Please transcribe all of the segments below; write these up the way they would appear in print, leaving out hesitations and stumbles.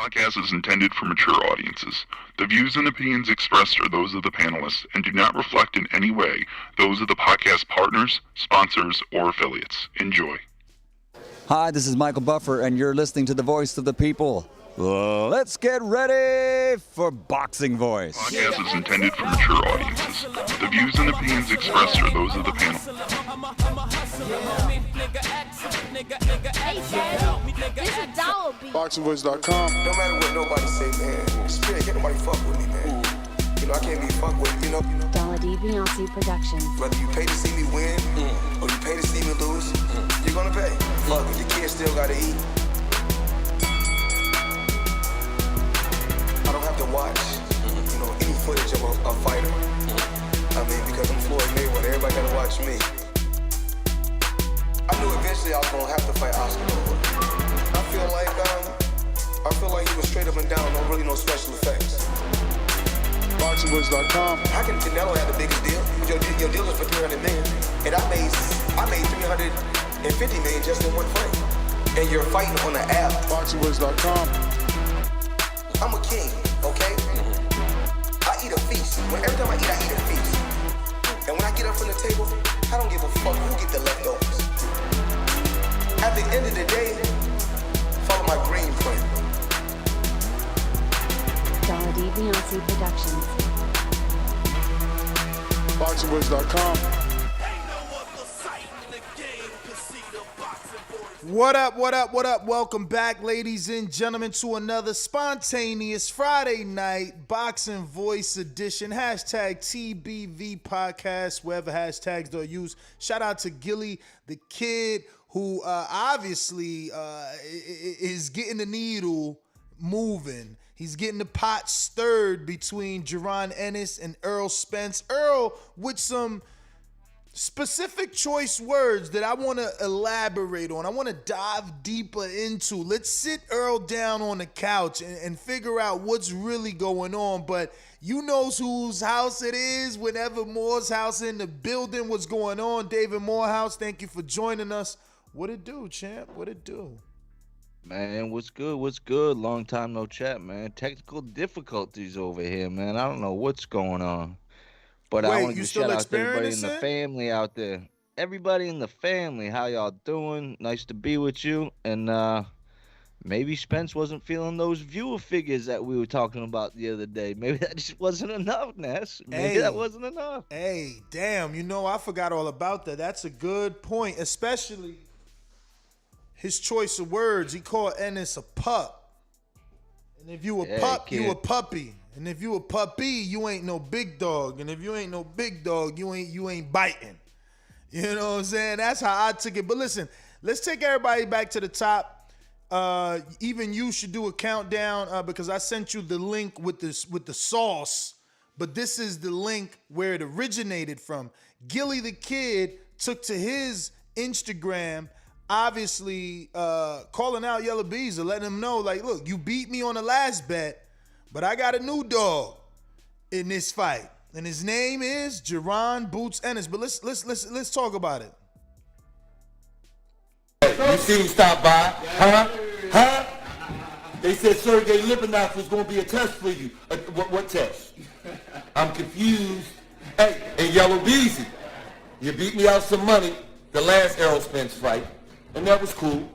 podcast is intended for mature audiences. The views and opinions expressed are those of the panelists and do not reflect in any way those of the podcast partners, sponsors, or affiliates. Enjoy. Hi, this is Michael Buffer, and you're listening to the voice of the people. Let's get ready for Boxing Voice. The podcast is intended for mature audiences. The views and opinions expressed are those of the panel. BoxingVoice.com. No matter what nobody say, man. Spirit, can't nobody fuck with me, man. You know, I can't be fucked with, you know. Beyonce Productions. Whether you pay to see me win, or you pay to see me lose, you're gonna pay. Fuck it, your kids still gotta eat. I don't have to watch, you know, any footage of a fighter. I mean, because I'm Floyd Mayweather, everybody gotta watch me. I knew eventually I was gonna have to fight Oscar. I feel like he was straight up and down, no special effects. BoxingVoice.com. How can Canelo have the biggest deal? Your deal was for $300 million, and I made $350 million just in one fight. And you're fighting on the app. BoxingVoice.com. I'm a king, okay? I eat a feast. Every time I eat a feast. And when I get up from the table, I don't give a fuck who get the leftovers. At the end of the day, follow my green print. Beyonce Productions. BoxingVoice.com. What up? Welcome back, ladies and gentlemen, to another spontaneous Friday night Boxing Voice edition. Hashtag TBV podcast, wherever hashtags are used. Shout out to Gilly the Kid, who obviously is getting the needle moving. He's getting the pot stirred between Jaron Ennis and Errol Spence. Errol with some specific choice words that I want to elaborate on. I want to dive deeper into. Let's sit Errol down on the couch and figure out what's really going on. But you know whose house it is whenever Moore's house in the building. What's going on? David Morehouse, thank you for joining us. What it do, champ? What it do? Man, what's good? Long time no chat, man. Technical difficulties over here, man. I don't know what's going on. But I want to shout out to everybody in the family out there. Everybody in the family, how y'all doing? Nice to be with you. And maybe Spence wasn't feeling those viewer figures that we were talking about the other day. Maybe that just wasn't enough, Ness. Maybe that wasn't enough. Hey, damn, I forgot all about that. That's a good point, especially his choice of words. He called Ennis a pup. And if you a pup, you a puppy. And if you a puppy, you ain't no big dog. And if you ain't no big dog, you ain't biting. You know what I'm saying? That's how I took it. But listen, let's take everybody back to the top. Even you should do a countdown because I sent you the link with the sauce. But this is the link where it originated from. Gilly the Kid took to his Instagram, obviously calling out Yellow Bees and letting him know, like, look, you beat me on the last bet, but I got a new dog in this fight, and his name is Jaron Boots Ennis. But let's talk about it. You see him stop by, huh? They said Sergey Libanov was going to be a test for you. What test? I'm confused. Hey, and Yellow Beezy, you beat me out some money the last Errol Spence fight, and that was cool.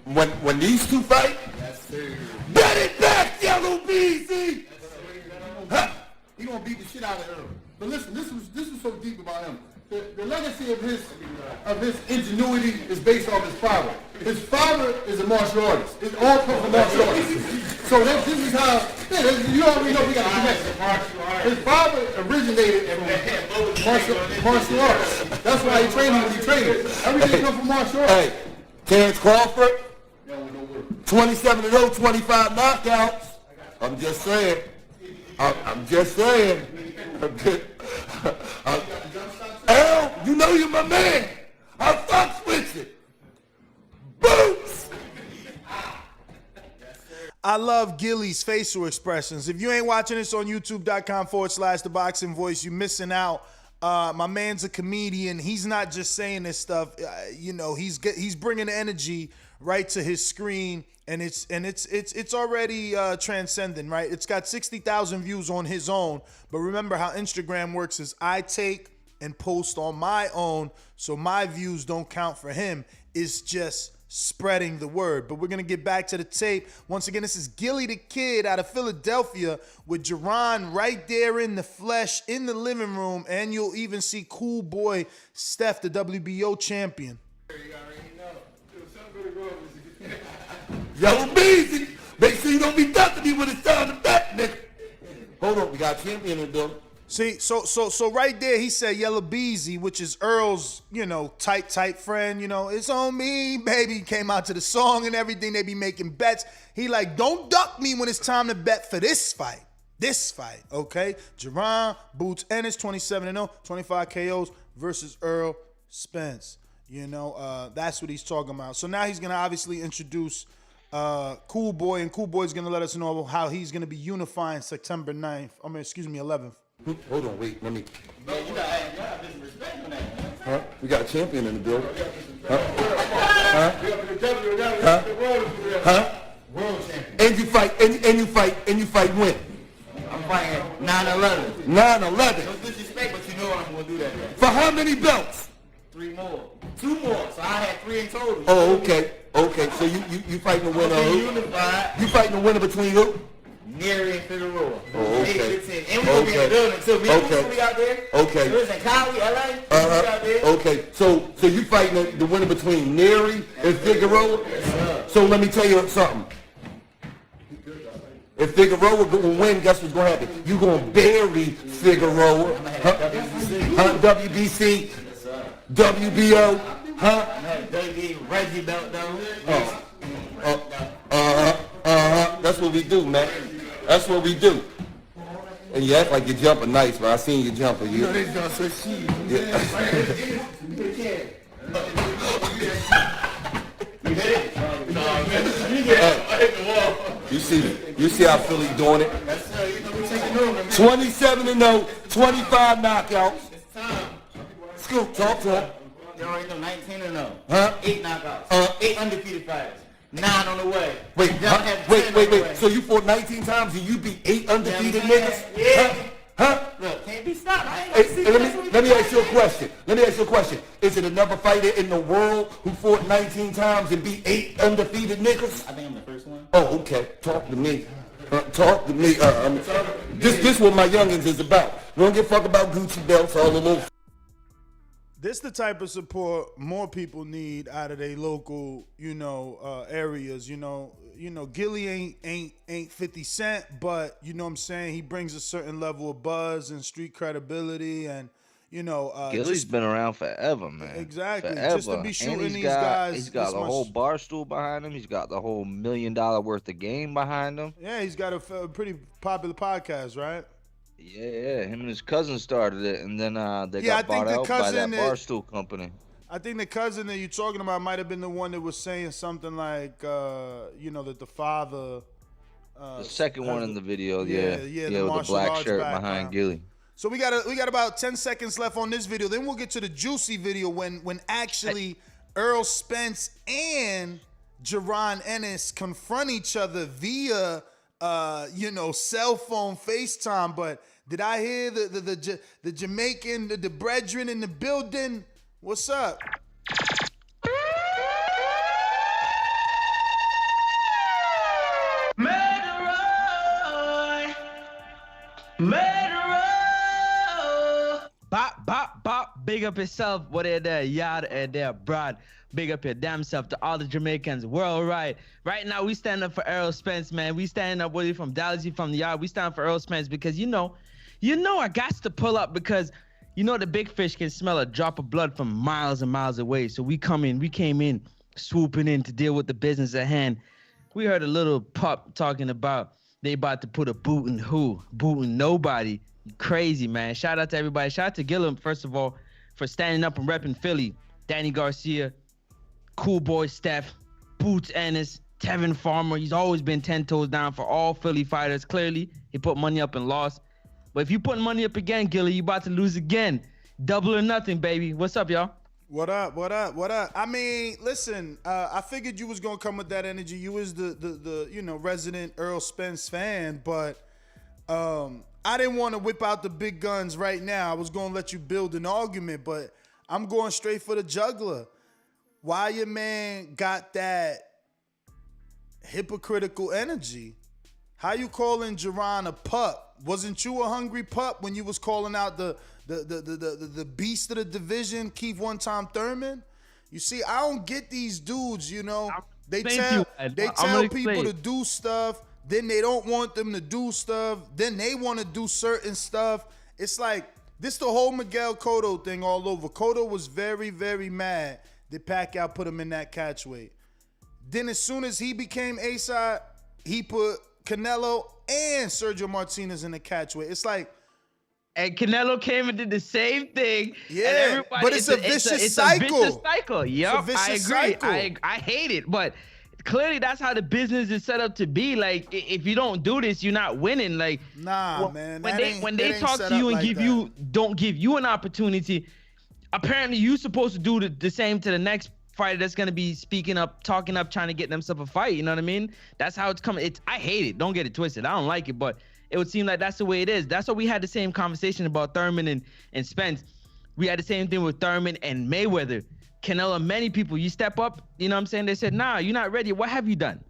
When these two fight, bet it back, Yellow Beezy. Huh? He gonna beat the shit out of Errol. But listen, this was so deep about him. The legacy of his ingenuity is based on his father. His father is a martial artist. It all comes from martial artists. So this is how, you already know we got a connection. His father originated from martial arts. That's why he trained when he trained. Everything comes from martial arts. Hey, Terrence Crawford, 27-0, 25 knockouts. I'm just saying. Errol, you know you're my man. I fucks with you. Boots. I love Gilly's facial expressions. If you ain't watching this on youtube.com/The Boxing Voice, you're missing out. My man's a comedian. He's not just saying this stuff. He's bringing the energy right to his screen, and it's already transcending, right? It's got 60,000 views on his own, but remember how Instagram works is I take and post on my own, so my views don't count for him. It's just spreading the word. But we're going to get back to the tape. Once again, this is Gilly the Kid out of Philadelphia with Jaron right there in the flesh in the living room, and you'll even see cool boy Steph, the WBO champion. Yellow Beezy, make sure you don't be ducking me when it's time to bet, nigga. Hold on, we got a champion in the building. See, so right there, he said Yellow Beezy, which is Earl's, tight friend. It's on me, baby. Came out to the song and everything. They be making bets. He like, don't duck me when it's time to bet for this fight. This fight, okay? Jaron Boots Ennis, 27-0, 25 KOs versus Errol Spence. That's what he's talking about. So now he's gonna obviously introduce Cool Boy, and Cool Boy's gonna let us know how he's gonna be unifying September 11th. Hold on, wait, let me. Huh? We got a champion in the building. Huh? World champion. And you fight when? I'm fighting 9/11. 9/11. No disrespect, but you know I'm gonna do that. Man. For how many belts? 3 more. 2 more. So I had 3 in total. Oh, okay. So you fighting the winner? Unified. You fighting the winner between who? Neri and Figueroa. Oh, okay. And we're going to be in the building too. Me and Bruce be out there. Okay. There in Cali, LA. Out there. Okay. So you fighting the winner between Neri and Figueroa? Yes, so let me tell you something. If Figueroa going to win, guess what's going to happen? You're going to bury Figueroa. WBC. WBO. Huh? Reggie belt though. That's what we do, man. That's what we do. And you act like you're jumping nice, but I seen you jumping. You know they don't say she. You see how Philly doing it? 27-0, 25 knockouts. Scoop, talk to him. You already know 19-0. Huh? 8 knockouts. 8 undefeated fighters. 9 on the way. Wait. So you fought 19 times and you beat 8 undefeated niggas? Yeah. Huh? Look, can't be stopped. Let me ask you a question. Is it another fighter in the world who fought 19 times and beat 8 undefeated niggas? I think I'm the first one. Oh, okay. Talk to me. This what my youngins is about. We don't give a fuck about Gucci belts, all the little. This the type of support more people need out of their local, areas. Gilly ain't 50 Cent, but you know what I'm saying. He brings a certain level of buzz and street credibility, and Gilly's been around forever, man. Exactly. Forever. Just to be shooting and these guys. He's got the whole bar stool behind him. He's got the whole $1 million worth of game behind him. Yeah, he's got a pretty popular podcast, right? Yeah, him and his cousin started it, and then they got bought out by that Barstool company. I think the cousin that you're talking about might have been the one that was saying something like, that the father. The second one in the video, yeah, with the black shirt behind Gilly. So we got about 10 seconds left on this video. Then we'll get to the juicy video when actually Errol Spence and Jaron Ennis confront each other via cell phone FaceTime. But did I hear the Jamaican, the brethren in the building? What's up? Bop, big up yourself. What are there, yard and there, broad. Big up your damn self to all the Jamaicans worldwide. Right now, we stand up for Errol Spence, man. We stand up with you from Dallas, from the yard. We stand for Errol Spence because I got to pull up because the big fish can smell a drop of blood from miles and miles away. So we came in, swooping in to deal with the business at hand. We heard a little pup talking about they about to put a boot in who? Boot in nobody. Crazy, man. Shout out to everybody. Shout out to Gillum, first of all, for standing up and repping Philly. Danny Garcia, Cool Boy Steph, Boots Ennis, Tevin Farmer. He's always been 10 toes down for all Philly fighters. Clearly, he put money up and lost. But if you put money up again, Gilly, you about to lose again. Double or nothing, baby. What's up, y'all? What up? What up? What up? I mean, listen. I figured you was gonna come with that energy. You was the resident Errol Spence fan, but I didn't want to whip out the big guns right now. I was gonna let you build an argument, but I'm going straight for the juggler. Why your man got that hypocritical energy? How you calling Jaron a pup? Wasn't you a hungry pup when you was calling out the beast of the division, Keith one-time Thurman? You see, I don't get these dudes, They tell people to do stuff, then they don't want them to do stuff, then they want to do certain stuff. It's like, this the whole Miguel Cotto thing all over. Cotto was very, very mad that Pacquiao put him in that catchweight. Then as soon as he became A-side, he put Canelo and Sergio Martinez in the catchweight. It's like, and Canelo came and did the same thing. Yeah, and but it's a vicious cycle. It's a vicious cycle. Yep, I agree. Cycle. I hate it, but clearly that's how the business is set up to be. Like, if you don't do this, you're not winning. Like, man. When they talk to you and don't give you an opportunity, apparently you're supposed to do the same to the next fighter that's gonna be speaking up, talking up, trying to get themselves a fight. You know what I mean? That's how it's coming. I hate it. Don't get it twisted. I don't like it, but it would seem like that's the way it is. That's why we had the same conversation about Thurman and Spence. We had the same thing with Thurman and Mayweather. Canelo, many people, you step up, you know what I'm saying? They said, nah, you're not ready. What have you done?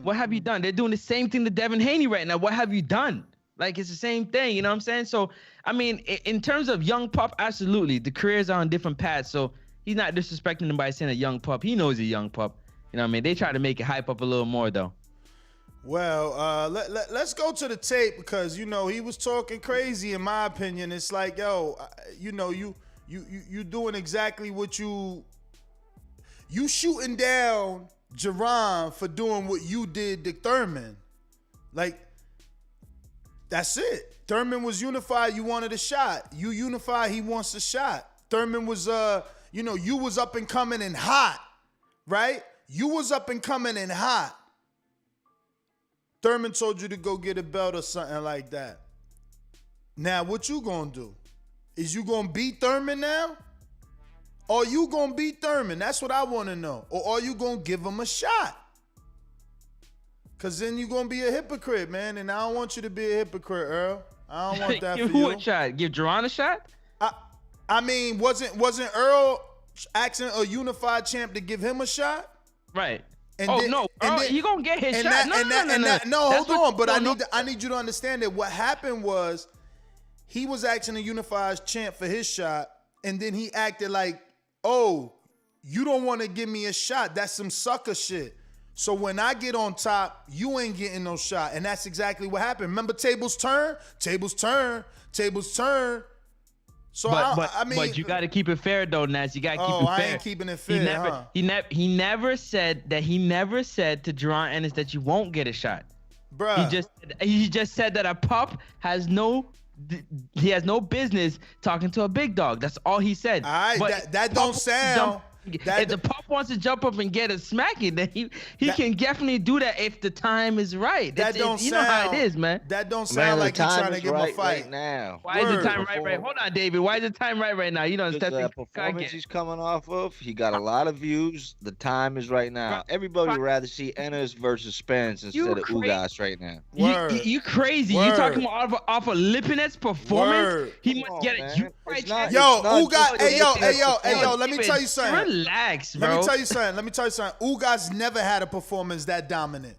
What have you done? They're doing the same thing to Devin Haney right now. What have you done? Like, it's the same thing, you know what I'm saying? So, I mean, in terms of young pup, absolutely. The careers are on different paths, so he's not disrespecting them by saying a young pup. He knows he's a young pup. You know what I mean? They try to make it hype up a little more, though. Well, let's go to the tape because, he was talking crazy, in my opinion. It's like, yo, you doing exactly what you shooting down Jaron for doing what you did to Thurman. Like, that's it. Thurman was unified. You wanted a shot. You unified. He wants a shot. Thurman was, you was up and coming and hot, right? You was up and coming and hot. Thurman told you to go get a belt or something like that. Now, what you gonna do? Is you gonna beat Thurman now? Or you gonna beat Thurman? That's what I want to know. Or are you gonna give him a shot? Because then you're gonna be a hypocrite, man. And I don't want you to be a hypocrite, Earl. I don't want that for you. Give who a shot? Give Jaron a shot? I mean, wasn't Earl asking a unified champ to give him a shot? Right. He gonna get his shot. No, hold on. But I need you to understand that what happened was he was asking a unified champ for his shot, and then he acted like, oh, you don't want to give me a shot. That's some sucker shit. So when I get on top, you ain't getting no shot. And that's exactly what happened. Remember tables turn? Tables turn. Tables turn. So but you got to keep it fair though, Nats. You got to keep it fair. I ain't keeping it fair. He never said to Jaron Ennis that you won't get a shot. Bruh. He just said that a pup has no business talking to a big dog. That's all he said. All right, but that don't sound. If the pup wants to jump up and get a smacking, then he can definitely do that if the time is right. That don't sound. You know how it is, man. That don't sound like you're trying to give him a fight right now. Why is the time right? Hold on, David. Why is the time right now? You know, the performance he's coming off of, he got a lot of views. The time is right now. Everybody would rather see Ennis versus Spence instead of Ugas right now. You crazy? You talking about off of Lipinet's performance? He must get it. Yo, Ugas. Hey, yo. Let me tell you something. Relax, bro. Let me tell you something. Ugas never had a performance that dominant.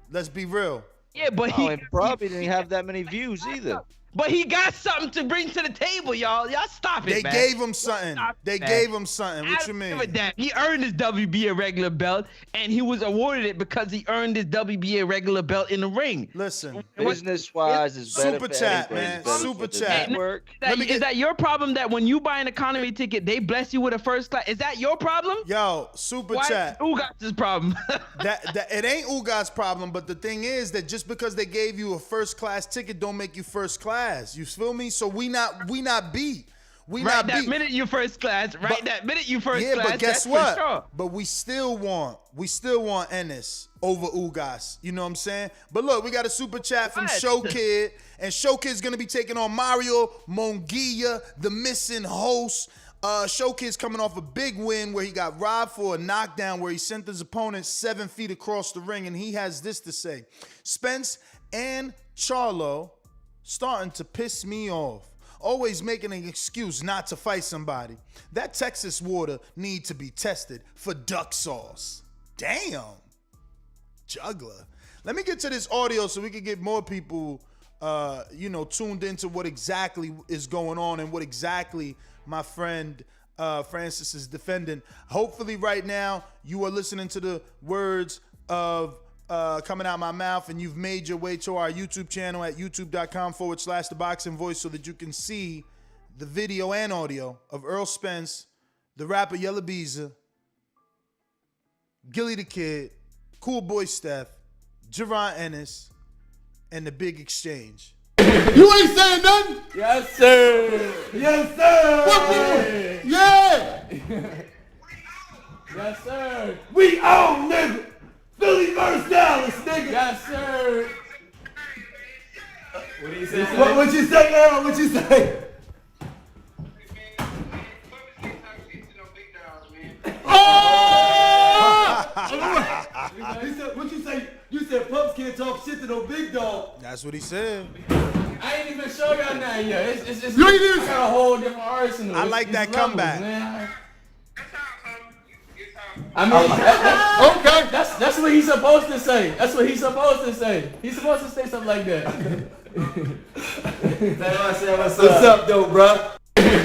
Let's be real. Yeah, but he probably didn't have that many views either. But he got something to bring to the table, y'all. Y'all stop it, man. They gave him something. What you mean? He earned his WBA regular belt, and he was awarded it because he earned his WBA regular belt in the ring. Listen, business-wise, is better Super chat, man. Super chat. Is that your problem that when you buy an economy ticket, they bless you with a first class? Is that your problem? Yo, super chat. Ugas' problem. that it ain't Ugas' problem, but the thing is that just because they gave you a first class ticket don't make you first class. You feel me? So we not beat. not that minute you first class. That minute you first class. Yeah, but guess what? Sure. But we still want Ennis over Ugas. You know what I'm saying? But look, we got a super chat from Show Kid, and Show Kid's gonna be taking on Mario Monguia, the missing host. Show Kid's coming off a big win where he got robbed for a knockdown where he sent his opponent 7 feet across the ring, and he has this to say: Spence and Charlo starting to piss me off. Always making an excuse not to fight somebody. That Texas water need to be tested for duck sauce. Damn. Juggler. Let me get to this audio so we can get more people tuned into what exactly is going on and what exactly my friend Francis is defending. Hopefully right now you are listening to the words of coming out my mouth, and you've made your way to our YouTube channel at youtube.com/The Boxing Voice so that you can see the video and audio of Errol Spence, the rapper Yella Beezer, Gilly the Kid, Cool Boy Steph, Jaron Ennis, and the big exchange. You ain't saying nothing? Yes, sir. Yes, sir. What? Yeah. Yes, sir. We own, nigga. Philly versus Dallas, nigga. Yes, sir. What do you say? What you say, Errol? What you say? He said, what you say? You said Pups can't talk shit to no big dog. That's what he said. I ain't even show y'all nothing yet. It's You ain't even got a whole different arsenal. I like that comeback. Man. I mean, okay. That's what he's supposed to say. That's what he's supposed to say. He's supposed to say something like that. What's up, though, bro?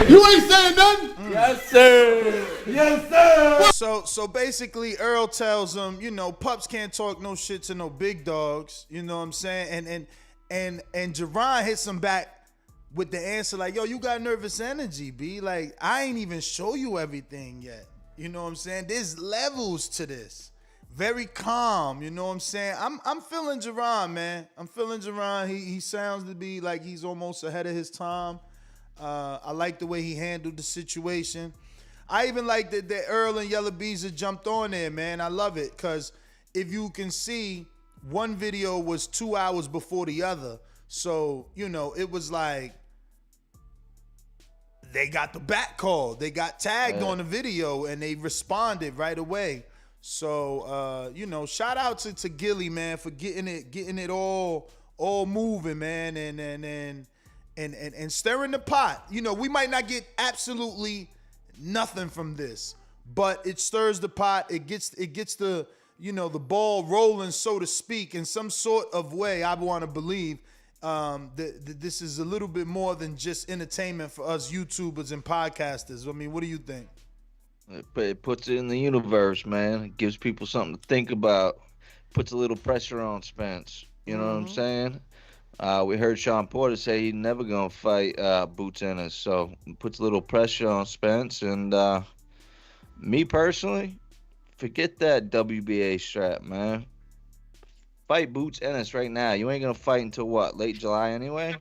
You ain't saying nothing? Yes, sir. Yes, sir. So basically, Earl tells him, Pups can't talk no shit to no big dogs. You know what I'm saying? And Jaron hits him back with the answer like, yo, you got nervous energy, B. Like, I ain't even show you everything yet. You know what I'm saying? There's levels to this. Very calm, you know what I'm saying? I'm feeling Jaron, man. I'm feeling Jaron. He sounds to be like he's almost ahead of his time. I like the way he handled the situation. I even like that Earl and Yella Beezer jumped on there, man. I love it, because if you can see, one video was 2 hours before the other. So, it was like they got the back call. They got tagged on the video, and they responded right away. So, shout out to Gilly, man, for getting it all moving, man, and stirring the pot. We might not get absolutely nothing from this, but it stirs the pot. It gets the the ball rolling, so to speak, in some sort of way. I want to believe that this is a little bit more than just entertainment for us YouTubers and podcasters. I mean, what do you think? It puts it in the universe, man. It gives people something to think about. Puts a little pressure on Spence. You know what I'm saying? We heard Sean Porter say he's never gonna fight Boots Ennis, so it puts a little pressure on Spence. And me personally, forget that WBA strap, man. Fight Boots Ennis right now. You ain't gonna fight until what? Late July anyway.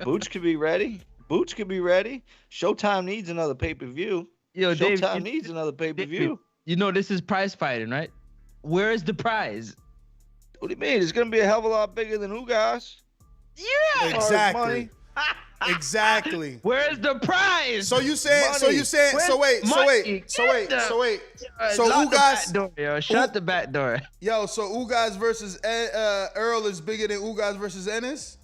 Boots could be ready. Showtime needs another pay-per-view. Showtime needs another pay-per-view. This is prize fighting, right? Where is the prize? What do you mean? It's gonna be a hell of a lot bigger than Ugas. Yeah. Exactly. Exactly. Where's the prize? So you saying? So wait. So Ugas. Shut the back door. Yo, so Ugas versus Earl is bigger than Ugas versus Ennis?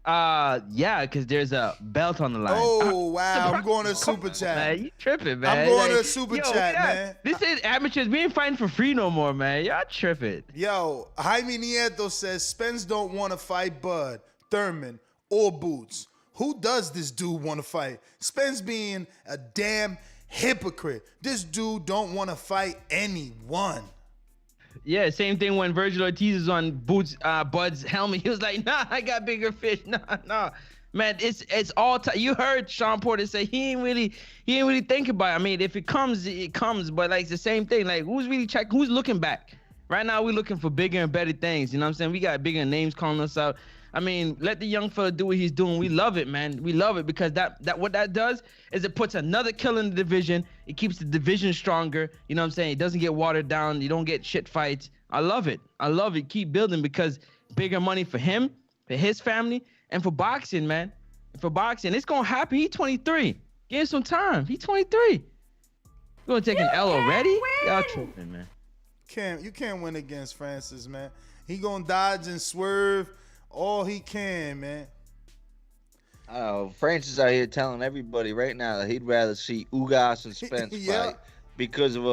Yeah, because there's a belt on the line. Oh, wow. I'm going to super chat. Man, you tripping, man. I'm going to super chat, man. This is amateurs. We ain't fighting for free no more, man. Y'all tripping. Yo, Jaime Nieto says Spence don't want to fight Bud, Thurman, or Boots. Who does this dude want to fight? Spence being a damn hypocrite. This dude don't want to fight anyone. Yeah, same thing when Virgil Ortiz is on Bud's helmet. He was like, nah, I got bigger fish. Nah. Man, it's all you heard Sean Porter say he ain't really thinking about it. I mean, if it comes, it comes. But like it's the same thing. Like who's looking back? Right now we're looking for bigger and better things. You know what I'm saying? We got bigger names calling us out. I mean, let the young fella do what he's doing. We love it, man. We love it because that what that does is it puts another killer in the division. It keeps the division stronger. You know what I'm saying? It doesn't get watered down. You don't get shit fights. I love it. I love it. Keep building because bigger money for him, for his family, and for boxing, man. For boxing, it's gonna happen. He's 23. Give him some time. He's 23. You gonna take an L already? Y'all tripping, man. You can't win against Francis, man. He gonna dodge and swerve all he can, man. Francis out here telling everybody right now that he'd rather see Ugas and Spence fight because of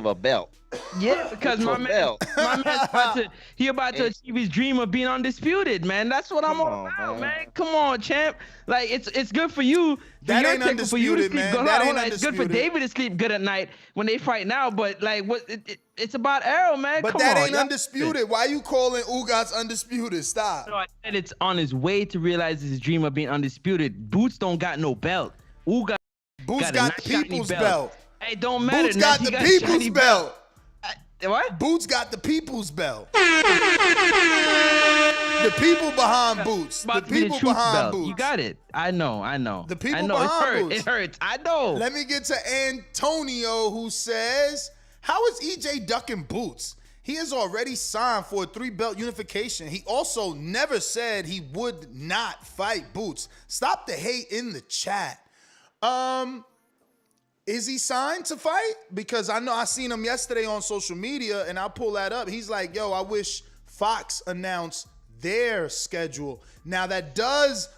a belt. Yeah, because my man's about to achieve his dream of being undisputed, man. That's what I'm all about, man. Come on, champ. Like it's good for you. That ain't undisputed, man. That ain't undisputed. It's good for David to sleep good at night when they fight now, but like it's about Errol, man. But Come that on, ain't undisputed. Why you calling Ugas undisputed? Stop. No, I said it's on his way to realize his dream of being undisputed. Boots don't got no belt. Ugas Boots got the people's belt. Hey, don't matter. Boots got the people's belt. What? Boots got the people's belt. The people behind Boots. The people behind Boots. You got it. I know. The people behind Boots. It hurts. I know. Let me get to Antonio, who says, how is EJ ducking Boots? He has already signed for a 3-belt unification. He also never said he would not fight Boots. Stop the hate in the chat. Is he signed to fight? Because I know I seen him yesterday on social media, and I'll pull that up. He's like, yo, I wish Fox announced their schedule. Now, that does,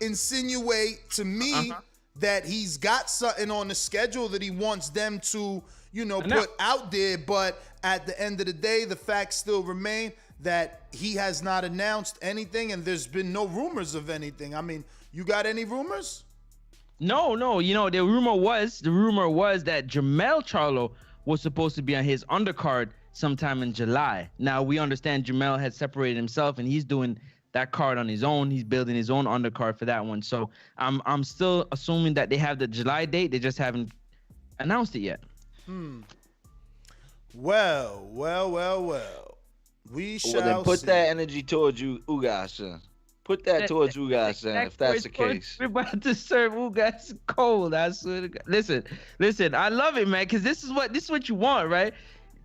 insinuate to me that he's got something on the schedule that he wants them to, put out there. But at the end of the day, the facts still remain that he has not announced anything, and there's been no rumors of anything. I mean, you got any rumors? No. The rumor was that Jermell Charlo was supposed to be on his undercard sometime in July. Now we understand Jermell had separated himself and he's doing that card on his own. He's building his own undercard for that one. So I'm still assuming that they have the July date. They just haven't announced it yet. Well. We shall then put see. that energy towards you, Ugas. Put that towards Ugas, if that's the case. We're about to serve Ugas cold. I swear to God. Listen. I love it, man, because this is what you want, right?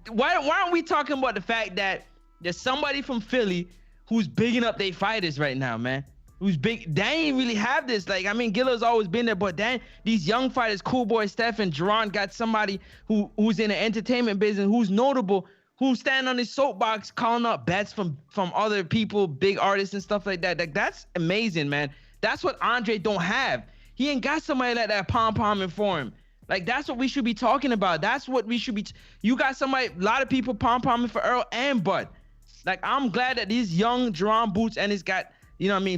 Why aren't we talking about the fact that there's somebody from Philly who's bigging up their fighters right now, man? Who's big? They ain't really have this. Like, I mean, Giller's always been there, but then these young fighters, Cool Boy Steph and Jaron, got somebody who's in the entertainment business, who's notable, who's standing on his soapbox calling up bets from other people, big artists and stuff like that. Like, that's amazing, man. That's what Andre don't have. He ain't got somebody like that pom-pomming for him. Like, that's what we should be talking about. That's what we should be. You got somebody, a lot of people pom-pomming for Errol and Bud. Like, I'm glad that these young Jaron Boots and he's got,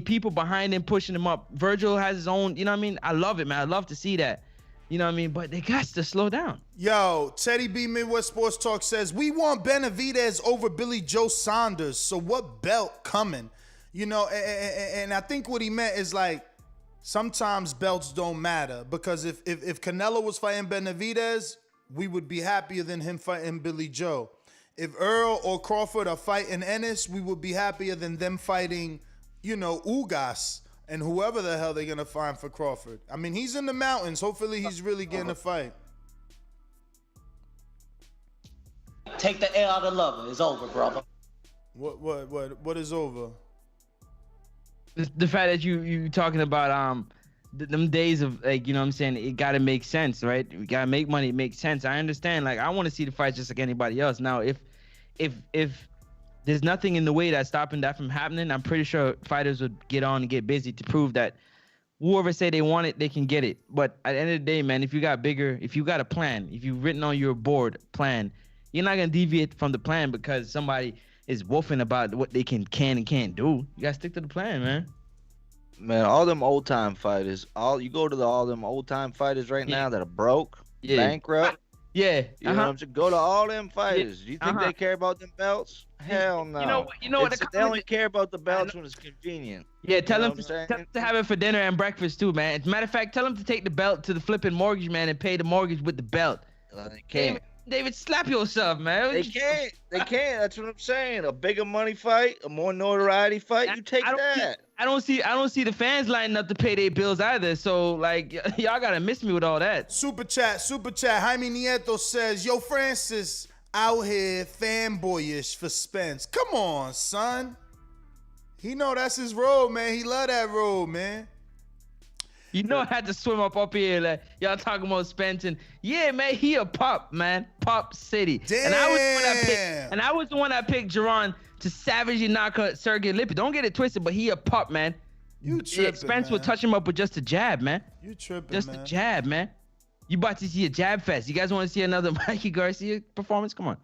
people behind him pushing him up. Virgil has his own, I love it, man. I love to see that. But they got to slow down. Yo, Teddy B Midwest Sports Talk says, we want Benavidez over Billy Joe Saunders. So what belt coming? And I think what he meant is like, sometimes belts don't matter, because if Canelo was fighting Benavidez, we would be happier than him fighting Billy Joe. If Earl or Crawford are fighting Ennis, we would be happier than them fighting, Ugas and whoever the hell they're going to find for Crawford. I mean, he's in the mountains. Hopefully he's really getting a fight. Take the air out of lover. It's over, brother. What is over? The fact that you talking about them days of, like, what I'm saying, it got to make sense, right? We got to make money. It makes sense. I understand. Like, I want to see the fights just like anybody else. Now, if there's nothing in the way that's stopping that from happening, I'm pretty sure fighters would get on and get busy to prove that whoever say they want it, they can get it. But at the end of the day, man, if you got a plan, if you've written on your board plan, you're not going to deviate from the plan because somebody is woofing about what they can and can't do. You got to stick to the plan, man. Man, all them old time fighters, you go to all them old time fighters right now that are broke, bankrupt. Yeah. You know what I'm saying? Go to all them fighters. Do you think they care about them belts? Hell no. You know what? They only care about the belts when it's convenient. Yeah, tell them to have it for dinner and breakfast too, man. As a matter of fact, tell them to take the belt to the flipping mortgage man and pay the mortgage with the belt. They can't. David, slap yourself, man. They can't. That's what I'm saying. A bigger money fight, a more notoriety fight. You take that. I don't see the fans lining up to pay their bills either. So like, y'all gotta miss me with all that. Super chat. Jaime Nieto says, "Yo, Francis out here fanboyish for Spence. Come on, son. He know that's his role, man. He love that role, man." You know I had to swim up here. Like, y'all talking about Spence, and yeah, man, he a pup, man. Pup City. Damn. And I was the one that picked Jaron to savagely knock out Sergey Lippi. Don't get it twisted, but he a pup, man. You tripping, Spence man. will touch him up with just a jab, man. You tripping, just man. a jab, man. You about to see a jab fest. You guys want to see another Mikey Garcia performance? Come on.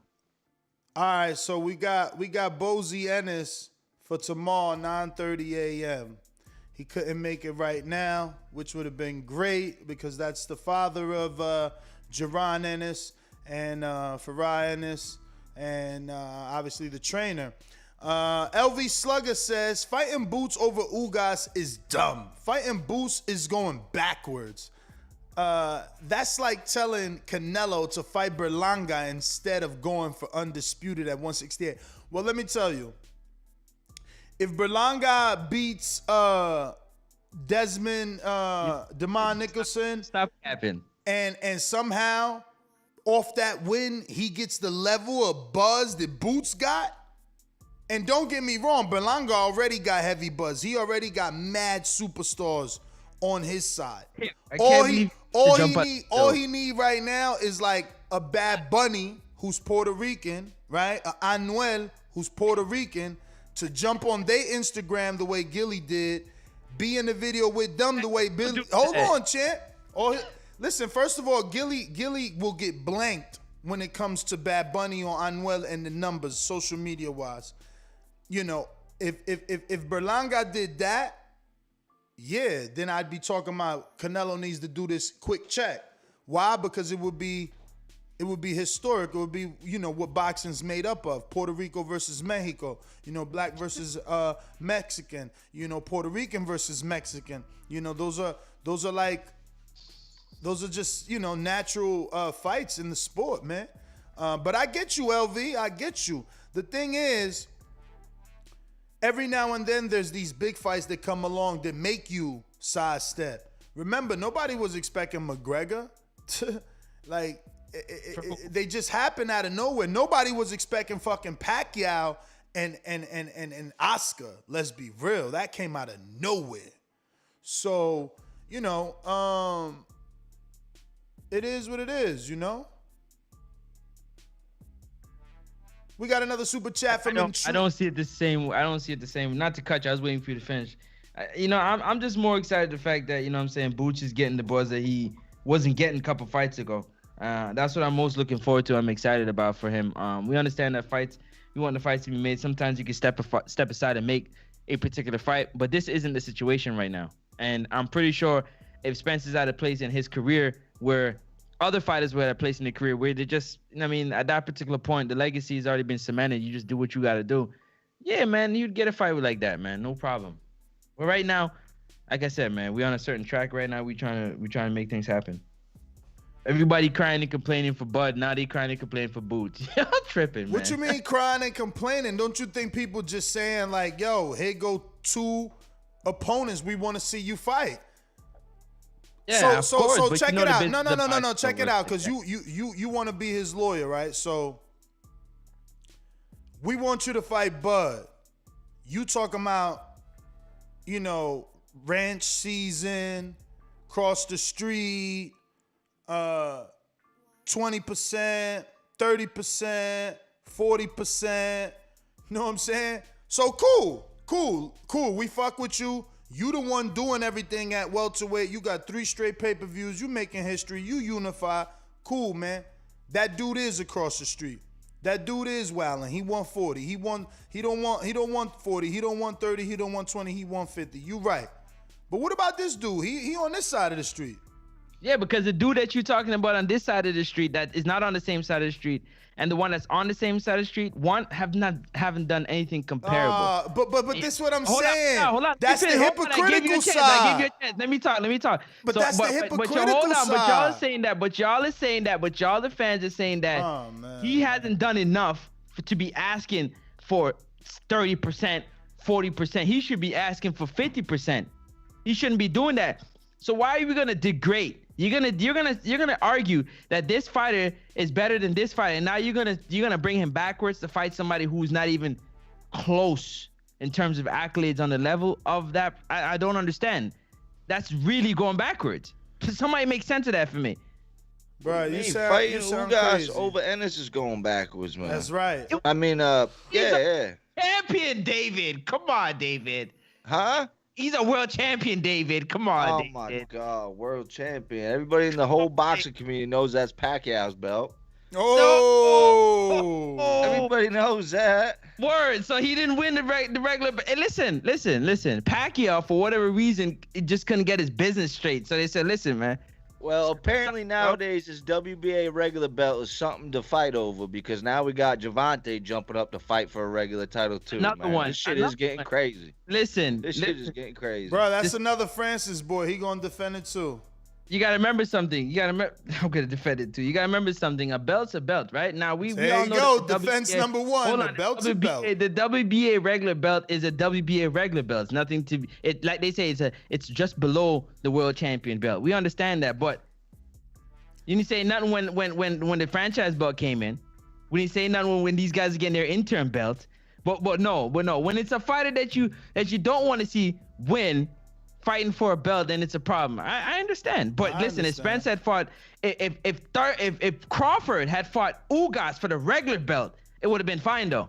All right, so we got Bozy Ennis for tomorrow, 9:30 a.m. He couldn't make it right now, which would have been great because that's the father of Jaron Ennis and Farah Ennis and obviously the trainer. LV Slugger says, "Fighting Boots over Ugas is dumb. Fighting Boots is going backwards. That's like telling Canelo to fight Berlanga instead of going for undisputed at 168. Well, let me tell you. If Berlanga beats Desmond Demond Nicholson, stop capping. And somehow off that win, he gets the level of buzz that Boots got. And don't get me wrong, Berlanga already got heavy buzz. He already got mad superstars on his side. All he need right now is like a Bad Bunny who's Puerto Rican, right? A Anuel who's Puerto Rican, to jump on their Instagram the way Gilly did, be in the video with them the way Billy. Hold on, champ. Listen, first of all, Gilly will get blanked when it comes to Bad Bunny or Anuel and the numbers, social media wise. You know, if Berlanga did that, yeah, then I'd be talking about Canelo needs to do this quick check. Why? Because it would be historic. It would be, you know, what boxing's made up of. Puerto Rico versus Mexico. You know, black versus Mexican. You know, Puerto Rican versus Mexican. You know, those are just, you know, natural fights in the sport, man. But I get you, LV. I get you. The thing is, every now and then there's these big fights that come along that make you sidestep. Remember, nobody was expecting McGregor to, like, they just happened out of nowhere. Nobody was expecting fucking Pacquiao and Oscar. Let's be real. That came out of nowhere. So, you know, it is what it is, you know? We got another super chat from I don't see it the same. Not to cut you. I was waiting for you to finish. You know, I'm just more excited the fact that, you know what I'm saying, Boots is getting the buzz that he wasn't getting a couple fights ago. That's what I'm most looking forward to. I'm excited about for him. We understand that we want the fights to be made. Sometimes you can step aside and make a particular fight, but this isn't the situation right now. And I'm pretty sure if Spence is at a place in his career where other fighters were at a place in their career where they just, I mean, at that particular point, the legacy has already been cemented. You just do what you got to do. Yeah, man, you'd get a fight with like that, man. No problem. But right now, like I said, man, we on a certain track right now. We trying to make things happen. Everybody crying and complaining for Bud. Now they crying and complaining for Boots. Y'all tripping, man. What you mean crying and complaining? Don't you think people just saying like, yo, here go two opponents we want to see you fight? Yeah, so check it out. No, check it out, because you want to be his lawyer, right? So we want you to fight Bud. You talking about, you know, ranch season, cross the street, 20%, 30%, 40%. You know what I'm saying? So cool. We fuck with you. You the one doing everything at welterweight. You got 3 straight pay-per-views. You making history. You unify. Cool, man. That dude is across the street. That dude is wilding. He won 40. He don't want 40. He don't want 30. He don't want 20. He want 50. You right. But what about this dude? He on this side of the street. Yeah, because the dude that you're talking about on this side of the street that is not on the same side of the street, and the one that's on the same side of the street, haven't done anything comparable. But this is what I'm saying. Hold on. That's the hypocritical side. I gave you a chance. Let me talk. But that's the hypocritical side. But y'all are saying that. But y'all are saying that. But y'all the fans are saying that he hasn't done enough to be asking for 30%, 40%. He should be asking for 50%. He shouldn't be doing that. So why are we gonna degrade? You're gonna argue that this fighter is better than this fighter, and now you're gonna bring him backwards to fight somebody who's not even close in terms of accolades on the level of that. I don't understand. That's really going backwards. Somebody make sense of that for me. Bro, you fighting Ugas crazy. over Ennis is going backwards, man. That's right. I mean, yeah. Champion, David. Come on, David. Huh? He's a world champion, David. Come on, David. Oh my God, world champion. Everybody in the whole boxing community knows that's Pacquiao's belt. Oh. Everybody knows that. Word. So he didn't win the regular. Hey, listen. Pacquiao, for whatever reason, just couldn't get his business straight. So they said, listen, man. Well, apparently nowadays this WBA regular belt is something to fight over because now we got Javante jumping up to fight for a regular title too. Another one. This shit is getting crazy. Listen. This shit is getting crazy. Bro, that's another Francis boy. He gonna defend it too. You gotta remember something. I'm gonna defend it too. You gotta remember something. A belt's a belt, right? Now we all know defense number one. The belt's a belt. The WBA regular belt is a WBA regular belt. It's nothing to it. Like they say, it's just below the world champion belt. We understand that, but you didn't say nothing when the franchise belt came in. We didn't say nothing when these guys are getting their interim belt. But no. When it's a fighter that you don't want to see win, fighting for a belt, then it's a problem. I understand. But listen, if Spence had fought, if Crawford had fought Ugas for the regular belt, it would have been fine though.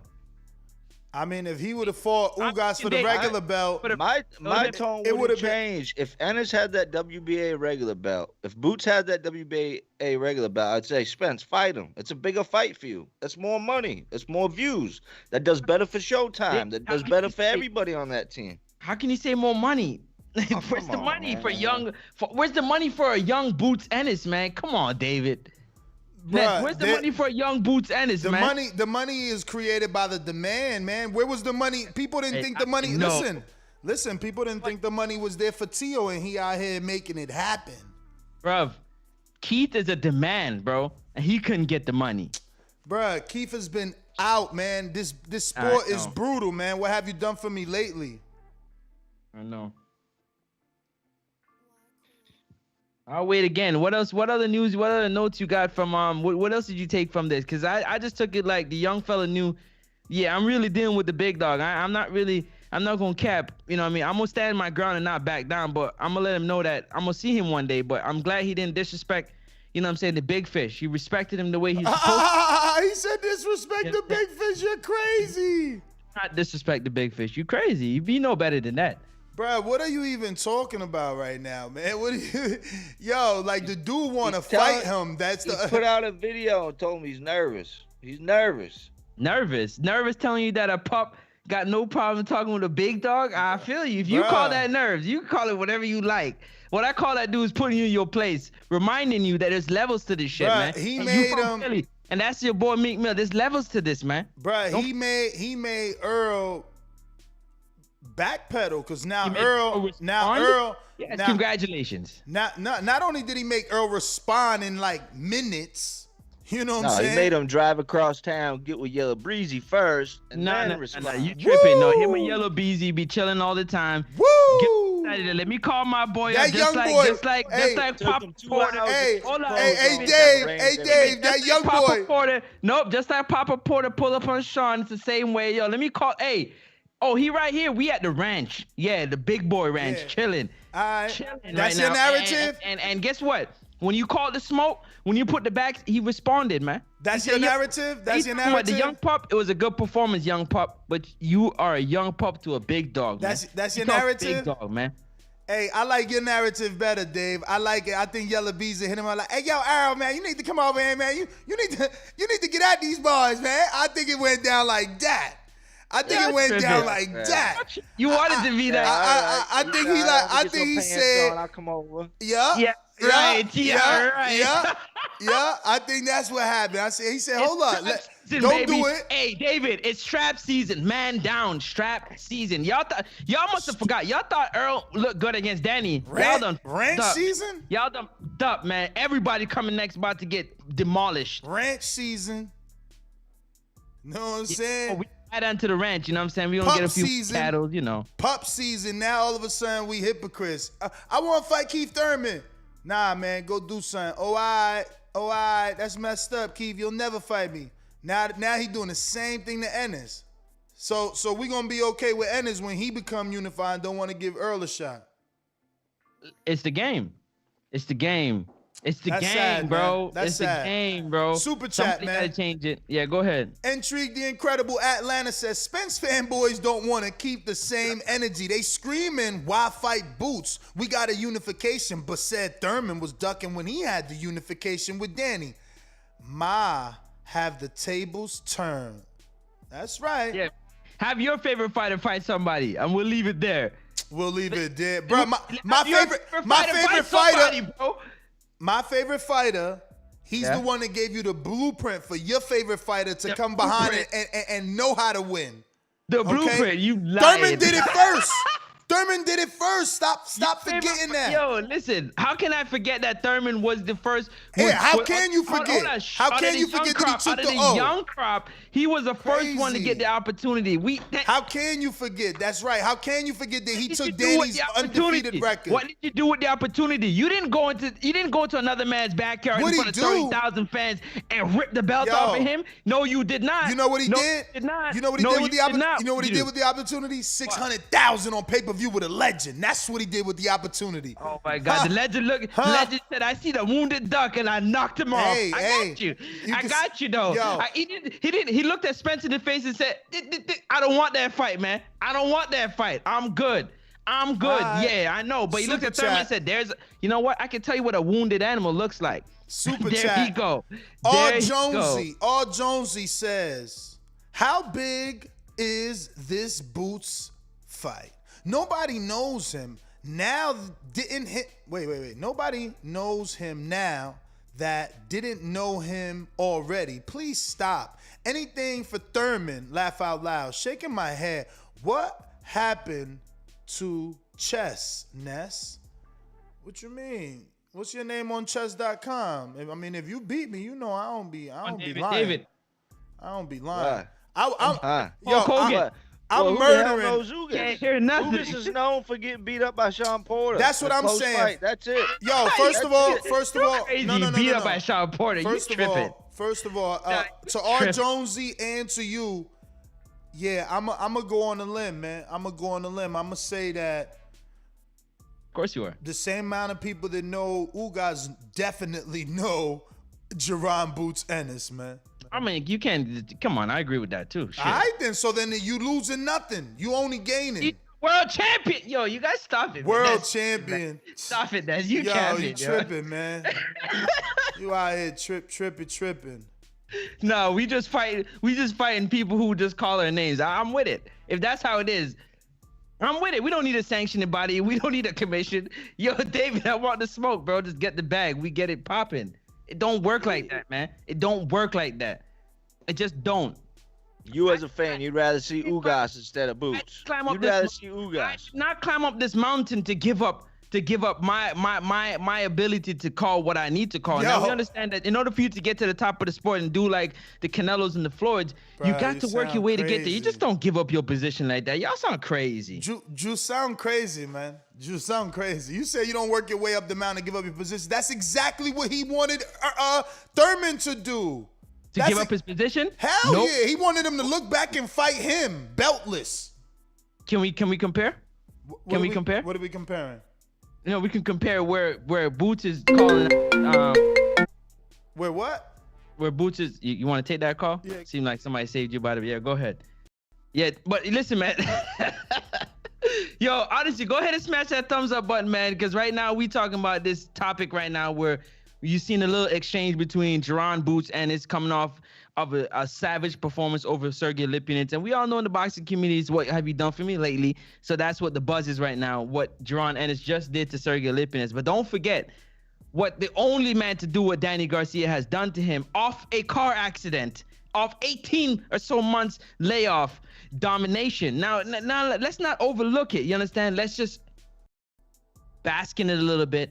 I mean, if he would have fought Ugas for the regular belt, my tone would have changed. If Ennis had that WBA regular belt, if Boots had that WBA regular belt, I'd say, Spence, fight him. It's a bigger fight for you. That's more money. That's more views. That does better for Showtime. That does better for everybody on that team. How can you say more money? Where's the money where's the money for a young Boots Ennis, man? Come on, David. Bruh, where's the money for a young Boots Ennis, man? The money is created by the demand, man. Where was the money? People didn't think the money. Listen. People didn't think the money was there for Tio, and he out here making it happen. Bruv, Keith is a demand, bro, and he couldn't get the money. Bruh, Keith has been out, man. This sport is brutal, man. What have you done for me lately? I know. I'll wait again. What else? What other news? What other notes you got from what else did you take from this? Because I just took it like the young fella knew. Yeah, I'm really dealing with the big dog. I'm not gonna cap. You know what I mean? I'm gonna stand my ground and not back down. But I'm gonna let him know that I'm gonna see him one day. But I'm glad he didn't disrespect. You know what I'm saying? The big fish. He respected him the way he's supposed to. He said disrespect the big fish. You're crazy. Not disrespect the big fish. You crazy. You know better than that. Bro, what are you even talking about right now, man? What are you, yo? Like the dude want to fight him. He put out a video and told me he's nervous. He's nervous. Nervous telling you that a pup got no problem talking with a big dog. I feel you. If you call that nerves, you can call it whatever you like. What I call that dude is putting you in your place, reminding you that there's levels to this shit, man. He made him. Philly, and that's your boy Meek Mill. There's levels to this, man. Bro, he made Earl backpedal because now Earl. Yes, congratulations. Not only did he make Earl respond in like minutes, you know what I'm saying? He made him drive across town, get with Yellow Breezy first, and then respond. No, you tripping. No, him and Yellow Breezy be chilling all the time. Woo! Let me call my boy that up, young boy. Just like Pop Porter. Hey, Dave, that young boy. Porter. Nope, just like Papa Porter pull up on Sean. It's the same way. Yo, let me call. Hey. Oh, he right here. We at the ranch. Yeah, the big boy ranch, chilling. All right. Chilling That's right your now. narrative? And guess what? When you called the smoke, when you put the backs, he responded, man. That's your narrative? That's your narrative? The young pup, it was a good performance, young pup, but you are a young pup to a big dog, man. That's your narrative? Big dog, man. Hey, I like your narrative better, Dave. I like it. I think Yellow Bees hit him out like, hey, yo, Errol, man, you need to come over here, man. You need to get at these boys, man. I think it went down like that. I think it went down like that. You wanted to be that. I think he said. I'll come over. Yeah. Right. Yeah. I think that's what happened. He said, hold on. Don't do it. Hey, David, it's strap season. Man down, strap season. Y'all must have forgot. Y'all thought Errol looked good against Danny. Rant Y'all season? Y'all done up, man. Everybody coming next about to get demolished. Ranch season. Know what I'm saying? We add on to the ranch, you know what I'm saying? We don't get a few cattle, you know. Pup season. Now all of a sudden we hypocrites. I want to fight Keith Thurman. Nah, man, go do something. Oh, all right. That's messed up, Keith. You'll never fight me. Now he doing the same thing to Ennis. So we gonna be okay with Ennis when he become unified and don't want to give Earl a shot. It's the game. It's the game. It's the That's game, sad, bro. Man. That's it's sad. The game, bro. Super chat, Somebody man. gotta change it. Yeah, go ahead. Intrigue the Incredible Atlanta says Spence fanboys don't want to keep the same energy. They screaming, why fight Boots? We got a unification, but said Thurman was ducking when he had the unification with Danny. Have the tables turned. That's right. Yeah. Have your favorite fighter fight somebody, and we'll leave it there. We'll leave it there, bro. My favorite fighter. He's the one that gave you the blueprint for your favorite fighter to come behind and know how to win. The blueprint, you lied. Thurman did it first. Thurman did it first. Stop forgetting that. Yo, listen. How can I forget that Thurman was the first? How can you forget? How can you forget that he took the young crop? He was the first one to get the opportunity. How can you forget? That's right. How can you forget that he took Danny's undefeated record? What did you do with the opportunity? You didn't go into another man's backyard in front of 30,000 fans and rip the belt off of him. No, you did not. You know what he did? Did not. You know what he did with the opportunity? You know what he did with the opportunity? 600,000 on pay-per-view with a legend. That's what he did with the opportunity. Oh my God! The legend legend said, "I see the wounded duck and I knocked him off." I got you. I got you though. He looked at Spence in the face and said, "I don't want that fight, man. I don't want that fight. I'm good. Yeah, I know." But he looked at Thurman and said, you know what? I can tell you what a wounded animal looks like." Super there chat. There you go. All Jonesy says, how big is this Boots fight? Nobody knows him now. Nobody knows him now that didn't know him already. Please stop. Anything for Thurman, laugh out loud. Shaking my head. What happened to chess, Ness? What you mean? What's your name on chess.com? I mean, if you beat me, you know I don't be lying. David. I don't be lying. I'm murdering. Can't hear nothing. Ugas is known for getting beat up by Sean Porter. That's what I'm saying. Fight. That's it. Yo, first of all, no. Beat up by Sean Porter. First of all, to R. Jonesy and to you, yeah, I'm gonna go on a limb, man. I'm gonna say that. Of course you are. The same amount of people that know Ugas definitely know Jaron Boots Ennis, man. I mean, you can't. Come on, I agree with that too. Shit. All right, then. So then you losing nothing. You only gaining. World champion. Yo, you guys stop it. World champion. Stop it. That's you champion. You tripping, man. You out here tripping. No, we just fighting people who just call our names. I'm with it. If that's how it is, I'm with it. We don't need a sanctioning body. We don't need a commission. Yo, David, I want the smoke, bro. Just get the bag. We get it popping. It don't work like that, man. It don't work like that. It just don't. You as a fan, you'd rather see Ugas instead of Boots. You'd rather see Ugas. Not climb up this mountain to give up my ability to call what I need to call. Now we understand that in order for you to get to the top of the sport and do like the Canelos and the Floyds, you got to work your way to get there. You just don't give up your position like that. Y'all sound crazy. You sound crazy, man. You sound crazy. You say you don't work your way up the mountain and give up your position. That's exactly what he wanted Thurman to do. Give up his position? Hell yeah. He wanted him to look back and fight him, beltless. Can we compare? Can we compare? What are we comparing? You know, we can compare where Boots is calling. Where what? Where Boots is. You want to take that call? Yeah. Seemed like somebody saved you by the. Yeah, go ahead. Yeah, but listen, man. Yo, honestly, go ahead and smash that thumbs up button, man, because right now we talking about this topic right now where you've seen a little exchange between Jaron Boots and it's coming off of a savage performance over Sergey Lipinets. And we all know in the boxing community is what have you done for me lately. So that's what the buzz is right now, what Jaron Ennis just did to Sergey Lipinets. But don't forget, what the only man to do what Danny Garcia has done to him off a car accident, off 18 or so months layoff domination. Now let's not overlook it. You understand? Let's just bask in it a little bit.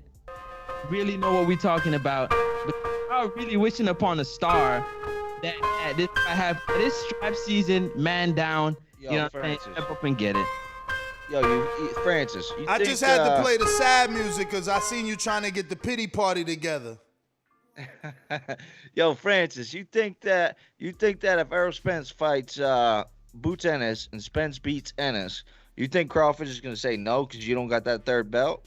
Really know what we're talking about. But I'm really wishing upon a star that I have this strap season, man down. Yo, you know what I'm saying? Step up and get it. Yo, Francis. I just had to play the sad music because I seen you trying to get the pity party together. Yo, Francis, you think that if Errol Spence fights Boots Ennis and Spence beats Ennis, you think Crawford is gonna say no because you don't got that third belt?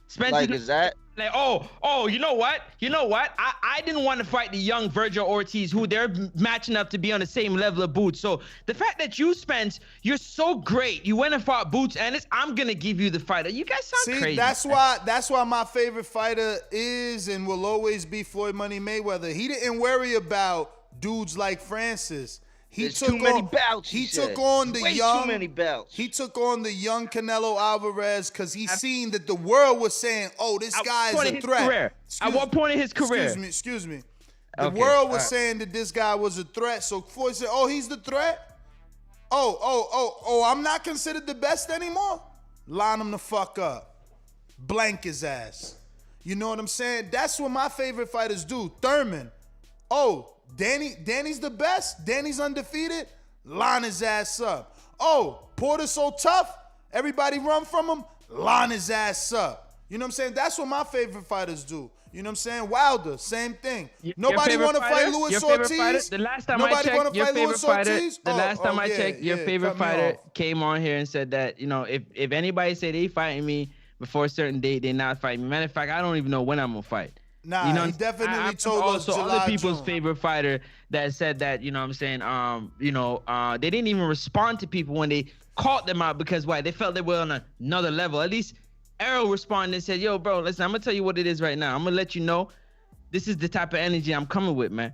Spence like, is that like, oh, you know what? I didn't want to fight the young Virgil Ortiz, who they're matching up to be on the same level of Boots. So the fact that you, Spence, you're so great, you went and fought Boots Ennis, I'm gonna give you the fighter. You guys sound crazy. That's why my favorite fighter is and will always be Floyd Money Mayweather. He didn't worry about dudes like Francis. He took too many bouts. He took on the young. Too many belts. He took on the young Canelo Alvarez because he seen that the world was saying, "Oh, this guy is a threat." At what point in his career? Excuse me. The world was saying that this guy was a threat. So Floyd said, "Oh, he's the threat. Oh, I'm not considered the best anymore. Line him the fuck up. Blank his ass. You know what I'm saying? That's what my favorite fighters do. Thurman. Oh, Danny's the best. Danny's undefeated. Line his ass up. Oh, Porter's so tough. Everybody run from him. Line his ass up. You know what I'm saying? That's what my favorite fighters do. You know what I'm saying? Wilder, same thing. Nobody want to fight Luis Ortiz. The last time I checked, your favorite fighter. The last time I checked, your favorite fighter came on here and said that, you know, if anybody say they fighting me before a certain date, they not fighting me. Matter of fact, I don't even know when I'm gonna fight. Nah, you know, he definitely told us also July, other people's June. favorite fighter that said that, you know what I'm saying, they didn't even respond to people when they caught them out because why? They felt they were on another level. At least Errol responded and said, yo, bro, listen, I'm gonna tell you what it is right now. I'm gonna let you know this is the type of energy I'm coming with, man.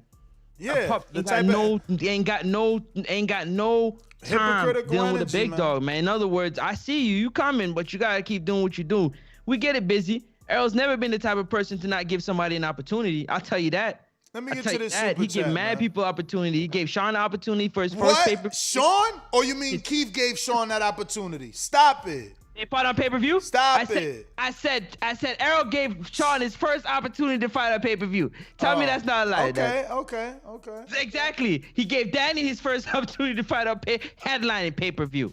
Yeah, Pup, ain't got no time dealing with a big dog, man. In other words, I see you coming, but you gotta keep doing what you do. We get it busy. Errol's never been the type of person to not give somebody an opportunity. I'll tell you that. Let me get to this super He gave chat, mad people opportunity. He gave Sean an opportunity for his first What? pay-per-view. Sean? Or you mean Keith gave Sean that opportunity? Stop it. They fought on pay-per-view? Stop it. I said Errol gave Sean his first opportunity to fight on pay-per-view. Tell me that's not a lie. Okay. Exactly. He gave Danny his first opportunity to fight on headlining pay-per-view.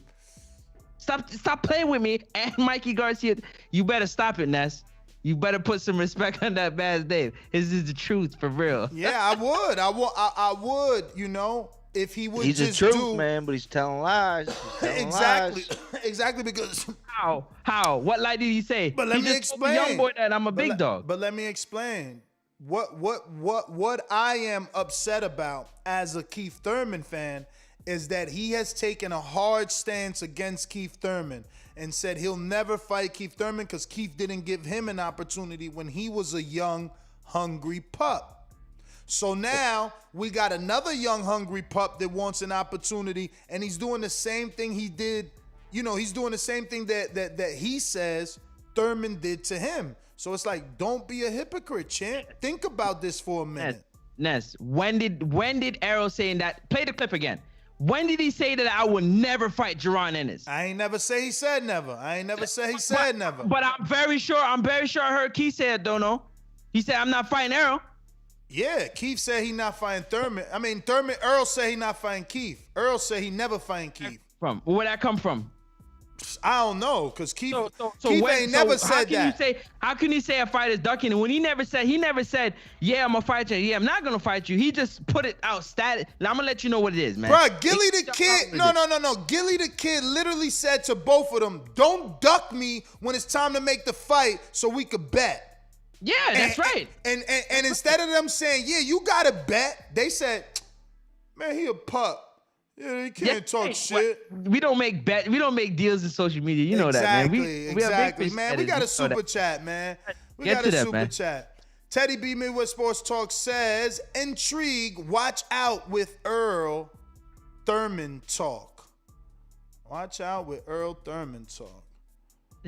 Stop playing with me. And Mikey Garcia, you better stop it, Ness. You better put some respect on that man's name. This is the truth, for real. Yeah, I would, you know, if he would he's just the truth, man, but he's telling lies. Exactly, because How? What lie did he say? But let me explain. Young boy that I'm a big dog. But let me explain. What I am upset about as a Keith Thurman fan is that he has taken a hard stance against Keith Thurman and said he'll never fight Keith Thurman because Keith didn't give him an opportunity when he was a young, hungry pup. So now we got another young, hungry pup that wants an opportunity, and he's doing the same thing he did. You know, he's doing the same thing that he says Thurman did to him. So it's like, don't be a hypocrite, champ. Think about this for a minute. Ness, when did Errol say that? Play the clip again. When did he say that I will never fight Jaron Ennis? I ain't never say he said never. I ain't never say he said never. But I'm very sure I heard Keith say it, don't know. He said, I'm not fighting Errol. Yeah, Keith said he not fighting Thurman. I mean, Earl said he not fighting Keith. Earl said he never fighting Keith. Where'd that come from? I don't know, because Keith ain't never said that. How can you say a fight is ducking? And when he never said, yeah, I'm gonna fight you. Yeah, I'm not gonna fight you. He just put it out static. I'm gonna let you know what it is, man. Bro, Gilly the Kid, no. Gilly the Kid literally said to both of them, don't duck me when it's time to make the fight so we could bet. Yeah, that's right. And instead of them saying, yeah, you gotta bet, they said, man, he a pup. Yeah, he can't talk shit. We don't make deals in social media. You know that, man. Exactly, man. We got a super chat, man. We got a super chat. Teddy B Midwest Sports Talk says, intrigue, watch out with Earl Thurman talk. Watch out with Earl Thurman talk.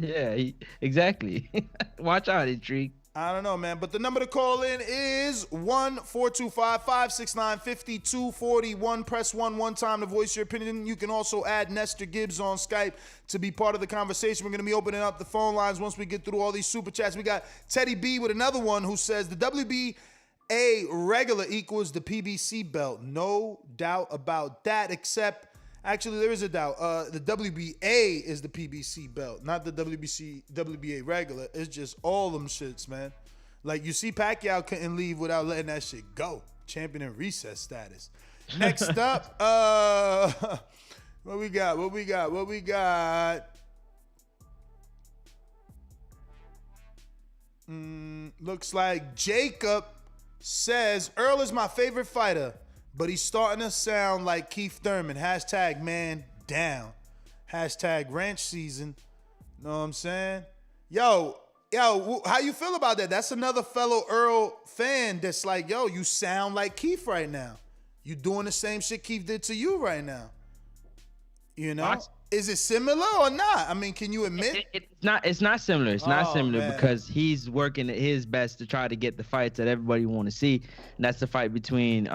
Yeah, exactly. Watch out, Intrigue. I don't know, man. But the number to call in is 1-425-569-5241. Press 1 one time to voice your opinion. You can also add Nestor Gibbs on Skype to be part of the conversation. We're going to be opening up the phone lines once we get through all these super chats. We got Teddy B with another one who says the WBA regular equals the PBC belt. No doubt about that, except... Actually, there is a doubt. The WBA is the PBC belt, not the WBA regular. It's just all them shits, man. Like, you see Pacquiao couldn't leave without letting that shit go. Champion in recess status. Next up, what we got? Looks like Jacob says, Earl is my favorite fighter, but he's starting to sound like Keith Thurman. Hashtag man down. Hashtag ranch season. Know what I'm saying? Yo, how you feel about that? That's another fellow Earl fan that's like, yo, you sound like Keith right now. You doing the same shit Keith did to you right now. You know? Is it similar or not? I mean, can you admit? It's not similar. It's not similar because he's working at his best to try to get the fights that everybody want to see. And that's the fight between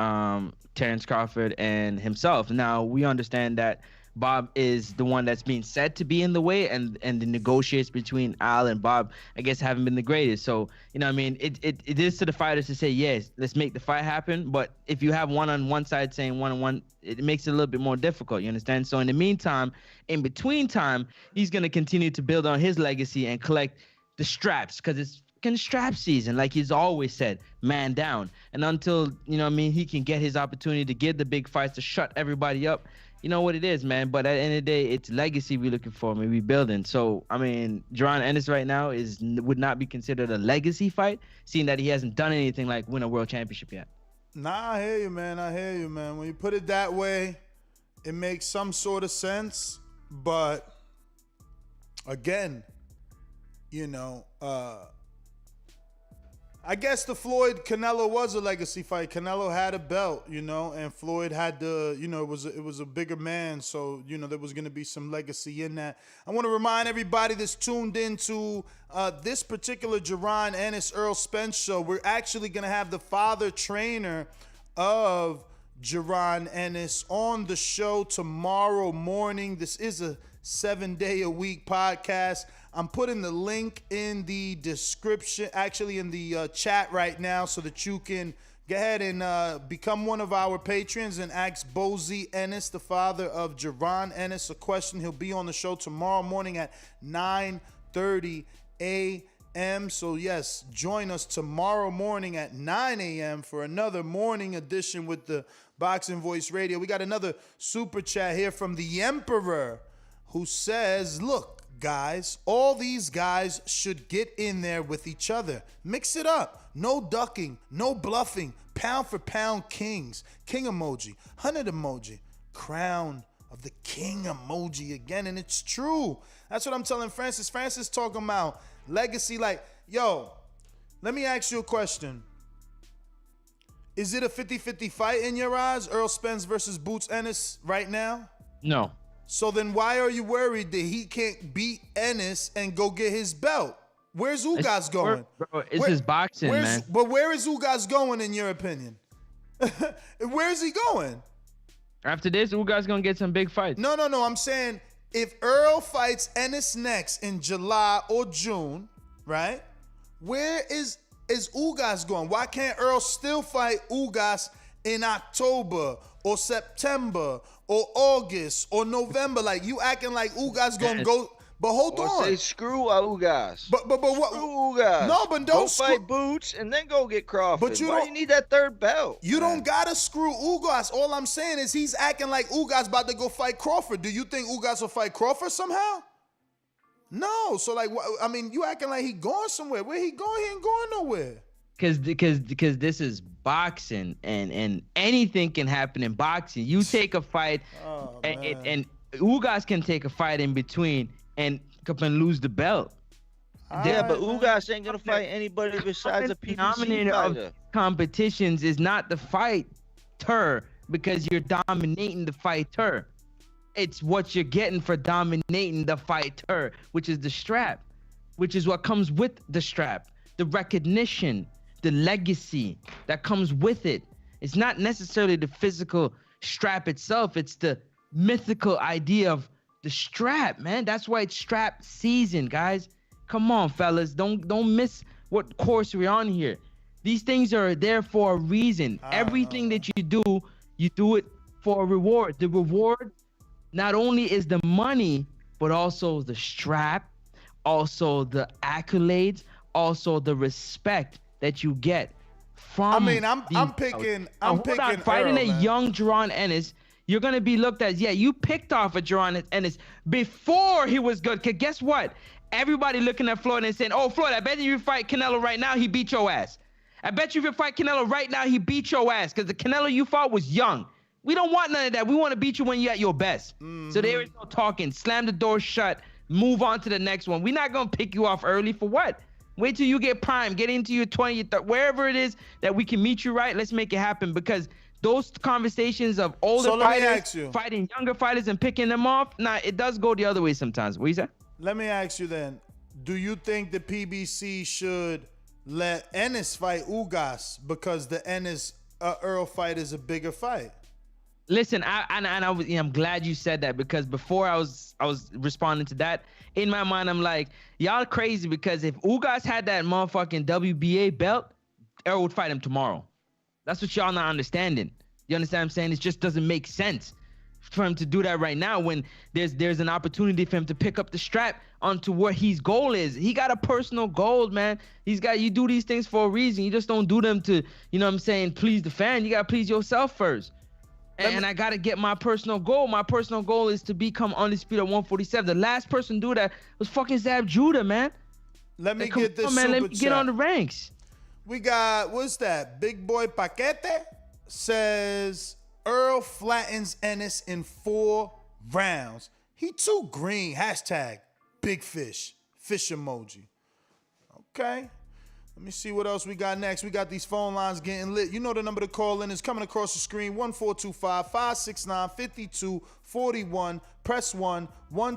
Terrence Crawford and himself. Now, we understand that Bob is the one that's being said to be in the way, and the negotiations between Al and Bob, I guess, haven't been the greatest. So, you know what I mean? It is to the fighters to say, yes, let's make the fight happen. But if you have one on one side saying one-on-one, it makes it a little bit more difficult, you understand? So in the meantime, in between time, he's going to continue to build on his legacy and collect the straps, because it's strap season, like he's always said, man down. And until, you know what I mean, he can get his opportunity to get the big fights, to shut everybody up, you know what it is, man. But at the end of the day, it's legacy we're looking for, maybe building. So, I mean, Jaron Ennis right now would not be considered a legacy fight, seeing that he hasn't done anything like win a world championship yet. Nah, I hear you, man. When you put it that way, it makes some sort of sense. But, again, you know, I guess the Floyd-Canelo was a legacy fight. Canelo had a belt, you know, and Floyd had the, you know, it was a bigger man. So, you know, there was going to be some legacy in that. I want to remind everybody that's tuned into this particular Jaron Ennis Errol Spence show. We're actually going to have the father trainer of Jaron Ennis on the show tomorrow morning. This is a 7-day-a-week podcast. I'm putting the link in the description, actually in the chat right now, so that you can go ahead and become one of our patrons and ask Bozy Ennis, the father of Jaron Ennis, a question. He'll be on the show tomorrow morning at 9:30 a.m. So, yes, join us tomorrow morning at 9 a.m. for another morning edition with the Boxing Voice Radio. We got another super chat here from the Emperor, who says, look, guys, all these guys should get in there with each other. Mix it up. No ducking, no bluffing. Pound for pound kings. King emoji, 100 emoji, crown of the king emoji again. And it's true. That's what I'm telling Francis. Francis talking about legacy. Like, yo, let me ask you a question. Is it a 50-50 fight in your eyes, Errol Spence versus Boots Ennis right now? No. So then why are you worried that he can't beat Ennis and go get his belt? Where's Ugas going? Bro, it's his boxing, man. But where is Ugas going, in your opinion? Where is he going? After this, Ugas going to get some big fights. No. I'm saying if Earl fights Ennis next in July or June, right? Where is Ugas going? Why can't Earl still fight Ugas in October or September or August or November? Like, you acting like Ugas gonna go, but hold on. Say screw Ugas. But what? Screw Ugas. No, but don't fight Boots and then go get Crawford. But Why do you need that third belt? You don't gotta screw Ugas. All I'm saying is he's acting like Ugas about to go fight Crawford. Do you think Ugas will fight Crawford somehow? No. So like, I mean, you acting like he going somewhere. Where he going? He ain't going nowhere. Because this is boxing, and anything can happen in boxing. You take a fight, and Ugas can take a fight in between and lose the belt. Yeah, but Ugas ain't gonna fight anybody besides a PBC fighter. Of competitions is not the fighter, because you're dominating the fighter. It's what you're getting for dominating the fighter, which is the strap, which is what comes with the strap, the recognition, the legacy that comes with it. It's not necessarily the physical strap itself. It's the mythical idea of the strap, man. That's why it's strap season, guys. Come on, fellas. Don't miss what course we're on here. These things are there for a reason. Everything that you do it for a reward. The reward not only is the money, but also the strap, also the accolades, also the respect that you get from. I'm picking fighting Errol, a young Jaron Ennis. You're gonna be looked at. Yeah, you picked off a Jaron Ennis before he was good. Cause guess what? Everybody looking at Floyd and saying, "Oh, Floyd, I bet you fight Canelo right now, he beat your ass. I bet you if you fight Canelo right now, he beat your ass. Cause the Canelo you fought was young. We don't want none of that. We want to beat you when you're at your best." So there is no talking. Slam the door shut. Move on to the next one. We're not going to pick you off early for what? Wait till you get prime. Get into your 20, your 30, wherever it is that we can meet you right. Let's make it happen, because those conversations of older fighters fighting younger fighters and picking them off, it does go the other way sometimes. What you say? Let me ask you then. Do you think the PBC should let Ennis fight Ugas because the Ennis Earl fight is a bigger fight? Listen, I'm glad you said that, because before I was responding to that, in my mind I'm like, y'all crazy, because if Ugas had that motherfucking WBA belt, Errol would fight him tomorrow. That's what y'all not understanding. You understand what I'm saying? It just doesn't make sense for him to do that right now when there's an opportunity for him to pick up the strap onto where his goal is. He got a personal goal, man. You do these things for a reason. You just don't do them to, you know what I'm saying, please the fan. You got to please yourself first. And I got to get my personal goal. My personal goal is to become undisputed at 147. The last person to do that was fucking Zab Judah, man. Let me get this super Let me chat. get on the ranks. We got, what's that? Big Boy Paquete says, Earl flattens Ennis in 4 rounds. He too green. Hashtag big fish. Fish emoji. Okay. Let me see what else we got next. We got these phone lines getting lit. You know the number to call in is coming across the screen. 1425-569-5241. Press 1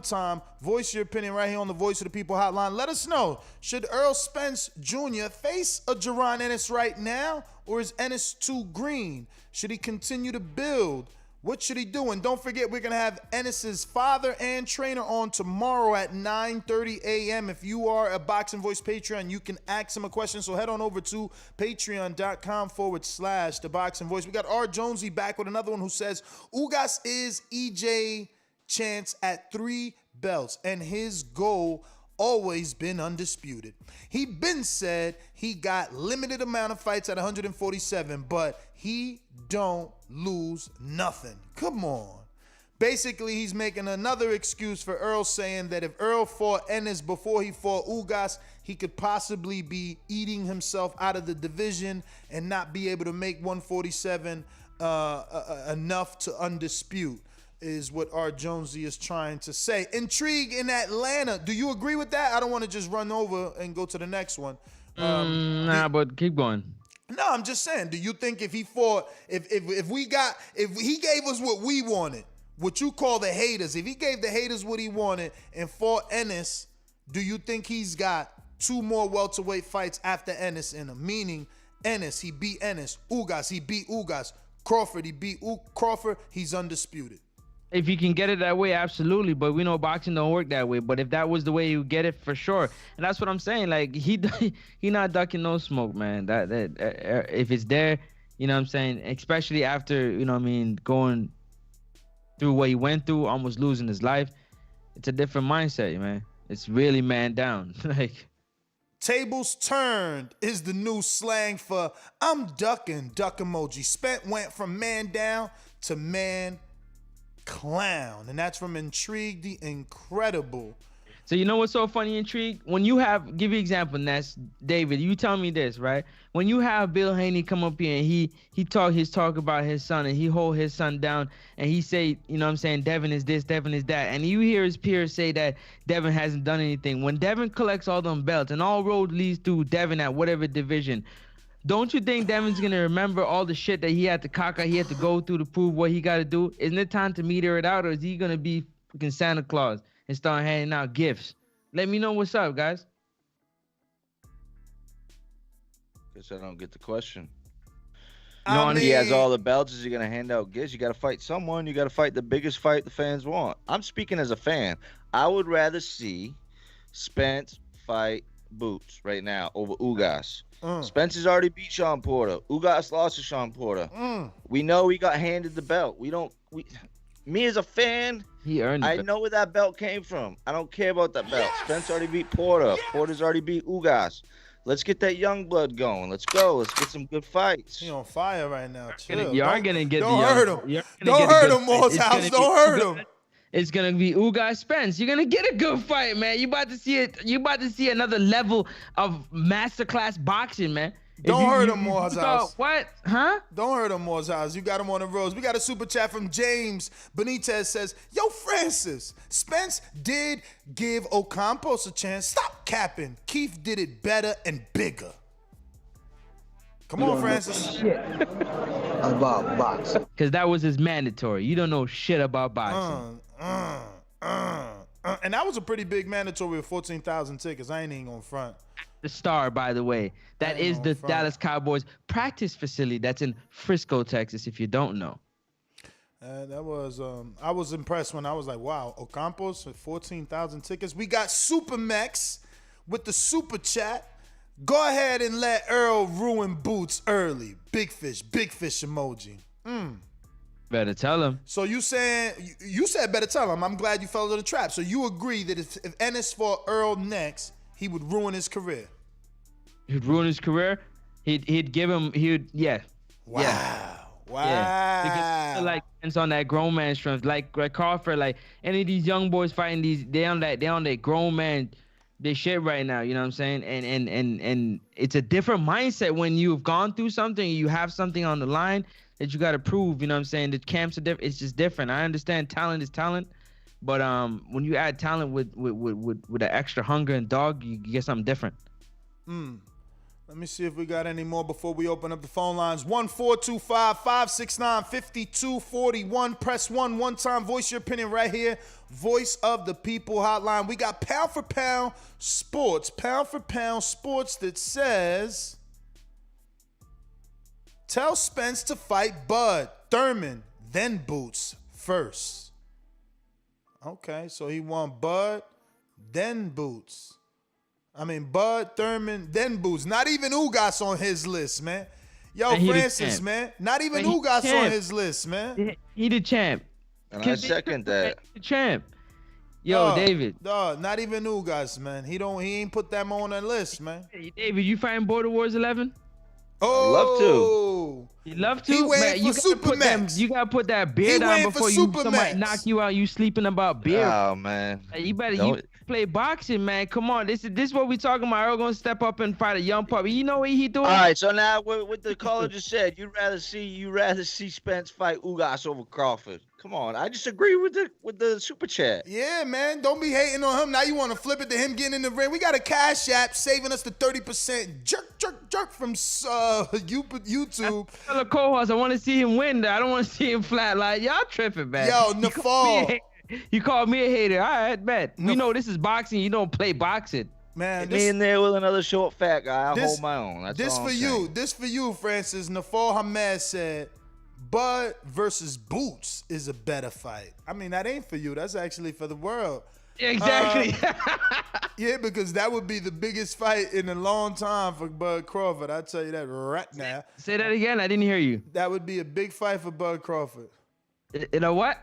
time. Voice your opinion right here on the Voice of the People hotline. Let us know, should Errol Spence Jr. face a Jaron Ennis right now, or is Ennis too green? Should he continue to build? What should he do? And don't forget, we're going to have Ennis's father and trainer on tomorrow at 9:30 a.m. If you are a Boxing Voice Patreon, you can ask him a question. So head on over to patreon.com/The Boxing Voice. We got R. Jonesy back with another one who says, Ugas is EJ chance at 3 belts, and his goal always been undisputed. He been said he got limited amount of fights at 147, but he don't lose nothing. Come on. Basically, he's making another excuse for Earl, saying that if Earl fought Ennis before he fought Ugas, he could possibly be eating himself out of the division and not be able to make 147 enough to undispute, is what R. Jonesy is trying to say. Intrigue in Atlanta. Do you agree with that? I don't want to just run over and go to the next one. But keep going. No, I'm just saying, do you think if he fought, if he gave us what we wanted, what you call the haters, if he gave the haters what he wanted and fought Ennis, do you think he's got 2 more welterweight fights after Ennis in him? Meaning, Ennis, he beat Ennis. Ugas, he beat Ugas. Crawford, he beat Crawford. He's undisputed. If you can get it that way, absolutely. But we know boxing don't work that way. But if that was the way you get it, for sure. And that's what I'm saying. Like, he not ducking no smoke, man. That if it's there, you know what I'm saying? Especially after, you know what I mean, going through what he went through, almost losing his life. It's a different mindset, man. It's really man down. Like, tables turned is the new slang for I'm ducking, duck emoji. Spent went from man down to man clown, and that's from Intrigue the Incredible. So you know what's so funny, Intrigue? When you have, give you an example, Ness, David, you tell me this, right? When you have Bill Haney come up here and he talk about his son, and he hold his son down, and he say, you know what I'm saying, Devin is this, Devin is that, and you hear his peers say that Devin hasn't done anything. When Devin collects all them belts and all road leads through Devin at whatever division, Don't you think Devin's gonna remember all the shit that he had to he had to go through to prove what he got to do? Isn't it time to meter it out, or is he gonna be fucking Santa Claus and start handing out gifts? Let me know what's up, guys. Guess I don't get the question. He has all the belts. Is he gonna hand out gifts? You got to fight someone. You got to fight the biggest fight the fans want. I'm speaking as a fan. I would rather see Spence fight Boots right now over Ugas. Spence has already beat Sean Porter. Ugas lost to Sean Porter. We know he got handed the belt. Me as a fan, he earned it. I know where that belt came from. I don't care about that belt. Spence already beat Porter. Porter's already beat Ugas. Let's get that young blood going. Let's go. Let's get some good fights. He on fire right now. Chill. You are gonna get don't hurt him. Don't hurt him, Morehouse. Don't hurt him. It's gonna be Ugas Spence. You're gonna get a good fight, man. You about to see it. You about to see another level of masterclass boxing, man. Don't hurt him, Morehouse. What? Huh? Don't hurt him, Morehouse. You got him on the ropes. We got a super chat from James Benitez says, "Yo, Francis, Spence did give Ocampos a chance. Stop capping. Keith did it better and bigger." Come on, Francis. Shit about boxing. Because that was his mandatory. You don't know shit about boxing. And that was a pretty big mandatory with 14,000 tickets. I ain't even gonna front. The Star, by the way. That is the Dallas Cowboys practice facility that's in Frisco, Texas, if you don't know. That was I was impressed when I was like, wow, Ocampos with 14,000 tickets. We got Super Mex with the super chat. Go ahead and let Earl ruin Boots early. Big fish emoji. Better tell him. So you said better tell him. I'm glad you fell into the trap. So you agree that if Ennis fought Earl next, he would ruin his career. He'd ruin his career. He'd give him. Yeah. Wow. Yeah. Wow. Yeah. Because like it's on that grown man strength. Like Crawford. Like any of these young boys fighting they on that grown man. They shit right now. You know what I'm saying? And it's a different mindset when you've gone through something. You have something on the line that you got to prove. You know what I'm saying? The camps are different. It's just different. I understand talent is talent. But when you add talent with an extra hunger and dog, you get something different. Let me see if we got any more before we open up the phone lines. 1-425-569-5241. Press 1 one time. Voice your opinion right here. Voice of the People hotline. We got Pound for Pound Sports. Pound for Pound Sports that says, tell Spence to fight Bud, Thurman, then Boots first. Okay, so he want Bud, then Boots. I mean, Bud, Thurman, then Boots. Not even Ugas on his list, man. Yo, Francis, man. Not even Ugas on his list, man. He the champ. And I second that. The champ. Yo, David. Not even Ugas, man. He ain't put them on that list, man. Hey, David, you fighting Border Wars 11? Oh, love to. You love to? He waiting man, for Supermax. You gotta put that beard on before somebody knock you out. You sleeping about beer. Oh man. You better play boxing, man. Come on. This is what we talking about. Earl gonna step up and fight a young puppy. You know what he doing? All right, so now what the caller just said, you'd rather see Spence fight Ugas over Crawford. Come on, I just agree with the super chat. Yeah, man, don't be hating on him. Now you want to flip it to him getting in the ring. We got a Cash App saving us the 30% jerk from YouTube. Tell the co-host, I want to see him win. I don't want to see him flat. Like y'all tripping, man. Yo, Nafal. You called me a hater. All right, bet. We know this is boxing. You don't play boxing. Man, me in there with another short fat guy. I'll hold my own. That's this all for I'm you. saying. This for you, Francis. Nafal Hamed said, Bud versus Boots is a better fight. I mean, that ain't for you. That's actually for the world. Exactly. Yeah, because that would be the biggest fight in a long time for Bud Crawford. I'll tell you that right now. Say that again. I didn't hear you. That would be a big fight for Bud Crawford. You know what?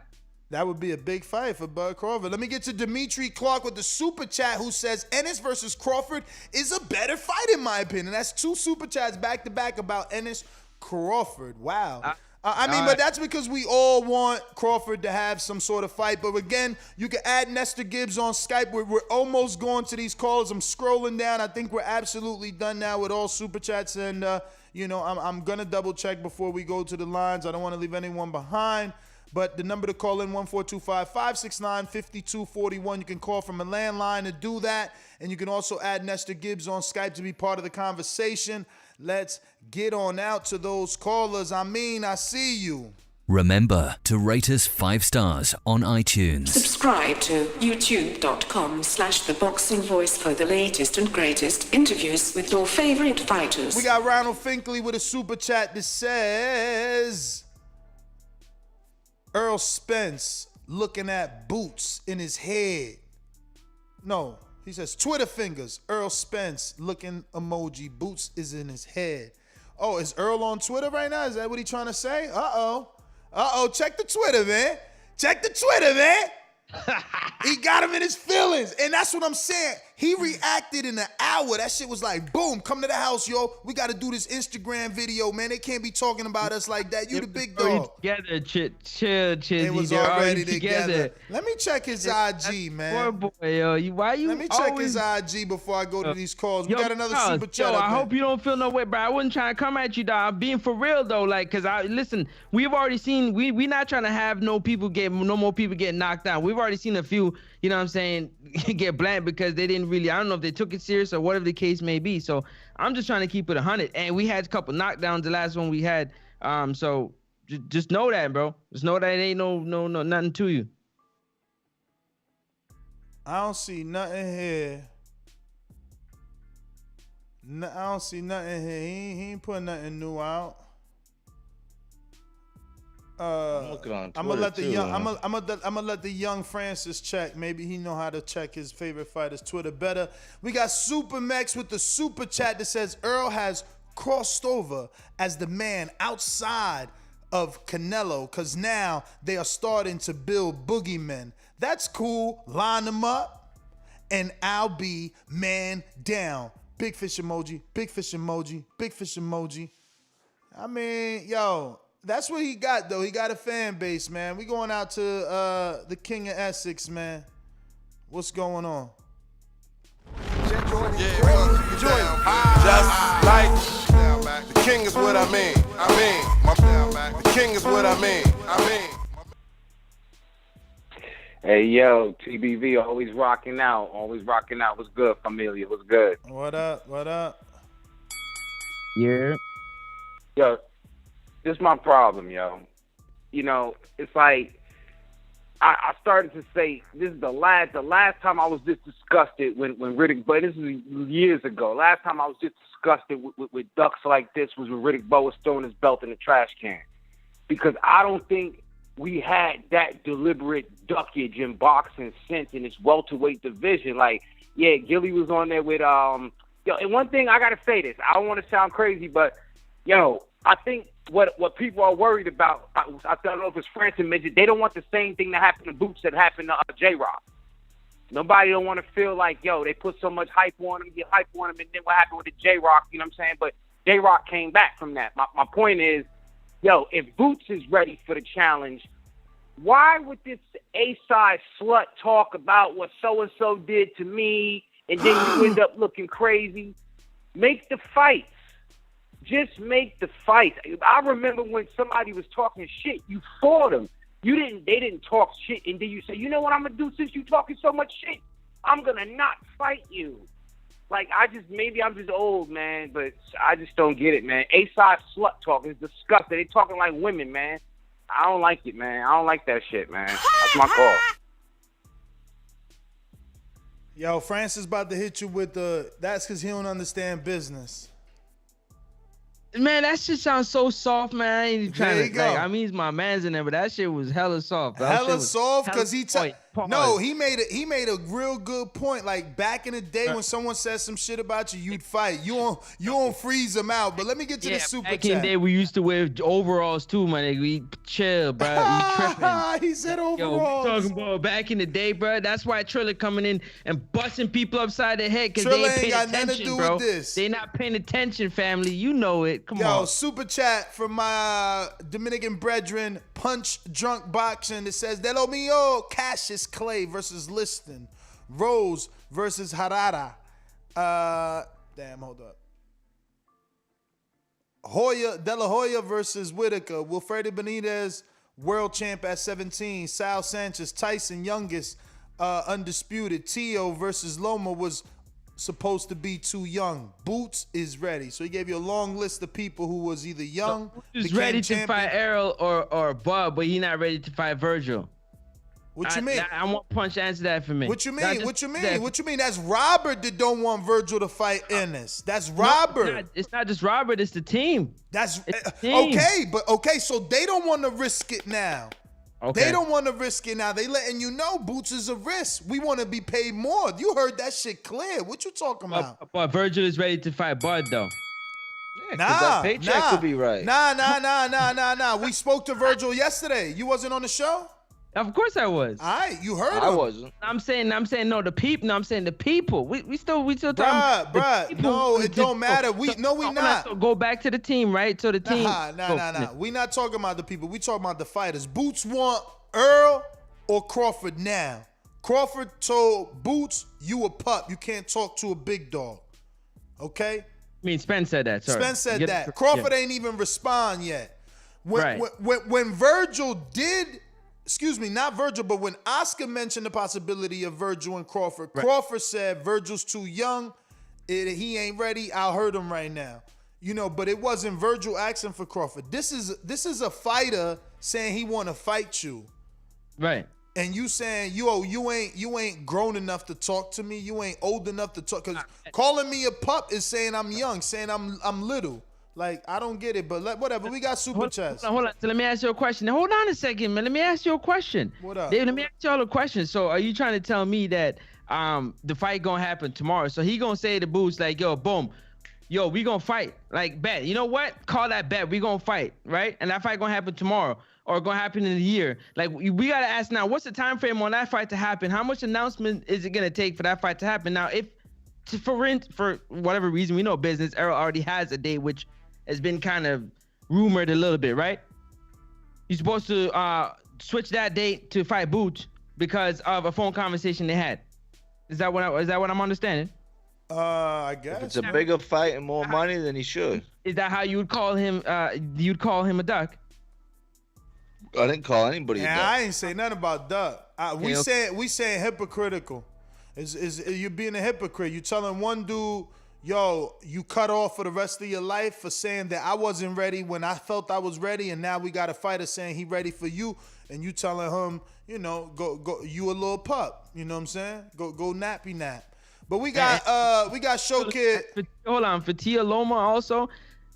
That would be a big fight for Bud Crawford. Let me get to Dimitri Clark with the super chat who says Ennis versus Crawford is a better fight in my opinion. That's 2 super chats back to back about Ennis Crawford. Wow. But that's because we all want Crawford to have some sort of fight. But again, you can add Nestor Gibbs on Skype. We're almost going to these calls. I'm scrolling down. I think we're absolutely done now with all super chats. And, I'm going to double check before we go to the lines. I don't want to leave anyone behind. But the number to call in, 1-425-569-5241. You can call from a landline to do that. And you can also add Nestor Gibbs on Skype to be part of the conversation. Let's get on out to those callers. I see you. Remember to rate us 5 stars on iTunes. Subscribe to youtube.com/theboxingvoice for the latest and greatest interviews with your favorite fighters. We got Ronald Finkley with a super chat that says, Errol Spence looking at boots in his head. No, he says Twitter fingers. Errol Spence looking emoji. Boots is in his head. Oh, is Earl on Twitter right now? Is that what he trying to say? Uh-oh, check the Twitter, man. He got him in his feelings. And that's what I'm saying. He reacted in an hour. That shit was like, boom, come to the house, yo. We got to do this Instagram video, man. They can't be talking about us like that. You the big dog. Together, chill. It was already together. Let me check his IG, man. Poor boy, yo. Let me check his IG before I go to these calls. We got another super chat. I hope you don't feel no way, bro. I wasn't trying to come at you, dog. I'm being for real, though. Like, because listen, we've already seen, we not trying to have no more people get knocked down. We've already seen a few, you know what I'm saying, get blanked because they didn't really, I don't know if they took it serious or whatever the case may be. So I'm just trying to keep it 100. And we had a couple knockdowns the last one we had. So just know that, bro. Just know that it ain't no nothing to you. I don't see nothing here. I don't see nothing here. He ain't putting nothing new out. I'm looking on Twitter, I'm gonna let the young Francis check. Maybe he know how to check his favorite fighter's Twitter better. We got Super Max with the super chat that says Earl has crossed over as the man outside of Canelo because now they are starting to build boogeymen. That's cool. Line them up, and I'll be man down. Big fish emoji. Big fish emoji. Big fish emoji. I mean, yo. That's what he got, though. He got a fan base, man. We going out to the King of Essex, man. What's going on? Just like the king is what I mean. The king is what I mean. Hey, yo, TBV, always rocking out. What's good, familia? What's good? What up? Yeah. Yo, this is my problem, yo. You know, it's like I started to say this is the last time I was this disgusted when Riddick, but this is years ago. Last time I was just disgusted with ducks like this was when Riddick Bowe was throwing his belt in the trash can, because I don't think we had that deliberate duckage in boxing since in this welterweight division. Like, yeah, Gilly was on there with yo. And one thing I gotta say this, I don't want to sound crazy, but yo, I think what people are worried about, I don't know if it's Francis mentioned, they don't want the same thing that happened to Boots that happened to J-Rock. Nobody don't want to feel like, yo, they put so much hype on him, and then what happened with the J-Rock, you know what I'm saying? But J-Rock came back from that. My point is, yo, if Boots is ready for the challenge, why would this A-side slut talk about what so-and-so did to me, and then you end up looking crazy? Make the fight. Just make the fight. I remember when somebody was talking shit, you fought them. They didn't talk shit, and then you say, you know what I'm gonna do since you talking so much shit? I'm gonna not fight you. Like, maybe I'm just old, man, but I just don't get it, man. A-side slut talk is disgusting. They talking like women, man. I don't like it, man. I don't like that shit, man. That's my call. Yo, Francis about to hit you with that's because he don't understand business. Man, that shit sounds so soft, man. I ain't even trying to, like, I mean, he's my man's in there, but that shit was hella soft. Hella soft because he made a real good point. Like, back in the day when someone said some shit about you, you'd fight. You don't freeze them out. But let me get to the super chat. Back in the day, we used to wear overalls too, man. We chill, bro. We tripping. He said overalls. Yo, we talking about back in the day, bro. That's why Triller coming in and busting people upside the head because they ain't paying attention, bro. They not paying attention, family. You know it. Come on. Yo, super chat from my Dominican brethren, Punch Drunk Boxing. It says, De lo mío, Cassius Clay versus Liston. Rose versus Harada. Hold up. De La Hoya versus Whitaker. Wilfredo Benitez, world champ at 17. Sal Sanchez, Tyson, youngest, undisputed. Tio versus Loma was supposed to be too young. Boots is ready. So he gave you a long list of people who was either young, He's ready to fight Errol or Bud, but he's not ready to fight Virgil. What you mean? I want Punch to answer that for me. What you mean? What you mean? What you mean? That's Robert that don't want Virgil to fight Ennis. That's Robert. No, it's not just Robert. It's the team. That's the team. okay. So they don't want to risk it now. Okay. They don't want to risk it now. They letting you know Boots is a risk. We want to be paid more. You heard that shit clear. What you talking about? But Virgil is ready to fight Bud though. Yeah, that paycheck could be right. Nah. We spoke to Virgil yesterday. You wasn't on the show? Of course I was. All right, you heard him. I wasn't. I'm saying no, the people. No, I'm saying the people. We still talking. Bruh. No, it don't matter. We not. So go back to the team, right? So the team. Nah. We not talking about the people. We talking about the fighters. Boots want Earl or Crawford now. Crawford told Boots, you a pup. You can't talk to a big dog. Okay? I mean, Spence said that. Sorry. Spence said that. Crawford ain't even respond yet. When Virgil did. Excuse me, not Virgil, but when Oscar mentioned the possibility of Virgil and Crawford, Crawford said Virgil's too young, he ain't ready, I'll hurt him right now. You know, but it wasn't Virgil asking for Crawford. This is a fighter saying he want to fight you. Right. And you saying, you ain't grown enough to talk to me, you ain't old enough to talk, because calling me a pup is saying I'm young, saying I'm little. Like, I don't get it, but whatever. We got super chats. Hold on. So let me ask you a question. Now, hold on a second, man. Let me ask you a question. What up? Dave, let me ask you all a question. So are you trying to tell me that the fight gonna happen tomorrow? So he gonna say to Boots, like, yo, boom, yo, we gonna fight. Like, bet. You know what? Call that bet. We gonna fight, right? And that fight gonna happen tomorrow or gonna happen in a year. Like, we gotta ask now, what's the time frame on that fight to happen? How much announcement is it gonna take for that fight to happen? Now, if for whatever reason, we know business, Errol already has a date, which has been kind of rumored a little bit, right? You're supposed to switch that date to fight Boots because of a phone conversation they had. Is that what I'm understanding? I guess. If it's a bigger fight and more money, then he should. Is that how you would call him? You'd call him a duck? I didn't call anybody a duck. I ain't say nothing about duck. We saying hypocritical. Is you being a hypocrite? You telling one dude, yo, you cut off for the rest of your life for saying that I wasn't ready when I felt I was ready, and now we got a fighter saying he ready for you, and you telling him, you know, go, you a little pup. You know what I'm saying? Go nappy nap. But we got Show Kid. Hold on, for Tia Loma also.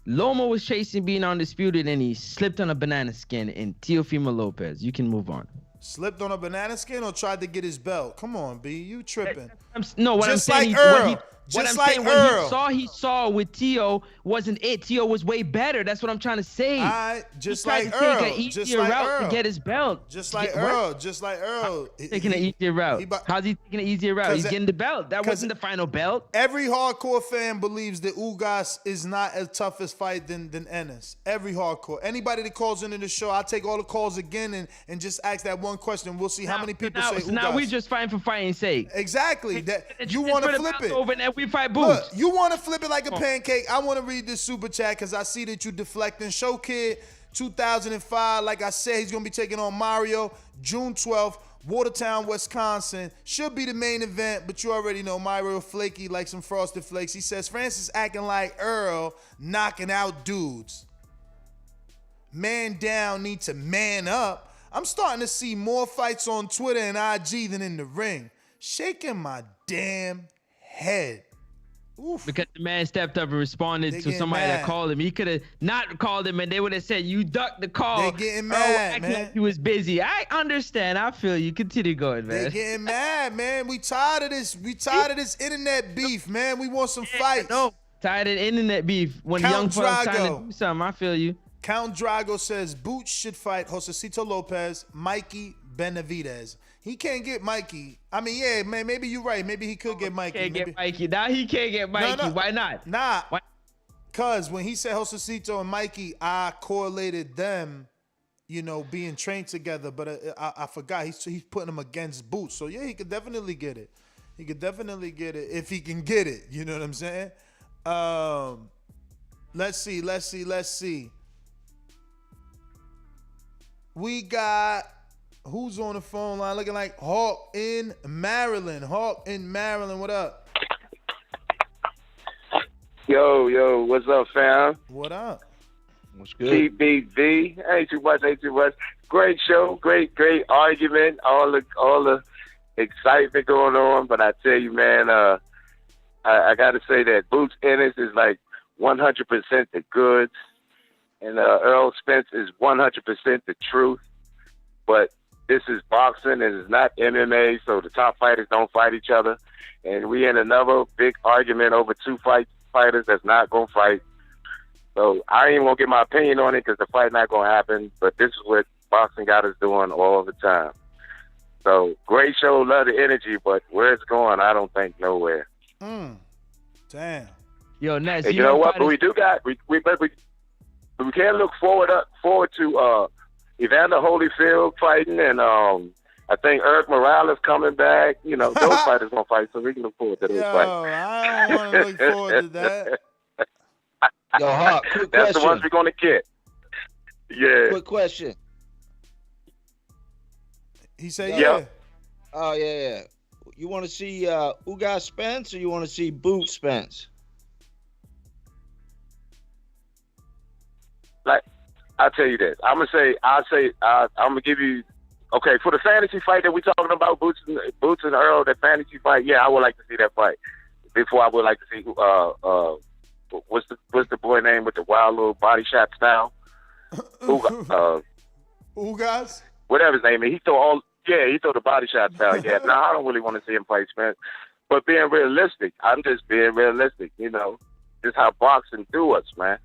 Loma was chasing being undisputed, and he slipped on a banana skin in Tiofima Lopez. You can move on. Slipped on a banana skin or tried to get his belt? Come on, B, you tripping? What Just I'm saying, like Earl. What he saw with Tio wasn't it. Tio was way better. That's what I'm trying to say. Just he like tried to Earl. Take an easier route to get his belt. Just like Earl. Taking an easier route. How's he taking an easier route? He's getting the belt. That wasn't the final belt. Every hardcore fan believes that Ugas is not as tough as fight than Ennis. Every hardcore. Anybody that calls into the show, I'll take all the calls again and just ask that one question. We'll see how many people say Ugas. Now we just fighting for fighting's sake. Exactly. That you want to flip it. Over and we fight Boots. Look, you want to flip it like a pancake. I want to read this super chat because I see that you deflecting. Show Kid 2005, like I said, he's going to be taking on Mario June 12th, Watertown, Wisconsin. Should be the main event, but you already know Mario flaky like some Frosted Flakes. He says, Francis acting like Earl, knocking out dudes. Man down, need to man up. I'm starting to see more fights on Twitter and IG than in the ring. Shaking my damn head. Oof. Because the man stepped up and responded to somebody that called him. He could have not called him, and they would have said, you ducked the call. They getting mad, man. Like he was busy. I understand. I feel you. Continue going, man. They getting mad, man. We tired of this. We tired of this internet beef, man. We want some fights. No, tired of internet beef. When Count young folks trying Drago. to do something, I feel you. Count Drago says Boots should fight Josecito Lopez, Mikey Benavidez. He can't get Mikey. I mean, yeah, man, maybe you're right. Maybe he could get Mikey. Get Mikey. Now he can't get Mikey. No. Why not? Nah. Because when he said Josecito and Mikey, I correlated them, you know, being trained together. But I forgot. He's putting them against Boots. So, yeah, he could definitely get it. He could definitely get it if he can get it. You know what I'm saying? Let's see. We got... Who's on the phone line looking like Hawk in Maryland? What up? Yo, what's up, fam? What up? What's good? TBV. Ain't too much. Great show, great argument. All the excitement going on. But I tell you, man, I got to say that Boots Ennis is like 100% the goods, and Errol Spence is 100% the truth. But this is boxing, and it's not MMA, so the top fighters don't fight each other. And we in another big argument over two fighters that's not going to fight. So I ain't going to get my opinion on it because the fight not going to happen. But this is what boxing got us doing all the time. So great show, love the energy, but where it's going, I don't think nowhere. Damn. Yo, Ness, hey, you know what? But we do got we can look forward to Evander Holyfield fighting, and I think Eric Morales coming back. You know, those fighters gonna fight, so we can look forward to those fights. I don't want to look forward to that. Yo, Hawk, quick That's question. the ones we're gonna get. Yeah. Quick question. He said, yeah. Oh, yeah. You want to see Ugas Spence or you want to see Boot Spence? Like, I'll tell you this. I'm gonna give you. Okay, for the fantasy fight that we're talking about, Boots and Earl, that fantasy fight. Yeah, I would like to see that fight. Before I would like to see what's the boy name with the wild little body shot style? Ugas? Whatever his name is. He throw the body shot style. Yeah, no, I don't really want to see him fight Spence. But being realistic, I'm just being realistic. You know, this is how boxing do us, man.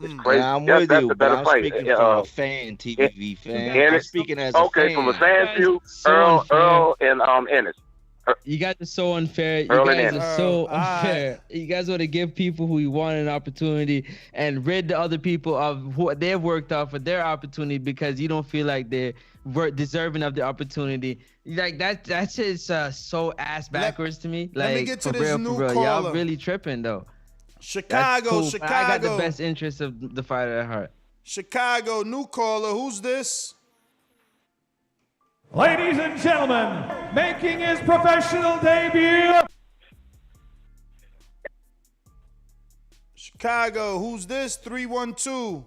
It's crazy. Yeah, I'm with that's you, the better I'm fight. speaking from a fan, TVV fan. I'm speaking as a fan. From a fan view, Earl and Ennis. You guys are so unfair. You Earl and guys Ennis. are so unfair. You guys want to give people who want an opportunity and rid the other people of what they've worked out for their opportunity because you don't feel like they're deserving of the opportunity. Like that's just so ass backwards to me. Like, let me get to for this real, new for real. caller. Y'all really tripping though. Chicago. I got the best interest of the fighter at heart. Chicago, new caller. Who's this? Ladies and gentlemen, making his professional debut. Chicago, who's this? 312.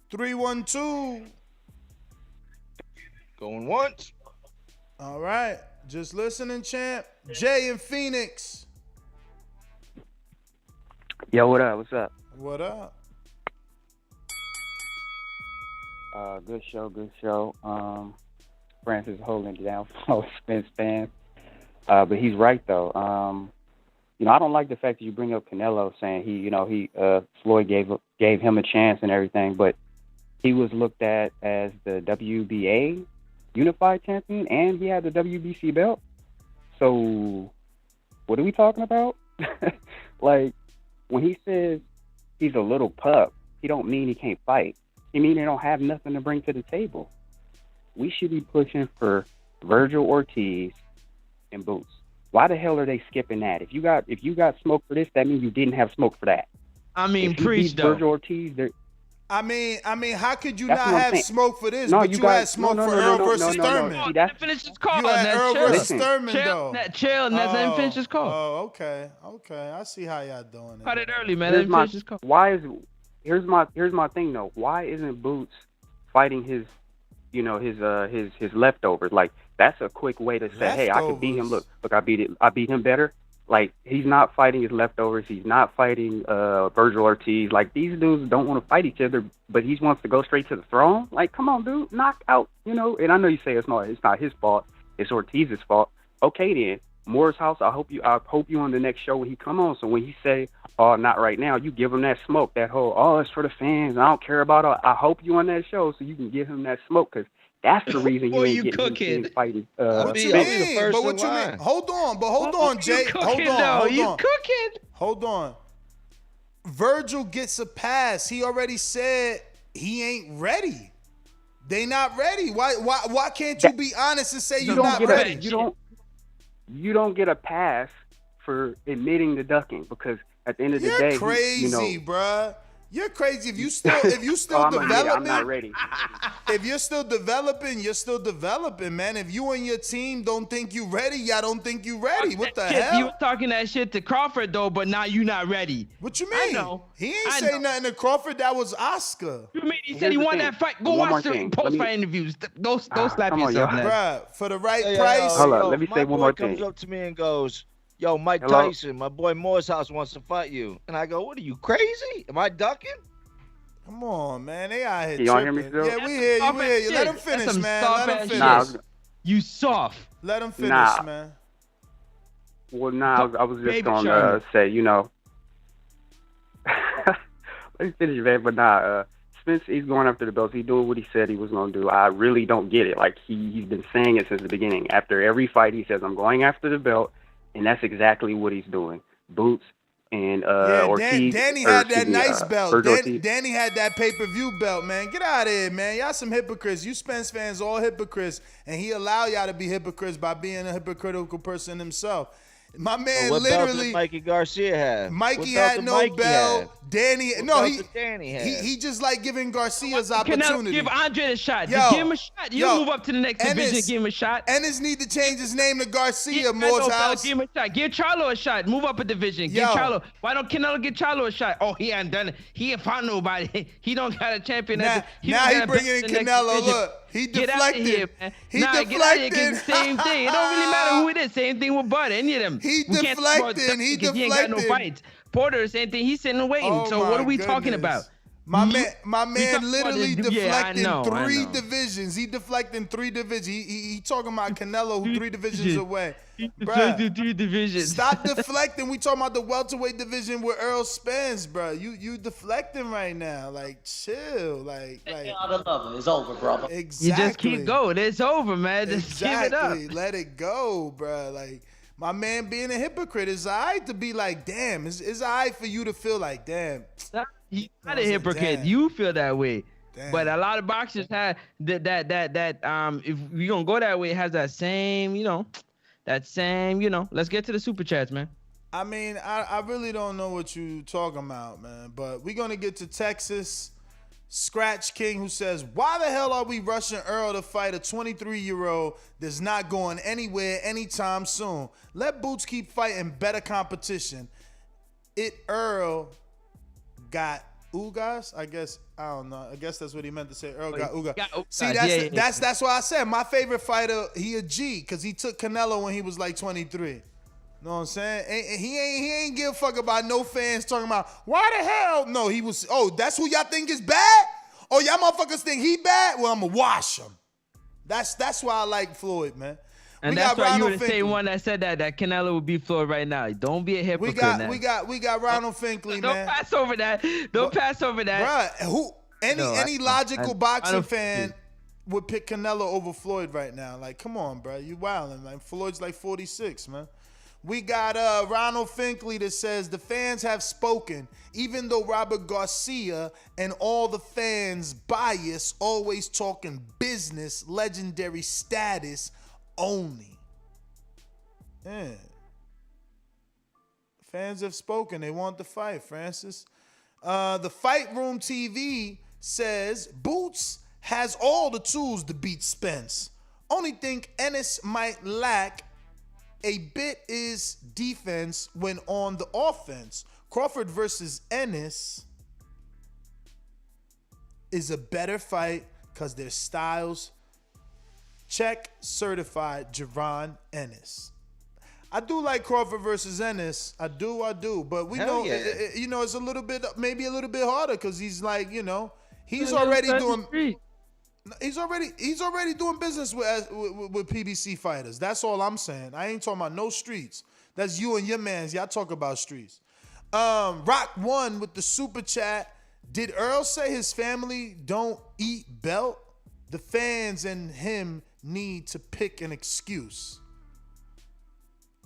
312. Going once. All right. Just listening, champ. Jay in Phoenix. Yo, what up? What's up? What up? Good show. Francis holding it down for Spence fans. But he's right though. I don't like the fact that you bring up Canelo saying Floyd gave him a chance and everything, but he was looked at as the WBA unified champion and he had the WBC belt. So what are we talking about? Like, when he says he's a little pup, he don't mean he can't fight. He mean he don't have nothing to bring to the table. We should be pushing for Virgil Ortiz and Boots. Why the hell are they skipping that? If you got smoke for this, that means you didn't have smoke for that. I mean, preach though. Virgil Ortiz, I mean, how could you not have smoke for this? No, but you had smoke for Earl versus Thurman. Let him finish his call. You had Earl versus Thurman, though. Chill, let him finish his call. Oh, okay. I see how y'all doing it. Cut it early, man. Let him finish his call. Here's my thing though. Why isn't Boots fighting his leftovers? Like, that's a quick way to say, hey, I could beat him. Look, I beat him better. Like, he's not fighting his leftovers. He's not fighting Virgil Ortiz. Like, these dudes don't want to fight each other, but he wants to go straight to the throne. Like, come on, dude, knock out, And I know you say it's not his fault. It's Ortiz's fault. Okay, then. Moore's House, I hope you on the next show when he come on. So when he say, oh, not right now, you give him that smoke, that whole, oh, it's for the fans. I don't care about it. I hope you on that show so you can give him that smoke, because that's the reason you ain't getting fighting. What you mean? But what you mean? Hold on, Jay. Hold on. Virgil gets a pass. He already said he ain't ready. They not ready. Why can't you be honest and say you're not ready? You don't get a pass for admitting the ducking, because at the end of the day, crazy, bruh. You're crazy. If you still developing, I'm not ready. If you're still developing, you're still developing, man. If you and your team don't think you ready, y'all don't think you ready. What the hell? You were talking that shit to Crawford though, but now you not ready. What you mean? I know. He ain't say nothing to Crawford. That was Oscar. You mean he said he won that fight? Go watch the post-fight interviews. Don't slap yourself, man. Bruh, for the right price. Hold up, let me say one more thing. My boy comes up to me and goes, "Yo, Mike Hello? Tyson, my boy Morehouse wants to fight you." And I go, "What are you, crazy? Am I ducking?" Come on, man. They out here Can y'all hear me tripping. still? Yeah, we hear you. We hear you. Let him finish, man. Let him finish. Nah, you soft. Let him finish, man. Well, I was just going to say, you know, let me finish, man. But Spence, he's going after the belts. He's doing what he said he was going to do. I really don't get it. Like, he's been saying it since the beginning. After every fight, he says, I'm going after the belt, and that's exactly what he's doing. Boots and Ortiz. Danny had that nice belt. Danny had that pay-per-view belt, man. Get out of here, man. Y'all some hypocrites. You Spence fans all hypocrites, and he allowed y'all to be hypocrites by being a hypocritical person himself. My man what literally. Belt did Mikey Garcia had? Mikey had no belt. Danny, no, Danny had? He just like giving Garcia's opportunity. Give Andre a shot. Yo, just give him a shot. You move up to the next division. Give him a shot. Ennis need to change his name to Garcia. Morehouse. Give him a shot. Give Charlo a shot. Move up a division. Give Charlo. Why don't Canelo get Charlo a shot? Oh, he ain't done it. He ain't found nobody. He don't got a champion. Now he bringing in Canelo. Look. He deflected. Get out of here, man. He deflected. Get out of here, the same thing. It don't really matter who it is. Same thing with Bud. Any of them. He deflected. He ain't got no fights. Porter, same thing. He's sitting and waiting. Oh so what are we talking about? My man literally deflecting three know. divisions. He deflecting 3 divisions. He talking about Canelo, who 3 divisions away. Bruh, 3 divisions. Stop deflecting. We talking about the welterweight division with Errol Spence, bro. You deflecting right now. Like, chill. Like. It's over, brother. Exactly. You just keep going. It's over, man. Just give it up. Let it go, bro. Like, my man being a hypocrite, it's all right to be like, damn. It's all right for you to feel like, damn. He's not a hypocrite. You feel that way. Damn. But a lot of boxers have that if we gonna go that way, it has that same, let's get to the super chats, man. I mean, I really don't know what you talking about, man. But we're gonna get to Texas. Scratch King, who says, why the hell are we rushing Earl to fight a 23-year-old that's not going anywhere anytime soon? Let Boots keep fighting better competition. Earl got Ugas, I guess. I don't know. I guess that's what he meant to say. Earl got Ugas. See, that's why I said my favorite fighter, he a G, because he took Canelo when he was like 23. Know what I'm saying? He ain't give a fuck about no fans talking about why the hell. No, he was. Oh, that's who y'all think is bad? Oh, y'all motherfuckers think he bad? Well, I'm gonna wash him. That's why I like Floyd, man. And that's why you were the same one that said that Canelo would beat Floyd right now. Don't be a hypocrite. We got Ronald Finkley, man. Don't pass over that. Pass over that. Bruh, any logical boxing fan would pick Canelo over Floyd right now. Like, come on, bro. You wildin'. Like, Floyd's like 46, man. We got Ronald Finkley that says the fans have spoken. Even though Robert Garcia and all the fans bias, always talking business, legendary status only. Yeah. Fans have spoken. They want the fight, Francis. The Fight Room TV says Boots has all the tools to beat Spence. Only think Ennis might lack a bit is defense when on the offense. Crawford versus Ennis is a better fight because their styles. Check certified Jaron Ennis. I do like Crawford versus Ennis. I do. But we know, it's a little bit, maybe a little bit harder because he's like, he's already doing. He's already doing business with PBC fighters. That's all I'm saying. I ain't talking about no streets. That's you and your mans. Y'all talk about streets. Rock 1 with the super chat. Did Earl say his family don't eat belt? The fans and him need to pick an excuse.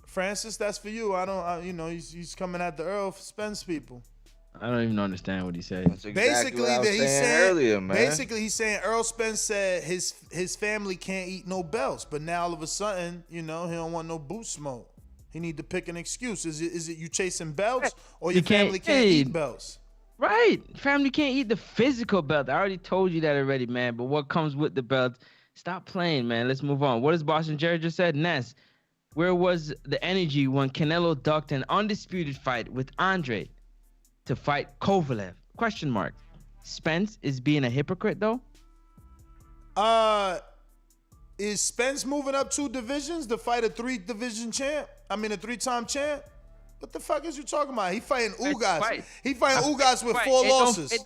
Francis, that's for you. He's coming at the Earl Spence people. I don't even understand what he said. That's exactly what I was saying earlier, man. Basically, he's saying Errol Spence said his family can't eat no belts, but now all of a sudden, he don't want no boot smoke. He need to pick an excuse. Is it you chasing belts or your family can't eat belts? Right. Family can't eat the physical belt. I already told you that already, man. But what comes with the belt? Stop playing, man. Let's move on. What does Boston Jerry just said? Ness, where was the energy when Canelo ducked an undisputed fight with Andre to fight Kovalev? Question mark. Spence is being a hypocrite, though? Is Spence moving up 2 divisions to fight a 3-division champ? I mean, a 3-time champ? What the fuck is you talking about? He fighting Ugas. He fighting Ugas with 4 losses. It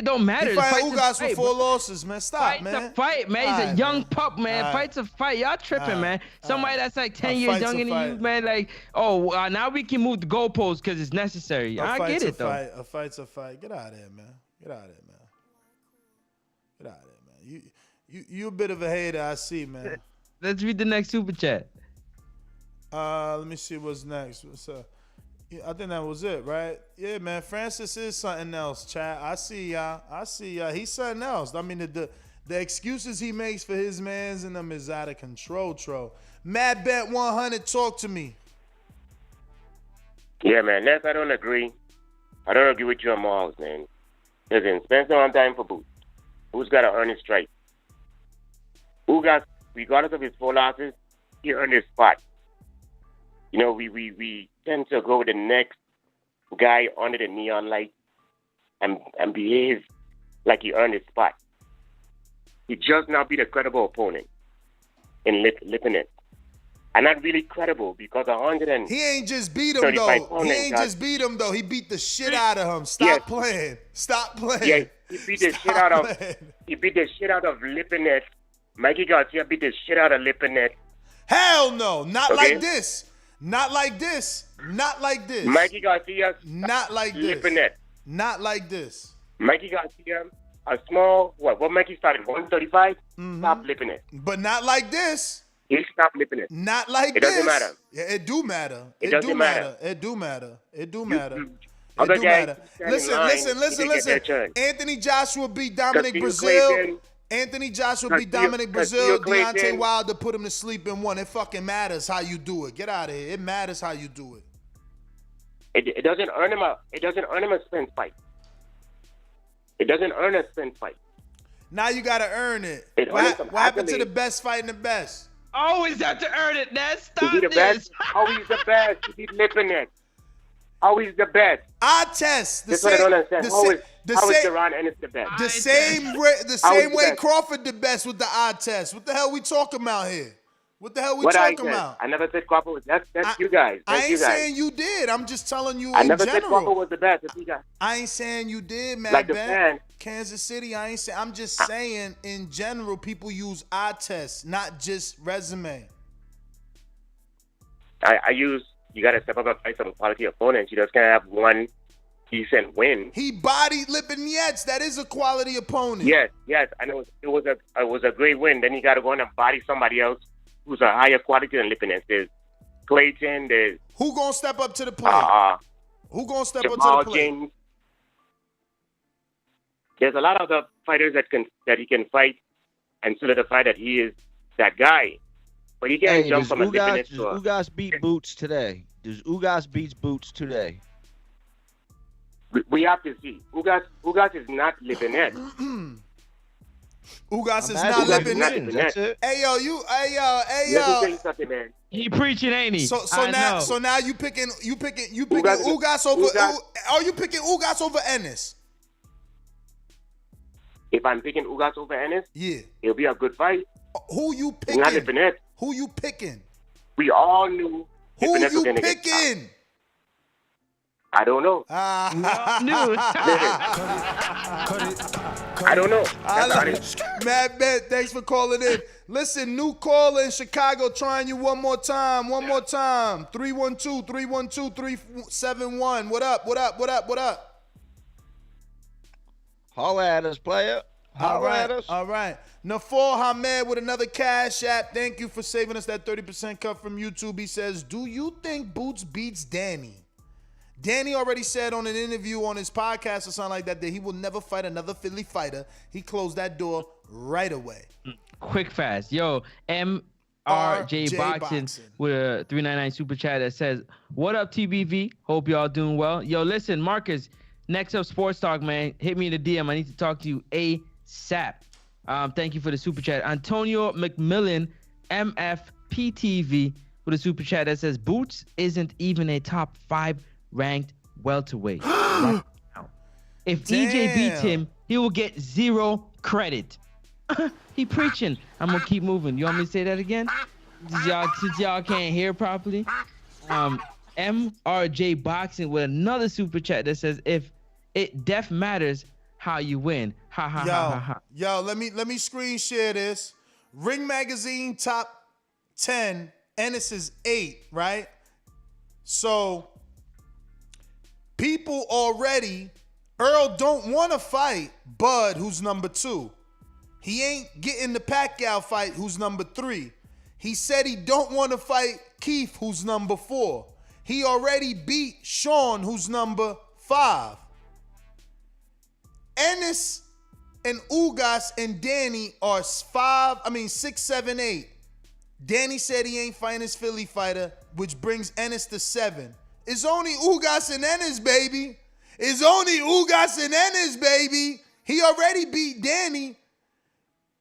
don't matter. He fighting Ugas with 4 losses, man. Stop, man. Fight's a fight, man. He's a young pup, man. Fight's a fight. Y'all tripping, man. Somebody that's like 10 years younger than you, man. Like, now we can move the goalposts because it's necessary. I get it, though. A fight's a fight. Get out of here, man. Get out of here, man. Get out of here, man. You a bit of a hater, I see, man. Let's read the next super chat. Let me see what's next. What's up? Yeah, I think that was it, right? Yeah, man. Francis is something else, chat. I see y'all. He's something else. I mean, the excuses he makes for his mans and them is out of control, Tro. Mad Bet 100, talk to me. Yeah, man. Ness, I don't agree. I don't agree with you on Miles, man. Listen, Spence don't have time for boots. Who's got to earn his strike? Ugas, regardless of his 4 losses, he earned his spot. You know, we tend to go with the next guy under the neon light and behave like he earned his spot. He just now beat a credible opponent in Lipinets. And not really credible because 100 He ain't just beat him though. He beat the shit out of him. Stop playing. Yeah, he beat the shit out of Lipinets. Mikey Garcia beat the shit out of Lipinets. Hell no, not like this. Not like this. Not like this. Mikey Garcia. Not like this. Lipinets. Not like this. Mikey Garcia, a small, what Mikey started, 135? Stop Lipinets. But not like this. He stopped Lipinets. Not like this. It doesn't matter. Yeah, it do matter. It doesn't matter. It do matter. It do matter. Other guys Listen. Anthony Joshua beat Dominic Brazil. Anthony Joshua beat Dominic Brazil. Deontay Wilder put him to sleep in 1. It fucking matters how you do it. Get out of here. It matters how you do it. It doesn't earn him a Spence fight. It doesn't earn a Spence fight. Now you gotta earn it. What happened to the best fighting the best? Always have to earn it, Ness. Stop this. Best? How he's the best? He beat Lipinets. How he's the best? I test. That's what I don't understand. How is Jaron Ennis the best? The same way Crawford the best with the eye test. What the hell we talking about here? What the hell we talking about? I never said Crawford was that's you guys. I ain't saying you did. I'm just telling you I in never general. said Crawford was the best. That's you guys. I ain't saying you did, man. Like the fan. Kansas City, I ain't saying. I'm just saying in general, people use eye tests, not just resume. I use. You got to step up and fight some quality opponents. You just can't have one decent win. He bodied Lipinets. That is a quality opponent. Yes. I know it was a great win. Then you got to go in and body somebody else who's a higher quality than Lipinets. There's Clayton. There's who gonna step up to the plate? Who gonna step up to the plate? James. There's a lot of other fighters that he can fight and solidify that he is that guy. But he can't jump from a Lipinets to a... Ugas beat Boots today? Does Ugas beat Boots today? We have to see. Ugas is not Lipinets. Ugas is not Lipinets. That's it. Hey yo. Let me tell you something, man. He preaching, ain't he? So now you picking Ugas over. Are you picking Ugas over Ennis? If I'm picking Ugas over Ennis, yeah, it'll be a good fight. Who you picking? Not Lipinets. Who you picking? We all knew. Who you picking? I don't know. I don't know. Mad Bet, thanks for calling in. Listen, new caller in Chicago trying you one more time. 312-312-371. What up? Holla at us, player. Holla at us. All right. Nafal Hamed with another cash app. Thank you for saving us that 30% cut from YouTube. He says, do you think Boots beats Danny? Danny already said on an interview on his podcast or something like that he will never fight another Philly fighter. He closed that door right away. Quick fast. Yo, MRJ Boxing with a 399 super chat that says, what up, TBV? Hope y'all doing well. Yo, listen, Marcus, Next up, Sports Talk, man. Hit me in the DM. I need to talk to you ASAP. Thank you for the super chat. Antonio McMillan, MFPTV, with a super chat that says, Boots isn't even a top 5 ranked welterweight right now. If EJ beats him, he will get 0 credit. He preaching. I'm going to keep moving. You want me to say that again? Since y'all can't hear properly. MRJ Boxing with another super chat that says, if it def matters how you win. Ha ha ha ha ha. Yo, let me screen share this. Ring Magazine top 10, Ennis is 8, right? So people already, Earl don't want to fight Bud, who's number 2. He ain't getting the Pacquiao fight, who's number 3. He said he don't want to fight Keith, who's number 4. He already beat Sean, who's number 5. Ennis and Ugas and Danny are 6, 7, 8. Danny said he ain't fighting his Philly fighter, which brings Ennis to 7. It's only Ugas and Ennis, baby. It's only Ugas and Ennis, baby. He already beat Danny.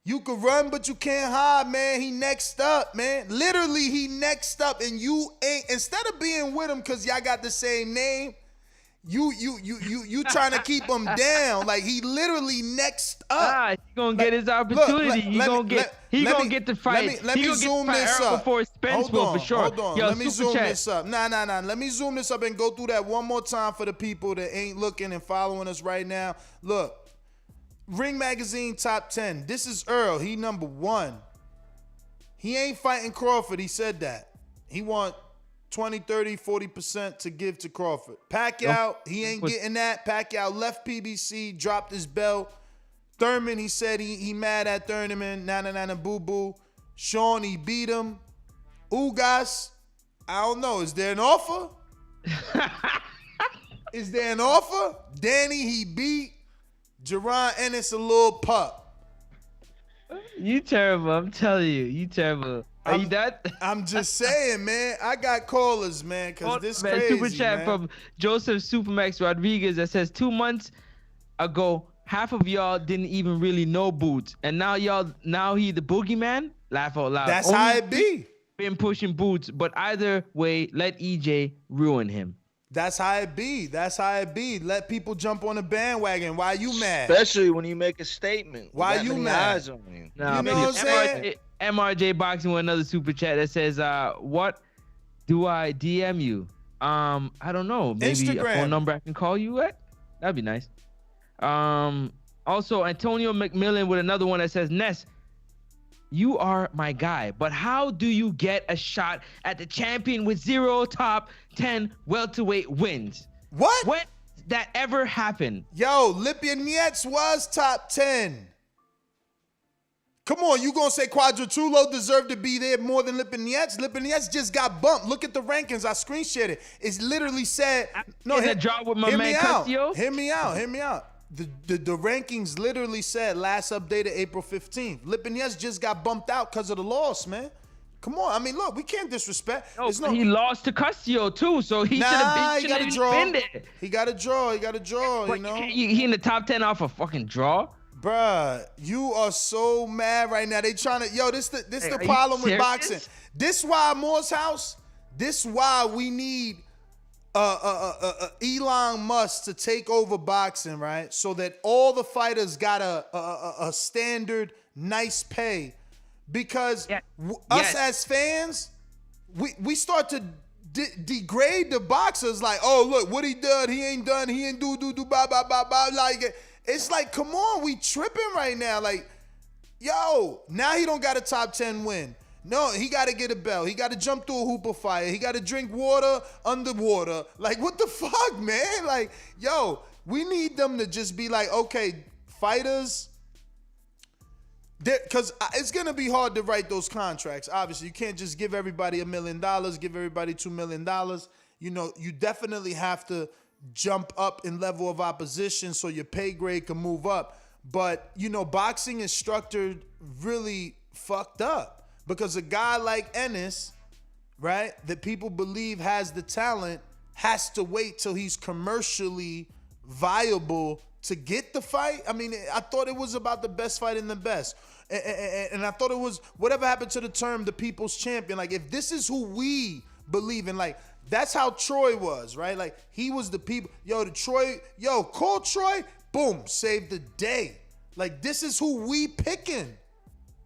You could run, but you can't hide, man. He next up, man. Literally, he next up, and you ain't. Instead of being with him because y'all got the same name, you trying to keep him down. Like, he literally next up. He gonna get his opportunity. He gonna get the fight. Let me zoom this up. Before Spence will, for sure. Hold on. Yo, let me zoom chat. this up. Nah. Let me zoom this up and go through that one more time for the people that ain't looking and following us right now. Look. Ring Magazine top 10. This is Earl. He number 1. He ain't fighting Crawford. He said that. He want 20, 30, 40% to give to Crawford. Pacquiao, he ain't getting that. Pacquiao left PBC, dropped his belt. Thurman, he said he mad at Thurman. Nana boo-boo. Sean, he beat him. Ugas, I don't know. Is there an offer? Is there an offer? Danny, he beat. Jaron Ennis, a little pup. You terrible. I'm telling you. You terrible. Are you done? I'm just saying, man. I got callers, man, because this crazy, super chat from Joseph Supermax Rodriguez that says 2 months ago, half of y'all didn't even really know Boots. And now he the boogeyman? Laugh out loud. That's how it be. Been pushing Boots, but either way, let EJ ruin him. That's how it be. That's how it be. Let people jump on the bandwagon. Why you mad? Especially when you make a statement. Why you mad? Eyes on you. Nah, you know what I'm saying? MRJ Boxing with another super chat that says, what do I DM you? I don't know. Maybe Instagram. A phone number I can call you at? That'd be nice. Also, Antonio McMillan with another one that says, Ness, you are my guy, but how do you get a shot at the champion with 0 top 10 welterweight wins? What? When that ever happened? Yo, Lipinets was top 10. Come on, you gonna say Quadratrulo deserved to be there more than Lipinets? Lipinets just got bumped. Look at the rankings. I screen shared it. It's literally said. No, that job with my man Castillo? Hear me out. The rankings literally said last updated April 15th. Lipinets just got bumped out because of the loss, man. Come on. I mean, look, we can't disrespect. He lost to Castillo too, so he should have been there. He got a draw, you know. He in the top 10 off a fucking draw? Bruh, you are so mad right now. They trying to, this the problem with boxing. This why Moore's house, this why we need Elon Musk to take over boxing, right? So that all the fighters got a standard, nice pay. Because us as fans, we start to degrade the boxers like, oh, look, what he done, he ain't done, he ain't do, blah, blah, blah, blah. Like, it's like, come on, we tripping right now. Like, yo, now he don't got a top 10 win. No, he got to get a belt. He got to jump through a hoop of fire. He got to drink water underwater. Like, what the fuck, man? Like, yo, we need them to just be like, okay, fighters, because it's going to be hard to write those contracts. Obviously, you can't just give everybody $1 million, give everybody $2 million. You know, you definitely have to jump up in level of opposition so your pay grade can move up. But, you know, boxing is structured really fucked up because a guy like Ennis, right, that people believe has the talent, has to wait till he's commercially viable to get the fight. I mean, I thought it was about the best fight in the best. And I thought it was whatever happened to the term the people's champion. Like, if this is who we believe in, like, that's how Troy was, right? Like, he was the people. Call Troy, boom, saved the day. Like, this is who we picking.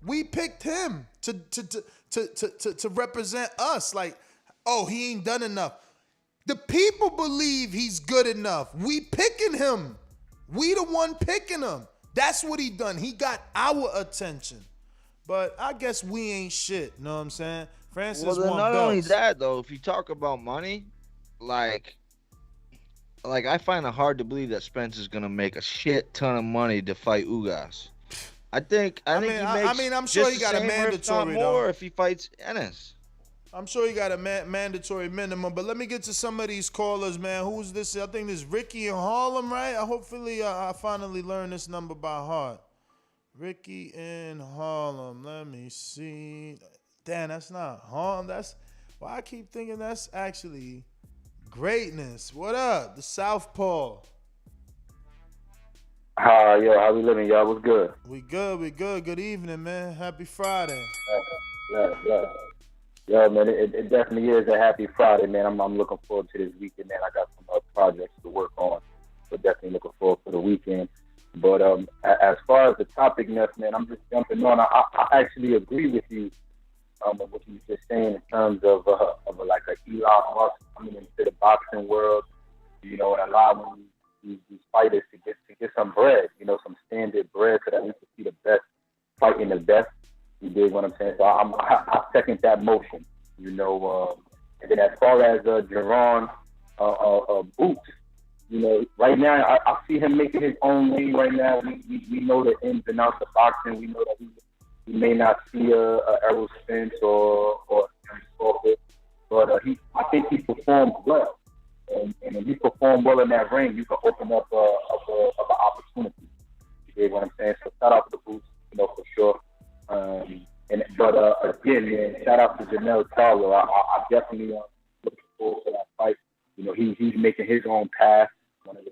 We picked him to represent us. Like, oh, he ain't done enough. The people believe he's good enough. We picking him. We the one picking him. That's what he done. He got our attention. But I guess we ain't shit. You know what I'm saying? Francis well, then won not belts. only that, though, if you talk about money, like I find it hard to believe that Spence is gonna make a shit ton of money to fight Ugas. I think he makes. I'm sure he got a mandatory more if he fights Ennis. I'm sure he got a mandatory minimum, but let me get to some of these callers, man. Who's this? I think this is Ricky in Harlem, right? Hopefully I finally learned this number by heart. Ricky in Harlem. Let me see. Damn, that's not Harlem. That's why I keep thinking that's actually greatness. What up? The Southpaw. Yo, how we living, y'all? What's good? We good. Good evening, man. Happy Friday. Yeah. Yo, man, it definitely is a happy Friday, man. I'm looking forward to this weekend, man. I got some projects to work on, so definitely looking forward to the weekend. But as far as the topicness, man, I'm just jumping on. I actually agree with you with what you were just saying in terms of like a Elon Musk coming into the boxing world, you know, and allowing these fighters to get some bread, you know, some standard bread, so that we can see the best fighting the best. You dig what I'm saying? So I second that motion, you know. And then as far as Jaron Boots, you know, right now I see him making his own lane right now. We know the ins and outs of boxing. We know that he may not see a Errol Spence or Crawford, but I think he performed well. And if you perform well in that ring, you can open up an opportunity. You dig what I'm saying? So shout out to the Boots, you know, for sure. Again, man, shout out to Janelle Charlo. I definitely looking forward to that fight. You know, he's making his own path. One of the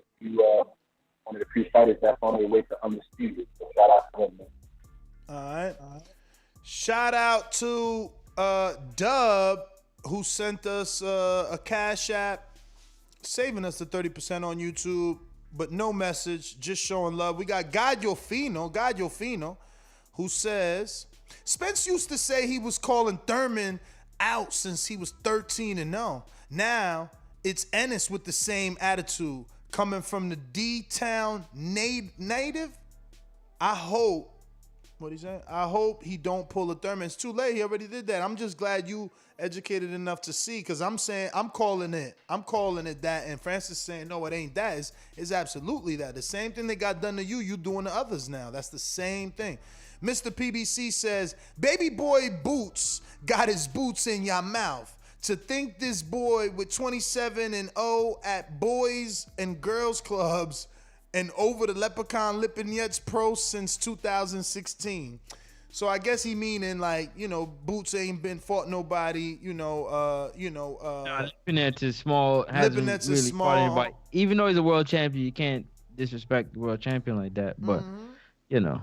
few fighters that's on their way to undisputed. So shout out to him, man. All right. Shout out to Dub, who sent us a Cash App, saving us the 30% on YouTube, but no message, just showing love. We got Gallo Fino, who says, Spence used to say he was calling Thurman out since he was 13-0. Now it's Ennis with the same attitude, coming from the D-Town native. I hope he don't pull a Thurman. It's too late. He already did that. I'm just glad you educated enough to see, because I'm calling it that. And Francis saying, no, it ain't that. It's absolutely that. The same thing that got done to you doing to others now. That's the same thing. Mr. PBC says, baby boy Boots got his boots in your mouth. To think this boy with 27-0 at boys and girls clubs and over the Leprechaun Lipinets Pro since 2016. So I guess he meaning, like, you know, Boots ain't been fought nobody, Lipinets is small. Hasn't really fought anybody. Even though he's a world champion, you can't disrespect the world champion like that. But you know.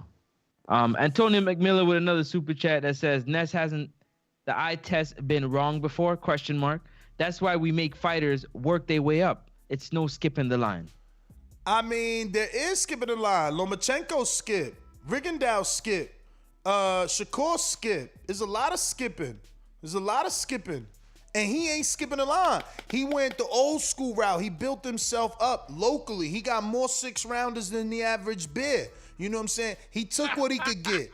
Antonio McMillan with another super chat that says, Ness hasn't the eye test been wrong before? ? That's why we make fighters work their way up. It's no skipping the line. I mean, there is skipping the line. Lomachenko skip. Rigondeaux skip. Shakur skip. There's a lot of skipping. And he ain't skipping the line. He went the old school route. He built himself up locally. He got more 6-rounders than the average bear. You know what I'm saying? He took what he could get.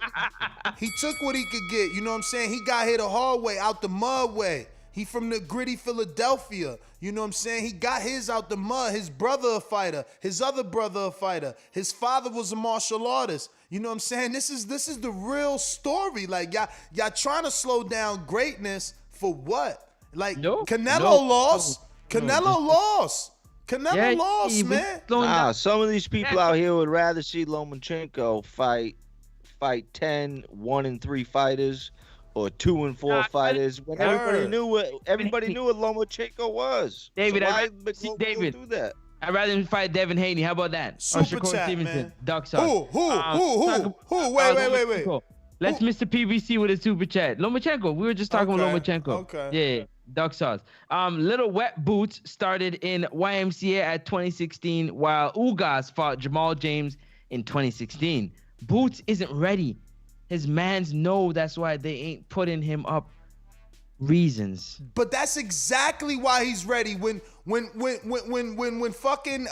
You know what I'm saying? He got hit a hard way, out the mud way. He from the gritty Philadelphia. You know what I'm saying? He got his out the mud. His brother a fighter. His other brother a fighter. His father was a martial artist. You know what I'm saying? This is the real story. Like, y'all trying to slow down greatness for what? Like, Canelo lost. Canelo lost. Canelo lost, man. Some of these people out here would rather see Lomachenko fight 10 1-3 fighters or 2-4 fighters when everybody knew what Lomachenko was. David, so why McMillan do that? I'd rather him fight Devin Haney. How about that? Super Shakur chat, Stevenson, man. Duck sauce. Who? Wait. Let's Mr. PBC with a super chat. Lomachenko. We were just talking about Lomachenko. Okay. Yeah, duck sauce. Little Wet Boots started in YMCA at 2016, while Ugas fought Jamal James in 2016. Boots isn't ready. His mans know that's why they ain't putting him up. Reasons. But that's exactly why he's ready. When fucking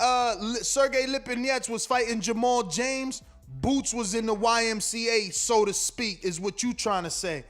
Sergey Lipinets was fighting Jamal James, Boots was in the YMCA, so to speak, is what you trying to say.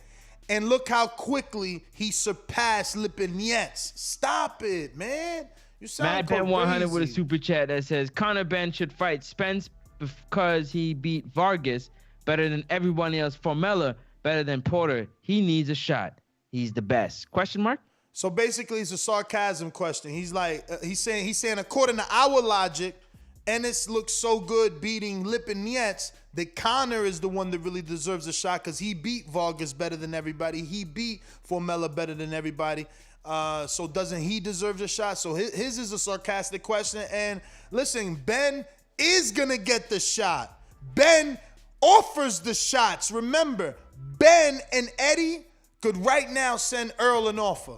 And look how quickly he surpassed Lipinets. Stop it, man. You sound crazy. Mad Ben 100 with a super chat that says Conor Benn should fight Spence because he beat Vargas better than everyone else. Formella better than Porter. He needs a shot. He's the best. Question mark? So basically, it's a sarcasm question. He's like, he's saying, according to our logic, Ennis looks so good beating Lipinets that Conor is the one that really deserves a shot because he beat Vargas better than everybody. He beat Formella better than everybody. So doesn't he deserve a shot? So his is a sarcastic question. And listen, Ben is going to get the shot. Ben offers the shots. Remember, Ben and Eddie could right now send Earl an offer.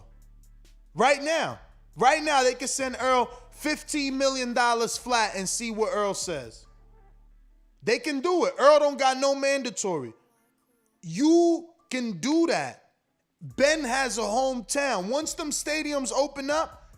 Right now they could send Earl $15 million flat and see what Earl says. They can do it. Earl don't got no mandatory. You can do that. Ben has a hometown. Once them stadiums open up,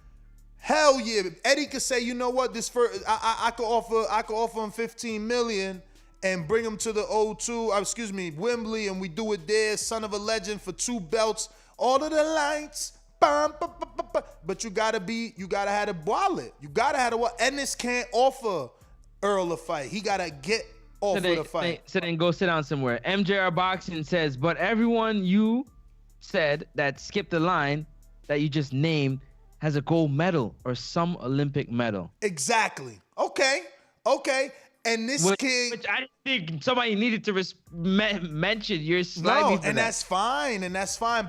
hell yeah. Eddie could say, you know what, this first I could offer him $15 million. And bring him to the Wembley, and we do it there. Son of a legend for 2 belts. All of the lights. But you gotta have a wallet. You gotta have a wallet. Ennis can't offer Earl a fight. He gotta get offered a fight. So then go sit down somewhere. MJR Boxing says, but everyone you said that skipped the line that you just named has a gold medal or some Olympic medal. Exactly. Okay. And this kid, which I didn't think somebody needed to mention. You're slimy for and that. that's fine.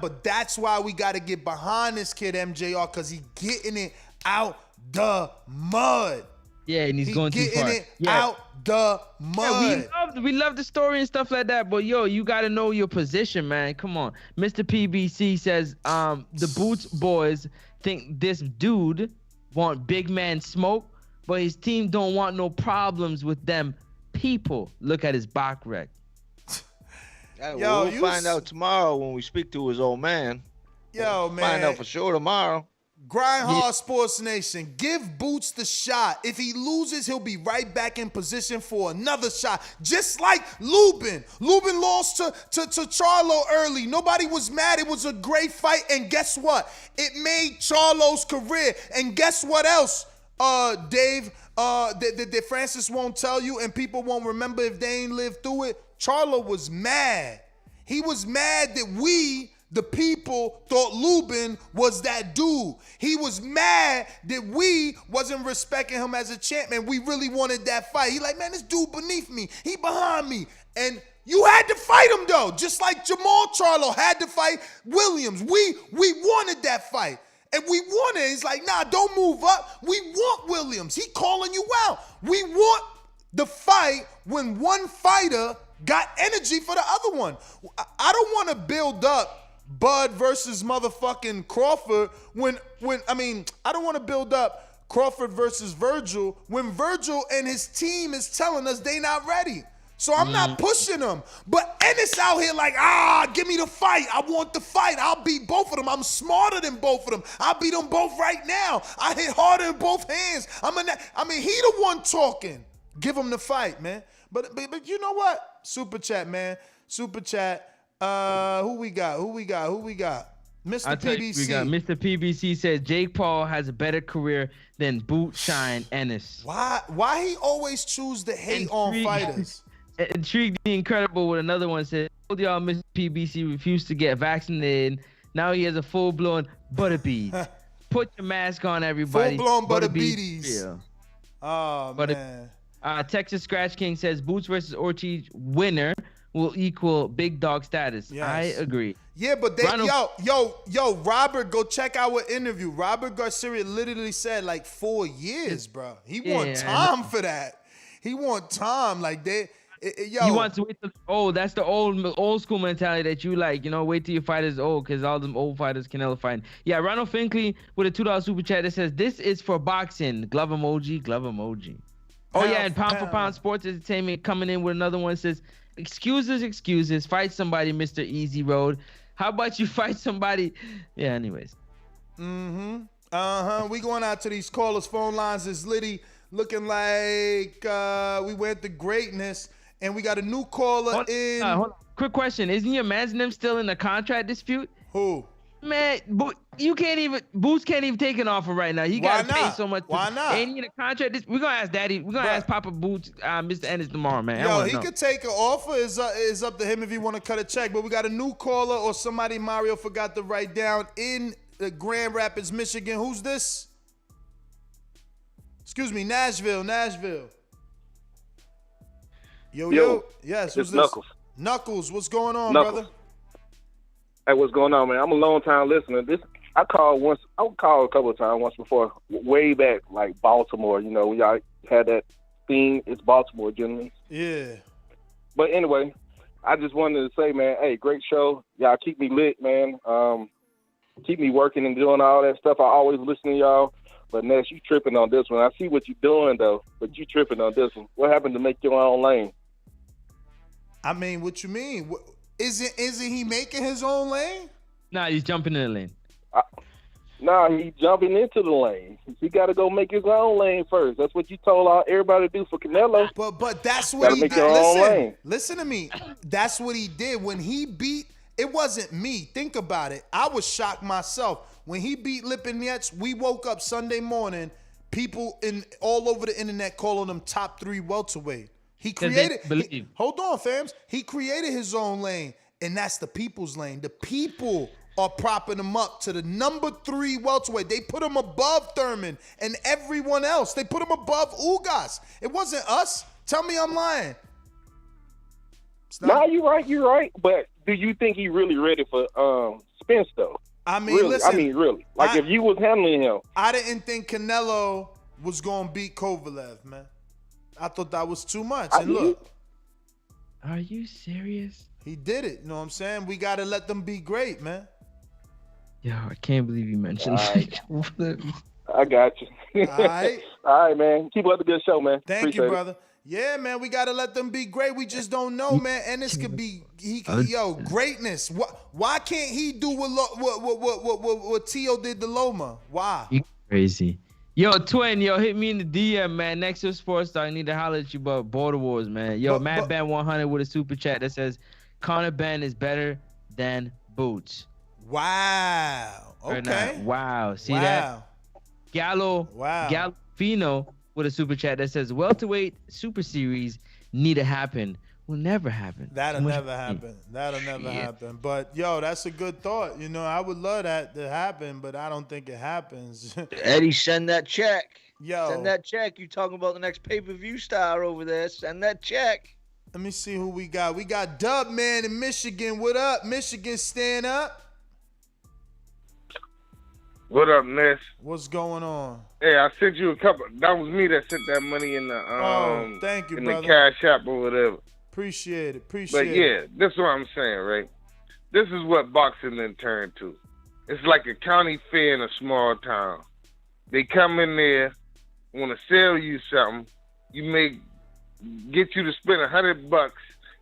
But that's why we got to get behind this kid MJR because he getting it out the mud. Yeah, and he's going too far. Getting it out the mud. Yeah, we love the story and stuff like that. But yo, you got to know your position, man. Come on, Mr. PBC says the Boots boys think this dude want big man smoke. But his team don't want no problems with them people. Look at his back wreck. We'll find out tomorrow when we speak to his old man. Man. Find out for sure tomorrow. Grind hard, Sports Nation. Give Boots the shot. If he loses, he'll be right back in position for another shot. Just like Lubin. Lubin lost to Charlo early. Nobody was mad. It was a great fight. And guess what? It made Charlo's career. And guess what else? Dave, that Francis won't tell you and people won't remember if they ain't lived through it. Charlo was mad. He was mad that we, the people, thought Lubin was that dude. He was mad that we wasn't respecting him as a champion. We really wanted that fight. He like, man, this dude beneath me. He behind me. And you had to fight him though. Just like Jamal Charlo had to fight Williams. We wanted that fight. And we want it. He's like, nah, don't move up. We want Williams. He calling you out. We want the fight when one fighter got energy for the other one. I don't want to build up Bud versus motherfucking Crawford I don't want to build up Crawford versus Virgil when Virgil and his team is telling us they not ready. So I'm not pushing them. But Ennis out here like, give me the fight. I want the fight. I'll beat both of them. I'm smarter than both of them. I'll beat them both right now. I hit harder in both hands. He the one talking. Give him the fight, man. But you know what? Super chat, man. Super chat. Who we got? Mr. PBC. We got Mr. PBC says Jake Paul has a better career than Boot Shine Ennis. Why he always choose to hate on fighters? Intrigued the Incredible with another one said, told y'all Mr. PBC refused to get vaccinated. Now he has a full-blown butterbead. Put your mask on, everybody. Full-blown butterbeaties. Oh, man. Texas Scratch King says, Boots versus Ortiz winner will equal big dog status. Yes. I agree. Yeah, but they, yo, Robert, go check our interview. Robert Garcia literally said like 4 years, bro. He want time for that. He want time. Like yo. He wants to wait till, that's the old school mentality that you like, wait till your fight is old, because all them old fighters Canelo fighting. Yeah, Ronald Finkley with a $2 super chat that says, this is for boxing. Glove emoji, glove emoji. Oh, yeah, and Pound for Pound Sports Entertainment coming in with another one says, excuses, fight somebody, Mr. Easy Road. How about you fight somebody? Yeah, anyways. We going out to these callers' phone lines. Is Liddy looking like we went to greatness. And we got a new caller hold on. Quick question. Isn't your man's name still in a contract dispute? Who? Man, Boots can't even take an offer right now. He got to pay so much. Why not? Ain't he in a contract? We're going to ask Daddy. We're going to ask Papa Boots, Mr. Ennis tomorrow, man. Yo, he could take an offer. Is up to him if he want to cut a check. But we got a new caller or somebody Mario forgot to write down in Grand Rapids, Michigan. Who's this? Excuse me, Nashville. Yo. Yes, who's this? Knuckles. Knuckles, what's going on, brother? Hey, what's going on, man? I'm a long time listener. I called a couple of times once before, way back, like Baltimore. When y'all had that thing, it's Baltimore, gentlemen. Yeah. But anyway, I just wanted to say, man, hey, great show. Y'all keep me lit, man. Keep me working and doing all that stuff. I always listen to y'all. But Ness, you tripping on this one. I see what you're doing though, but you tripping on this one. What happened to make your own lane? I mean, what you mean? Isn't he making his own lane? Nah, he's jumping in the lane. He's jumping into the lane. He got to go make his own lane first. That's what you told everybody to do for Canelo. But that's what he did. Listen to me. That's what he did when he beat. It wasn't me. Think about it. I was shocked myself. When he beat Lipinets, we woke up Sunday morning, people all over the internet calling him top 3 welterweight. He created. Hold on, fams. He created his own lane, and that's the people's lane. The people are propping him up to the number 3 welterweight. They put him above Thurman and everyone else. They put him above Ugas. It wasn't us. Tell me I'm lying. No, you're right. But do you think he really ready for Spence though? I mean, really? Listen. Really. Like, if you was handling him. I didn't think Canelo was going to beat Kovalev, man. I thought that was too much. And look. Are you serious? He did it. You know what I'm saying? We got to let them be great, man. Yo, I can't believe you mentioned that. I got you. All right. All right, man. Keep up the good show, man. Thank you, brother. Yeah, man, we got to let them be great. We just don't know, man. And this could be, greatness. Why can't he do what Tio did to Loma? Why? You crazy. Yo, Twin, hit me in the DM, man. Next to Sports Star, I need to holler at you about Border Wars, man. Yo, Matt Ben 100 with a super chat that says, Conor Benn is better than Boots. Wow. Okay. Wow. See that? Gallo. Wow. Gallofino with a super chat that says, welterweight super series need to happen. Will never happen. That'll never happen. But, that's a good thought. I would love that to happen, but I don't think it happens. Eddie, send that check. Send that check. You talking about the next pay-per-view star over there. Send that check. Let me see who we got. We got Dub Man in Michigan. What up? Michigan, stand up. What up, Ness? What's going on? Hey, I sent you a couple. That was me that sent that money in the thank you, in brother. the Cash App or whatever. Appreciate it. But yeah, this is what I'm saying, right? This is what boxing then turned to. It's like a county fair in a small town. They come in there, want to sell you something. Get you to spend $100,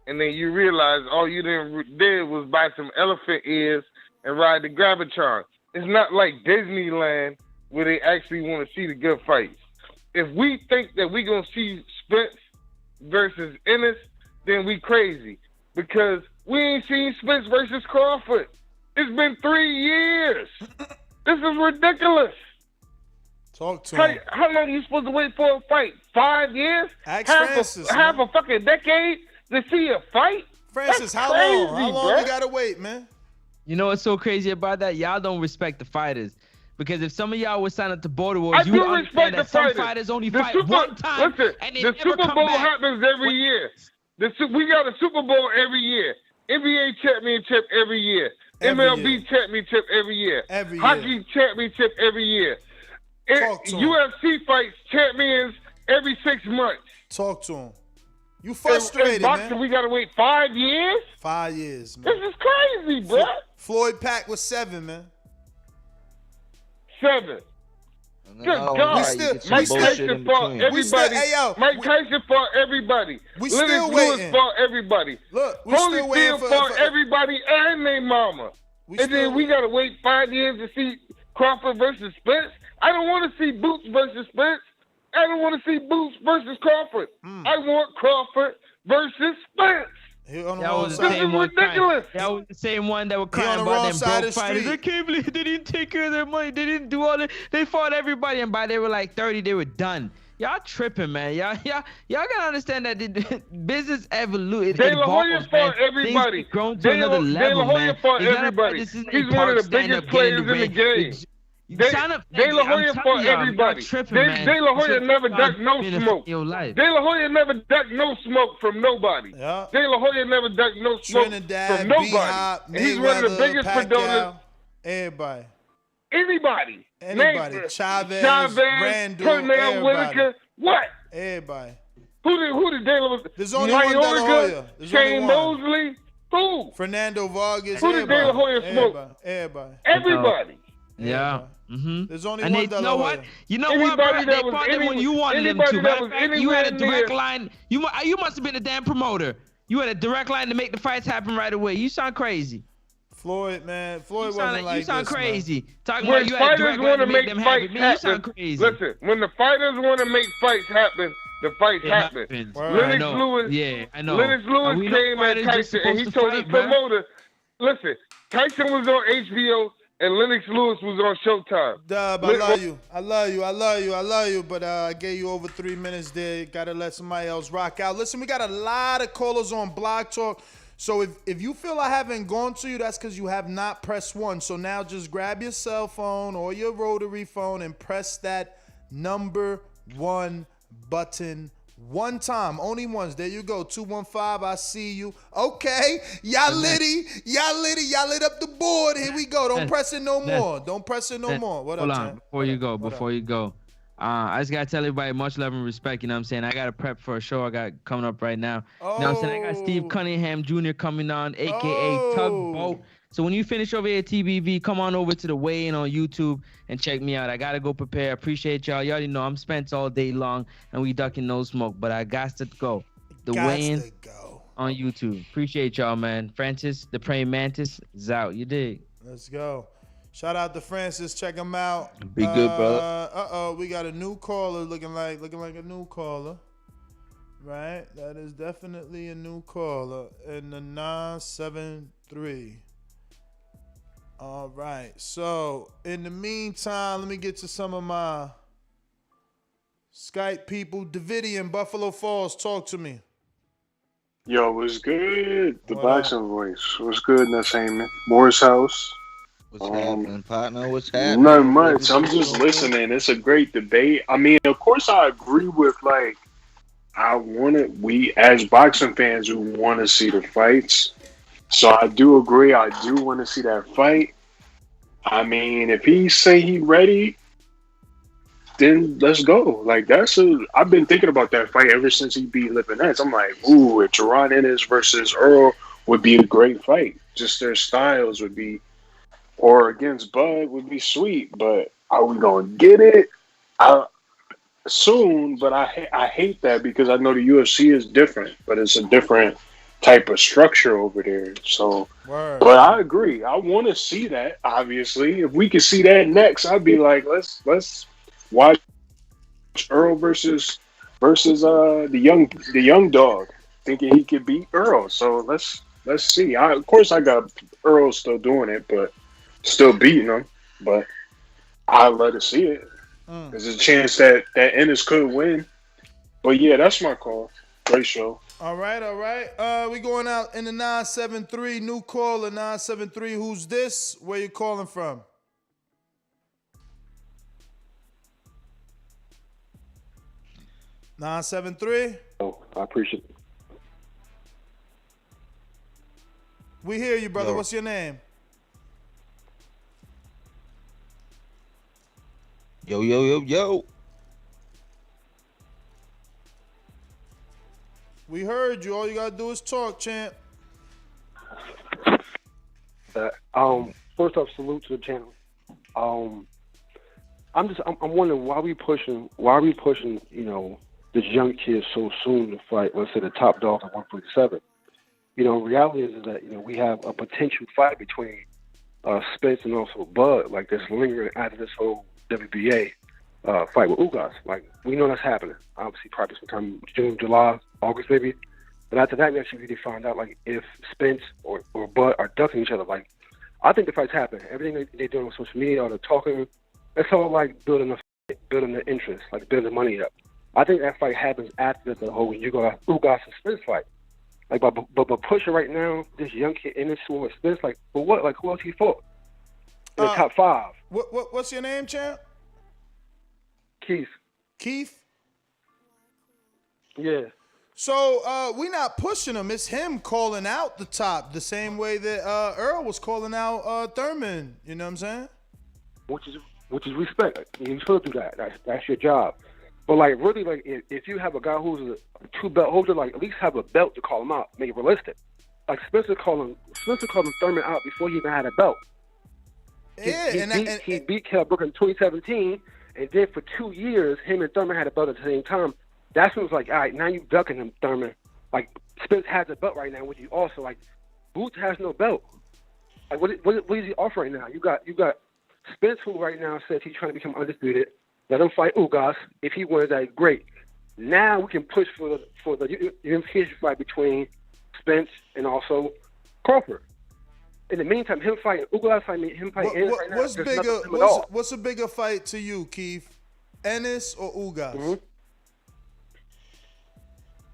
and then you realize all you did was buy some elephant ears and ride the Gravitron. It's not like Disneyland where they actually want to see the good fights. If we think that we're going to see Spence versus Ennis, then we crazy. Because we ain't seen Spence versus Crawford. It's been 3 years. This is ridiculous. Talk to him. How long are you supposed to wait for a fight? 5 years? Half a fucking decade to see a fight? Francis, how long we gotta wait, man? You know what's so crazy about that? Y'all don't respect the fighters. Because if some of y'all would sign up to Border Wars, you would understand that some fighters only fight one time and they the never Super come Bowl back. happens every year. We got a Super Bowl every year. NBA championship every year. Every MLB year. championship every year. Every year. Hockey championship every year. Talk to him. UFC fights champions every 6 months. Talk to him. You frustrated, in boxing, man. we got to wait 5 years? 5 years, man. This is crazy, bro. Floyd Pack was 7, man. 7. Good God. Mike Tyson fought everybody. Mike Tyson fought everybody. Lennox Lewis fought everybody. Look, we still waiting fought everybody and their mama. Then we got to wait 5 years to see Crawford versus Spence. I don't want to see Boots versus Spence. I don't want to see Boots versus Crawford. I want Crawford versus Spence. That was the same one. Ridiculous. That was the same one that were crying about them broke fighters. I can't believe they didn't take care of their money. They didn't do all that. They fought everybody, and by they were like 30, they were done. Y'all tripping, man. Y'all gotta understand that the business evolves. De La Hoya fought everybody. Grown to another level, De La Hoya man. fought everybody. He's one of the biggest players in the game. De La Hoya fought everybody. De La Hoya never ducked no smoke. De La Hoya never ducked no smoke from nobody. De La Hoya never ducked no smoke from nobody. And he's one of the biggest promoters. Everybody. Anybody. Chavez, Randall, Pernell, Whitaker. What? Everybody. Who did De La Hoya? There's only one De La Hoya. Shane Mosley. Who? Fernando Vargas. Who did De La Hoya smoke? Everybody. Yeah. There's only and one De La Hoya. You know what, bro? They fought them when you wanted them to. Matter of fact, you had a direct line. You must have been a damn promoter. You had a direct line to make the fights happen right away. You sound crazy. Floyd, man. Floyd wasn't like this, you sound crazy. Man. Talking about you had a direct line to make them happen. Man, you sound crazy. Listen, when the fighters want to make fights happen, the fights happen. Lennox Lewis. Yeah, I know. Lennox Lewis came at Tyson and he told his promoter, listen, Tyson was on HBO and Lennox Lewis was on Showtime. Dub, I love you, but I gave you over 3 minutes there. Gotta let somebody else rock out. Listen, we got a lot of callers on Blog Talk. So if you feel I haven't gone to you, that's because you have not pressed 1. So now just grab your cell phone or your rotary phone and press that number 1 button 1 time. Only once. There you go. 215, I see you. Okay. Y'all lit up the board. Here we go. Don't press it no more. What up, Jen? Before you go. I just gotta tell everybody much love and respect, you know what I'm saying? I gotta prep for a show I got coming up right now. You know what I'm saying? I got Steve Cunningham Jr. coming on, aka Tugboat. So when you finish over here at TBV, come on over to the weigh-in on YouTube and check me out. I gotta go prepare. Appreciate y'all. You already know I'm Spence all day long and we ducking no smoke, but I got to go. The weigh-in on YouTube. Appreciate y'all, man. Francis, the praying mantis, is out. You dig? Let's go. Shout out to Francis. Check him out. Be good, brother. We got a new caller looking like a new caller. Right? That is definitely a new caller in the 973. All right. So, in the meantime, let me get to some of my Skype people. Davidian, Buffalo Falls, talk to me. Yo, what's good? The boxing voice. What's good, Nassim? Moore's house. What's happening, partner? What's happening? Not much. I'm just listening. It's a great debate. I mean, of course, I agree with, like, we as boxing fans who want to see the fights. So I do agree. I do want to see that fight. I mean, if he say he ready, then let's go. Like, I've been thinking about that fight ever since he beat Lipinets. I'm like, ooh, if Jaron Ennis versus Earl would be a great fight. Just their styles would be, or against Bud would be sweet. But are we gonna get it? Soon, but I hate that because I know the UFC is different, but it's a different type of structure over there. So, but I agree. I want to see that. Obviously, if we could see that next, I'd be like, let's watch Earl versus the young dog, thinking he could beat Earl. So let's see. Of course, I got Earl still doing it, but still beating him. But I'd love to see it. There's a chance that Ennis could win. But yeah, that's my call. Great show. All right. We going out in the 973. New caller, 973. Who's this? Where you calling from? $973. Oh, I appreciate it. We hear you, brother. Yo. What's your name? Yo. We heard you. All you gotta do is talk, champ. First off, salute to the channel. I'm wondering why we pushing, you know, this young kid so soon to fight, let's say, the top dog at 147. You know, reality is that, you know, we have a potential fight between Spence and also Bud, like this lingering after this whole WBA fight with Ugas. Like, we know that's happening. Obviously, probably sometime June, July, August maybe. But after that, we actually really find out, like, if Spence or Bud are ducking each other. Like, I think the fight's happening. Everything they're doing on social media, or they're talking, it's all like building the interest, like building the money up. I think that fight happens after the whole Ugas and Spence fight. Like, but pushing right now, this young kid in this war with Spence, like, for what? Like, who else he fought? In the top 5. What's your name, champ? Keith. Keith? Yeah. So we not pushing him. It's him calling out the top the same way that Earl was calling out Thurman. You know what I'm saying? Which is respect. You should do that. That's your job. But like really, like if you have a guy who's a 2-belt holder, like at least have a belt to call him out, make it realistic. Like Spencer calling Thurman out before he even had a belt. He beat Kell Brooker in 2017, and then for 2 years, him and Thurman had a belt at the same time. That's when it was like, all right, now you ducking him, Thurman. Like, Spence has a belt right now, which you also, like, Boots has no belt. Like, what is he offering now? You got Spence, who right now says he's trying to become undisputed. Let him fight Ugas. If he wins, that great. Now we can push for the unification fight between Spence and also Crawford. In the meantime, him fighting Ugas, him fighting Ennis right now. What's a bigger fight to you, Keith? Ennis or Ugas? Mm-hmm.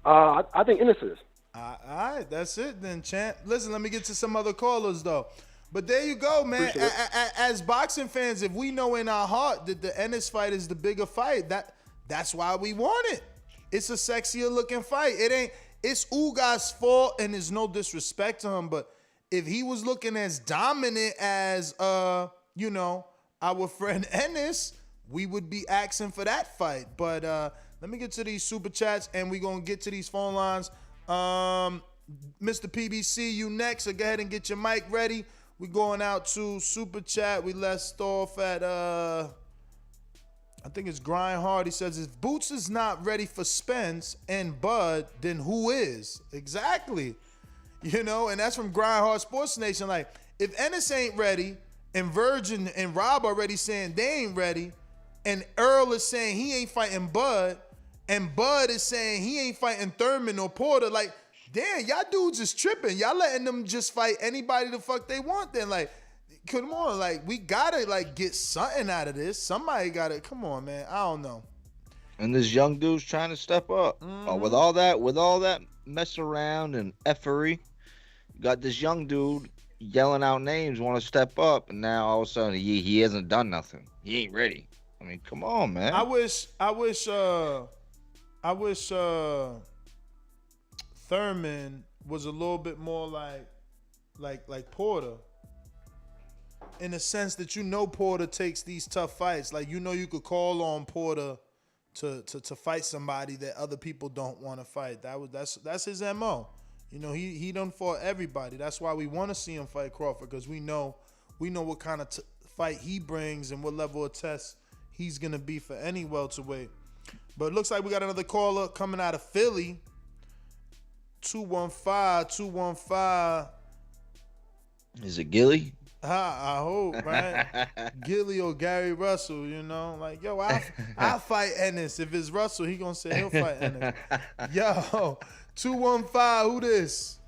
I think Ennis is. All right, that's it then, champ. Listen, let me get to some other callers, though. But there you go, man. As boxing fans, if we know in our heart that the Ennis fight is the bigger fight, that's why we want it. It's a sexier looking fight. It's Ugas' fault, and there's no disrespect to him, but if he was looking as dominant as you know, our friend Ennis, we would be asking for that fight. But let me get to these super chats, and we're going to get to these phone lines. Mr. PBC, you next, so go ahead and get your mic ready. We're going out to super chat. We left off at, I think it's Grind Hard. He says, if Boots is not ready for Spence and Bud, then who is? Exactly. You know, and that's from Grind Hard Sports Nation. Like, if Ennis ain't ready, and Virgin and Rob already saying they ain't ready, and Earl is saying he ain't fighting Bud, and Bud is saying he ain't fighting Thurman or Porter, like, damn, y'all dudes is tripping. Y'all letting them just fight anybody the fuck they want then. Like, come on, like, we gotta, like, get something out of this. Somebody gotta, come on, man. I don't know. And this young dude's trying to step up. With all that mess around and effery, you got this young dude yelling out names, want to step up, and now all of a sudden he hasn't done nothing. He ain't ready. I mean, come on, man. I wish Thurman was a little bit more like Porter, in the sense that, you know, Porter takes these tough fights. Like, you know, you could call on Porter to fight somebody that other people don't want to fight. That's his MO. You know, he done fought everybody. That's why we want to see him fight Crawford, because we know what kind of fight he brings and what level of test he's gonna be for any welterweight. But it looks like we got another caller coming out of Philly. 215. Is it Gilly? I hope, man. Gilly or Gary Russell, you know? Like, yo, I'll fight Ennis. If it's Russell, he gonna say he'll fight Ennis. Yo, 215, who this?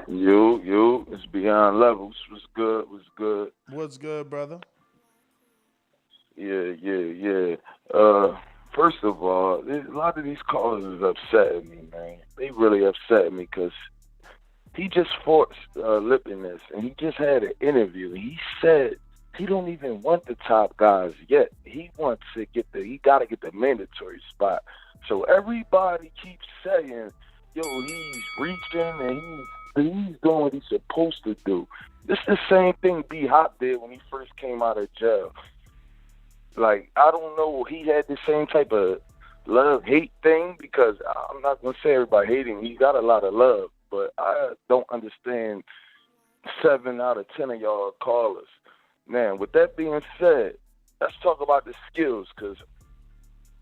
You, it's Beyond Levels. What's good? What's good, brother? Yeah. First of all, a lot of these callers is upsetting me, man. They really upset me because he just forced Lipiness, and he just had an interview. He said he don't even want the top guys yet. He wants to he got to get the mandatory spot. So everybody keeps saying, yo, he's reaching and He's doing what he's supposed to do. This is the same thing B Hop did when he first came out of jail. Like, I don't know, he had the same type of love-hate thing, because I'm not going to say everybody hate him. He got a lot of love, but I don't understand 7 out of 10 of y'all callers. Now, with that being said, let's talk about the skills, because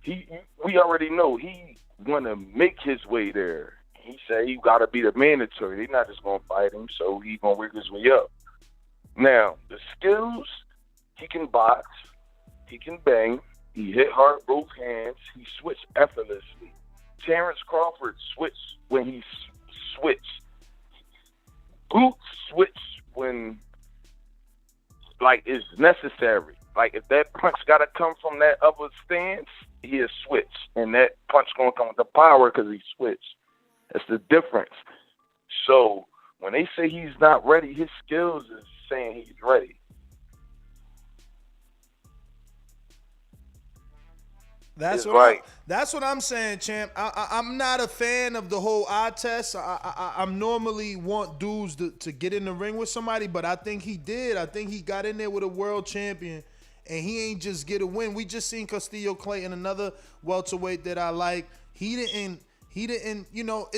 we already know he want to make his way there. He said he got to be the mandatory. They're not just going to fight him, so he going to work his way up. Now, the skills, he can box, he can bang, he hit hard both hands, he switched effortlessly. Terrence Crawford switched when he switched. Boots switch when, like, it's necessary. Like, if that punch got to come from that other stance, he'll switch. And that punch going to come with the power because he switched. That's the difference. So, when they say he's not ready, his skills is saying he's ready. That's what I'm saying, champ. I'm not a fan of the whole eye test. I'm normally want dudes to get in the ring with somebody, but I think he did. I think he got in there with a world champion, and he ain't just get a win. We just seen Castillo Clayton, another welterweight that I like. He didn't. You know,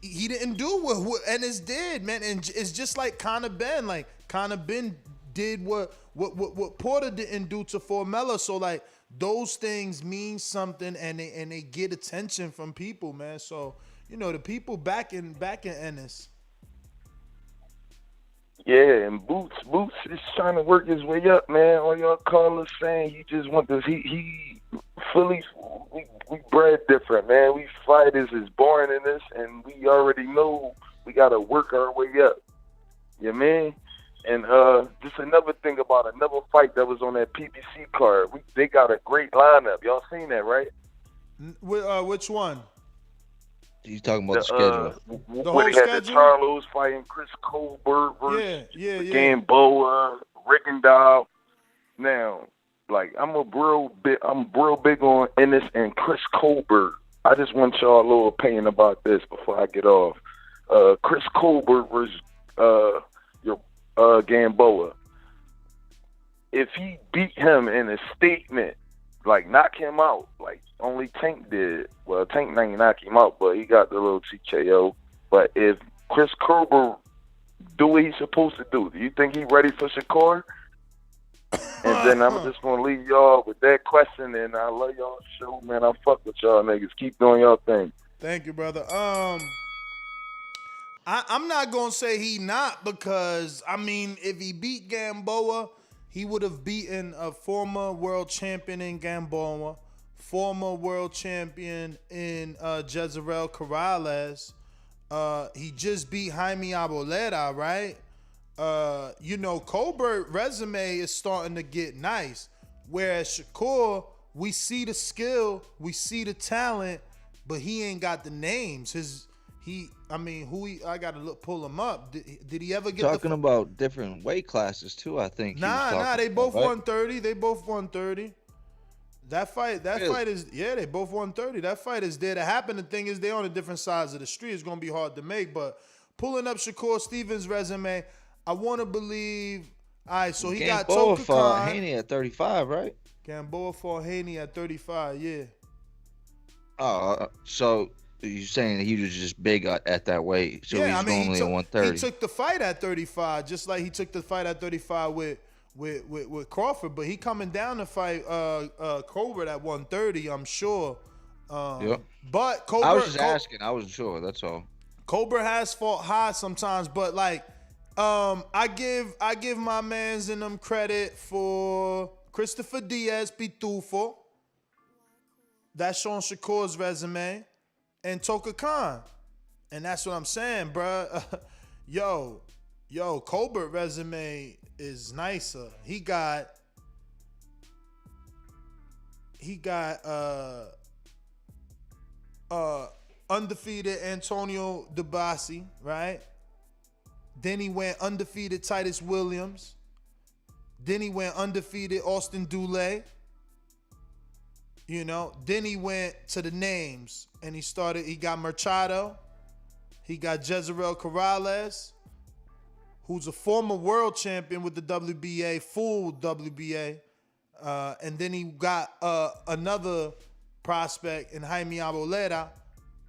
he didn't do what Ennis did, man. And it's just like Conor Benn. Like Conor Benn did what Porter didn't do to Formella. So like, those things mean something, and they get attention from people, man. So, you know, the people back in Ennis. Yeah, and Boots is trying to work his way up, man. All y'all callers saying he just want this. He fully, we bred different, man. We fighters is born in this, and we already know we got to work our way up. Yeah, man. And just another thing about another fight that was on that PBC card. They got a great lineup. Y'all seen that, right? Which one? He's talking about the schedule. The whole had schedule? the Charlos fighting Chris Colbert versus yeah. Gamboa, Rickendall. Now, like, I'm real big on Ennis and Chris Colbert. I just want y'all a little opinion about this before I get off. Chris Colbert versus Gamboa. If he beat him in a statement, like knock him out, like only Tank did. Well, Tank didn't knock him out, but he got the little TKO. But if Chris Colbert do what he's supposed to do you think he ready for Shakur? And then I'm just gonna leave y'all with that question, and I love y'all show, man. I fuck with y'all niggas. Keep doing y'all thing. Thank you, brother. I'm not going to say he not, because, I mean, if he beat Gamboa, he would have beaten a former world champion in Gamboa, former world champion in Jezreel Corrales. He just beat Jaime Arboleda, right? You know, Colbert resume is starting to get nice, whereas Shakur, we see the skill, we see the talent, but he ain't got the names. I gotta pull him up. Did he ever get talking about different weight classes too? I think. Nah, they both 130. They both 130. That fight is they both 130. That fight is there to happen. The thing is, they're on a different sides of the street. It's gonna be hard to make. But pulling up Shakur Stevens' resume, I want to believe. All right, so he got Toka Khan. Haney at 35, right? Gamboa fought Haney at 35. Yeah. Oh, so you're saying he was just big at that weight? So he's normally at 130. He took the fight at 35, just like he took the fight at 35 with Crawford. But he coming down to fight Colbert at 130, I'm sure. Yep. But Colbert, I was just asking. I wasn't sure. That's all. Colbert has fought high sometimes, but like, I give my mans in them credit for Christopher Diaz Pitufo. That's on Shakur's resume, and Toka Khan, and that's what I'm saying, bruh. Yo, Colbert resume is nicer. He got undefeated Antonio DeBassi, right? Then he went undefeated Titus Williams. Then he went undefeated Austin Dulé. You know, then he went to the names and he got Machado. He got Jezreel Corrales, who's a former world champion with the WBA, full WBA. And then he got another prospect in Jaime Arboleda.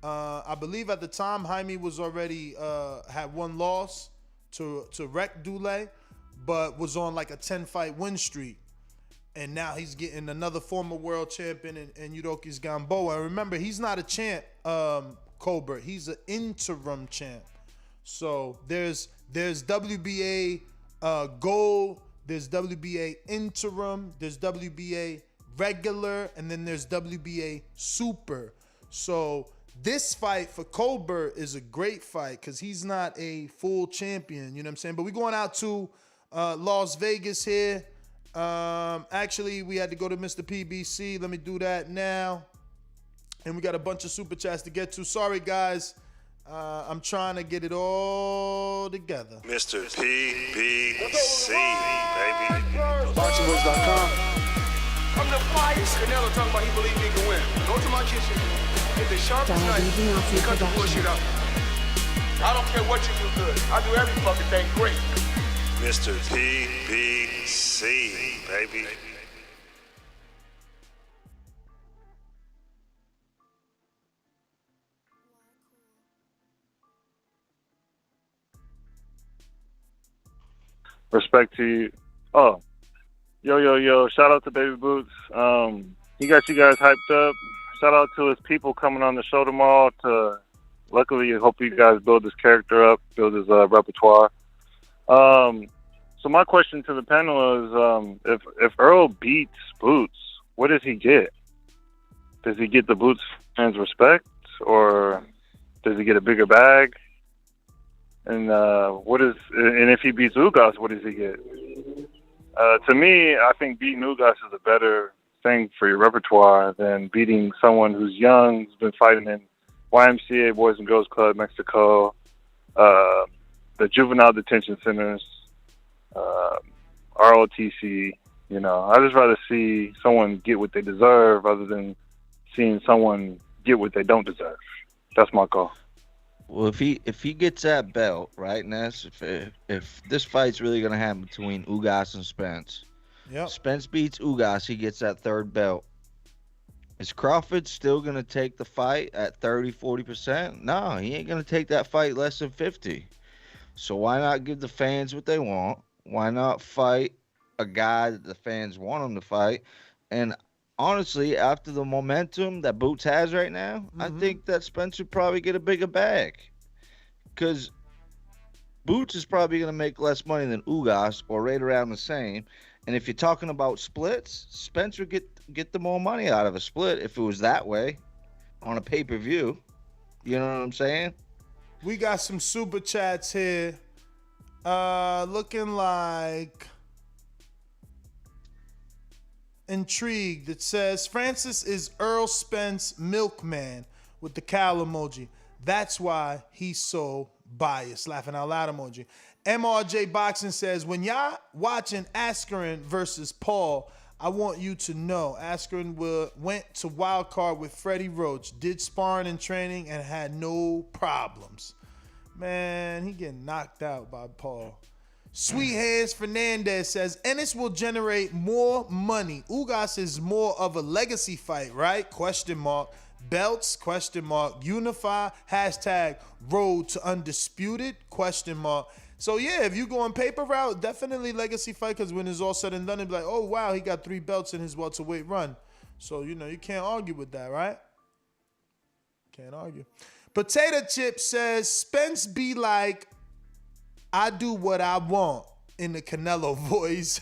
I believe at the time Jaime was already had one loss to Rec Dule, but was on like a 10-fight win streak. And now he's getting another former world champion in Yurokis Gamboa. And remember, he's not a champ, Colbert. He's an interim champ. So there's WBA gold, there's WBA interim, there's WBA regular, and then there's WBA super. So this fight for Colbert is a great fight because he's not a full champion, you know what I'm saying? But we're going out to Las Vegas here. Actually, we had to go to Mr. PBC. Let me do that now. And we got a bunch of super chats to get to. Sorry, guys. I'm trying to get it all together. Mr. PBC, baby. BoxingWords.com. I'm the flyest. Canelo talking about he believe he can win. Go to my kitchen. Get the sharpest knife and cut the bullshit up. I don't care what you do good. I do every fucking thing great. Mr. PBC, baby. Respect to you. Oh, yo. Shout out to Baby Boots. He got you guys hyped up. Shout out to his people coming on the show tomorrow. Luckily, I hope you guys build his character up, build his repertoire. So my question to the panel is, if Errol beats Boots, what does he get? Does he get the Boots fans' respect, or does he get a bigger bag? And and if he beats Ugas, what does he get? To me, I think beating Ugas is a better thing for your repertoire than beating someone who's young, who's been fighting in YMCA, Boys and Girls Club, Mexico, the juvenile detention centers, ROTC. You know, I'd just rather see someone get what they deserve rather than seeing someone get what they don't deserve. That's my call. Well, if he gets that belt, right, Ness, if this fight's really gonna happen between Ugas and Spence, Spence beats Ugas, he gets that third belt. Is Crawford still gonna take the fight at 30-40%? No, he ain't gonna take that fight less than 50. So why not give the fans what they want? Why not fight a guy that the fans want him to fight? And honestly, after the momentum that Boots has right now, I think that Spence would probably get a bigger bag. Because Boots is probably going to make less money than Ugas, or right around the same. And if you're talking about splits, Spence would get the more money out of a split if it was that way on a pay-per-view. You know what I'm saying? We got some super chats here. Looking like Intrigued. It says Francis is Errol Spence milkman with the cow emoji. That's why he's so biased. Laughing out loud emoji. MRJ Boxing says, when y'all watching Askren versus Paul, I want you to know Askren went to wild card with Freddie Roach, did sparring and training, and had no problems. Man, he getting knocked out by Paul. Sweet Hands Fernandez says, Ennis will generate more money. Ugas is more of a legacy fight, right? Question mark. Belts? Question mark. Unify? Hashtag road to undisputed? Question mark. So yeah, if you go on paper route, definitely legacy fight, because when it's all said and done, it'll be like, oh wow, he got 3 belts in his welterweight run. So, you know, you can't argue with that, right? Can't argue. Potato Chip says, Spence be like, I do what I want, in the Canelo voice.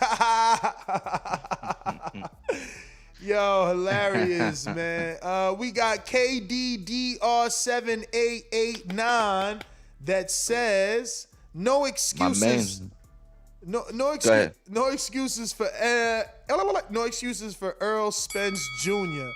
Yo, hilarious, man. We got KDDR7889 that says, no excuses. No excuses for Errol Spence Jr.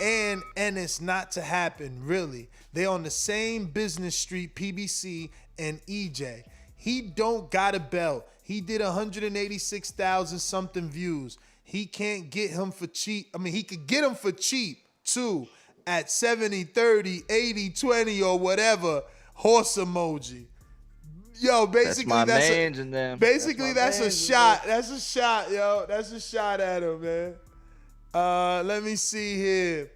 and Ennis not to happen, really. They on the same business street, PBC and EJ. He don't got a belt. He did 186,000 something views. He can't get him for cheap. I mean, he could get him for cheap too at 70-30, 80-20 or whatever. horse emoji. Yo, basically that's a shot. That's a shot, yo. That's a shot at him, man. Let me see here.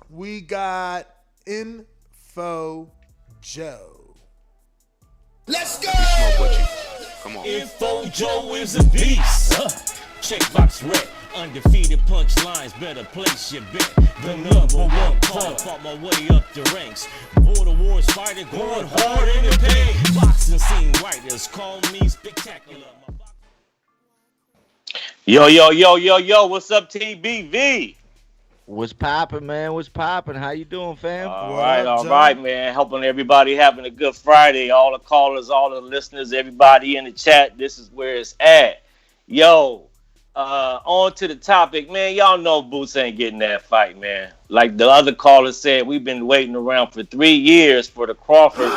We got Info Joe. Let's go! Come on. Info Joe is a beast. Checkbox red. Undefeated punchlines, better place your bet. The number one caller, fought my way up the ranks. Border wars fighter, going hard in the pain. Boxing scene writers call me spectacular. Yo, what's up, TBV? What's poppin', man? What's poppin'? How you doing, fam? All right, man. Helping everybody having a good Friday. All the callers, all the listeners, everybody in the chat. This is where it's at. Yo, on to the topic, man. Y'all know Boots ain't getting that fight, man. Like the other caller said, we've been waiting around for 3 years for the Crawford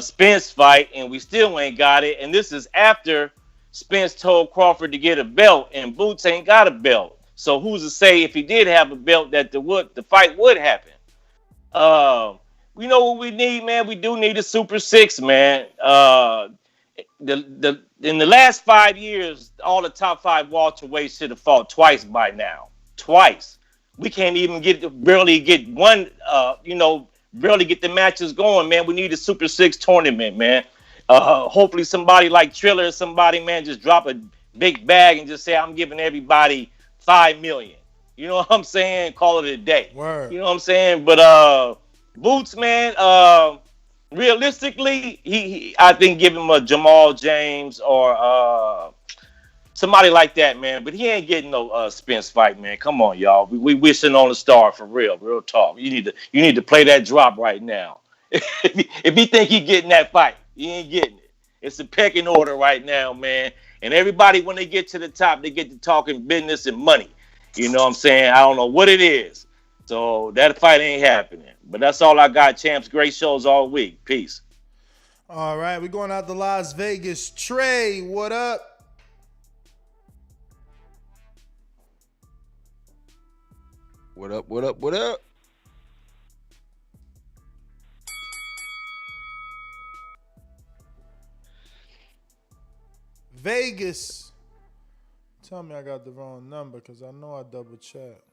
Spence fight, and we still ain't got it. And this is after Spence told Crawford to get a belt, and Boots ain't got a belt. So who's to say if he did have a belt that the fight would happen? We know what we need, man. We do need a Super 6, man. In the last 5 years, all the top 5 welterweights should have fought twice by now. Twice. We can't even barely get the matches going, man. We need a Super 6 tournament, man. Hopefully somebody like Triller or somebody, man, just drop a big bag and just say, I'm giving everybody $5 million. You know what I'm saying? Call it a day. Word. You know what I'm saying? But Boots, man, realistically, I think give him a Jamal James or somebody like that, man. But he ain't getting no Spence fight, man. Come on, y'all. We wishing on a star for real talk. You need to play that drop right now. If you think he getting that fight, he ain't getting it. It's a pecking order right now, man. And everybody, when they get to the top, they get to talking business and money. You know what I'm saying? I don't know what it is. So that fight ain't happening. But that's all I got, champs. Great shows all week. Peace. All right, we're going out to Las Vegas. Trey, what up? What up? Vegas. Tell me I got the wrong number because I know I double checked.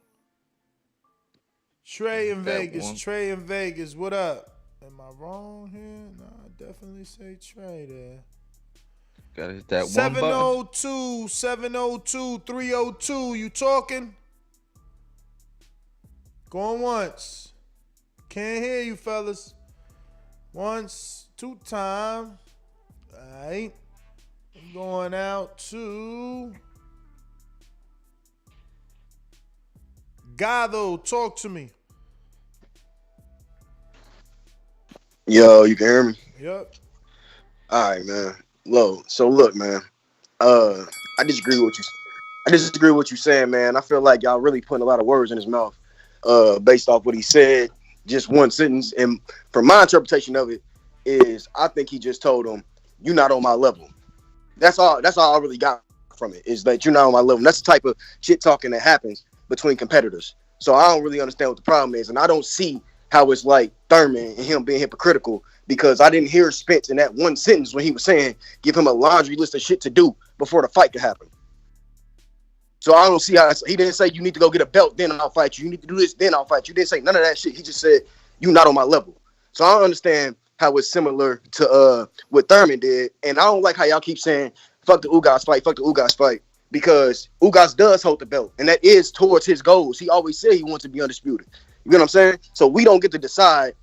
Trey in Vegas, what up? Am I wrong here? No, I definitely say Trey there. Gotta hit that 702, 702-302. You talking? Going once. Can't hear you, fellas. Once, 2 times. All right. I'm going out to Gado. Talk to me. Yo, you can hear me? Yep. All right, man. So look, man. I disagree with you. I disagree with what you're saying, man. I feel like y'all really putting a lot of words in his mouth, based off what he said. Just one sentence, and from my interpretation of it, is I think he just told him, "You're not on my level." That's all I really got from it, is that you're not on my level. And that's the type of shit talking that happens between competitors. So I don't really understand what the problem is, and I don't see how it's like Thurman and him being hypocritical, because I didn't hear Spence in that one sentence when he was saying give him a laundry list of shit to do before the fight could happen. So I don't see how he didn't say you need to go get a belt, then I'll fight you. You need to do this, then I'll fight you. He didn't say none of that shit. He just said you're not on my level. So I don't understand how it's similar to what Thurman did. And I don't like how y'all keep saying fuck the Ugas fight, because Ugas does hold the belt, and that is towards his goals. He always said he wants to be undisputed. You know what I'm saying? So we don't get to decide,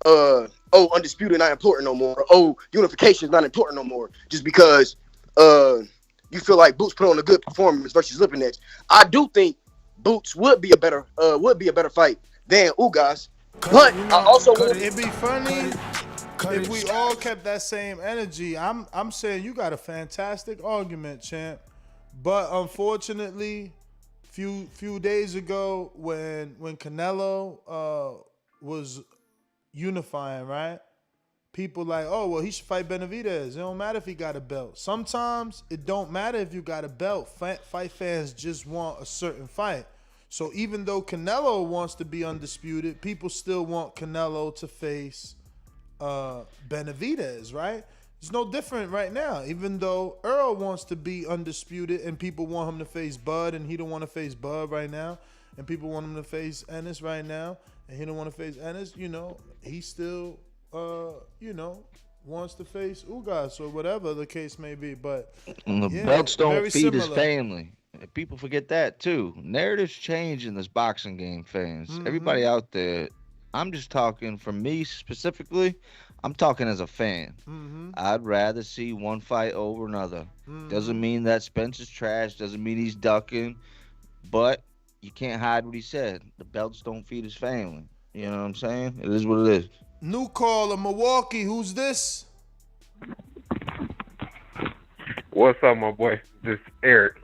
undisputed not important no more. Unification is not important no more, just because you feel like Boots put on a good performance versus Lipinets. I do think Boots would be a better fight than Ugas, but I also want it'd be funny if we all kept that same energy. I'm saying you got a fantastic argument, champ, but unfortunately, few days ago when Canelo was unifying, right? People like, oh, well, he should fight Benavidez. It don't matter if he got a belt. Sometimes it don't matter if you got a belt. Fight fans just want a certain fight. So even though Canelo wants to be undisputed, people still want Canelo to face Benavidez, right? It's no different right now. Even though Errol wants to be undisputed and people want him to face Bud and he don't want to face Bud right now, and people want him to face Ennis right now and he don't want to face Ennis, he still, wants to face Ugas or whatever the case may be. But belts don't feed similar. his family. People forget that too. Narratives change in this boxing game, fans. Mm-hmm. Everybody out there, I'm just talking for me specifically. I'm talking as a fan. Mm-hmm. I'd rather see one fight over another. Doesn't mean that Spence is trash. Doesn't mean he's ducking. But you can't hide what he said. The belts don't feed his family. You know what I'm saying? It is what it is. New caller, Milwaukee. Who's this? What's up, my boy? This is Eric.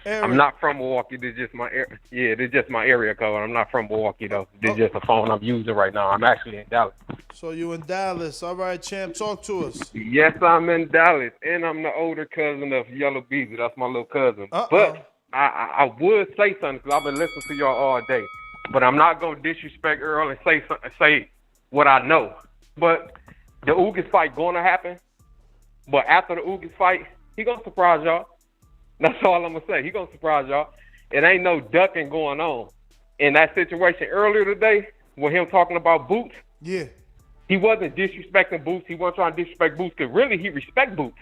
Eric. I'm not from Milwaukee. This is just my this is just my area code. I'm not from Milwaukee though. This is just a phone I'm using right now. I'm actually in Dallas. So you in Dallas? All right, champ. Talk to us. Yes, I'm in Dallas, and I'm the older cousin of Yellow Beezy. That's my little cousin. But I would say something because I've been listening to y'all all day. But I'm not gonna disrespect Earl and say what I know. But the Ugas fight gonna happen. But after the Ugas fight, he gonna surprise y'all. That's all I'm gonna say. He gonna surprise y'all. It ain't no ducking going on. In that situation earlier today, with him talking about Boots, he wasn't disrespecting Boots. He wasn't trying to disrespect Boots because really he respect Boots.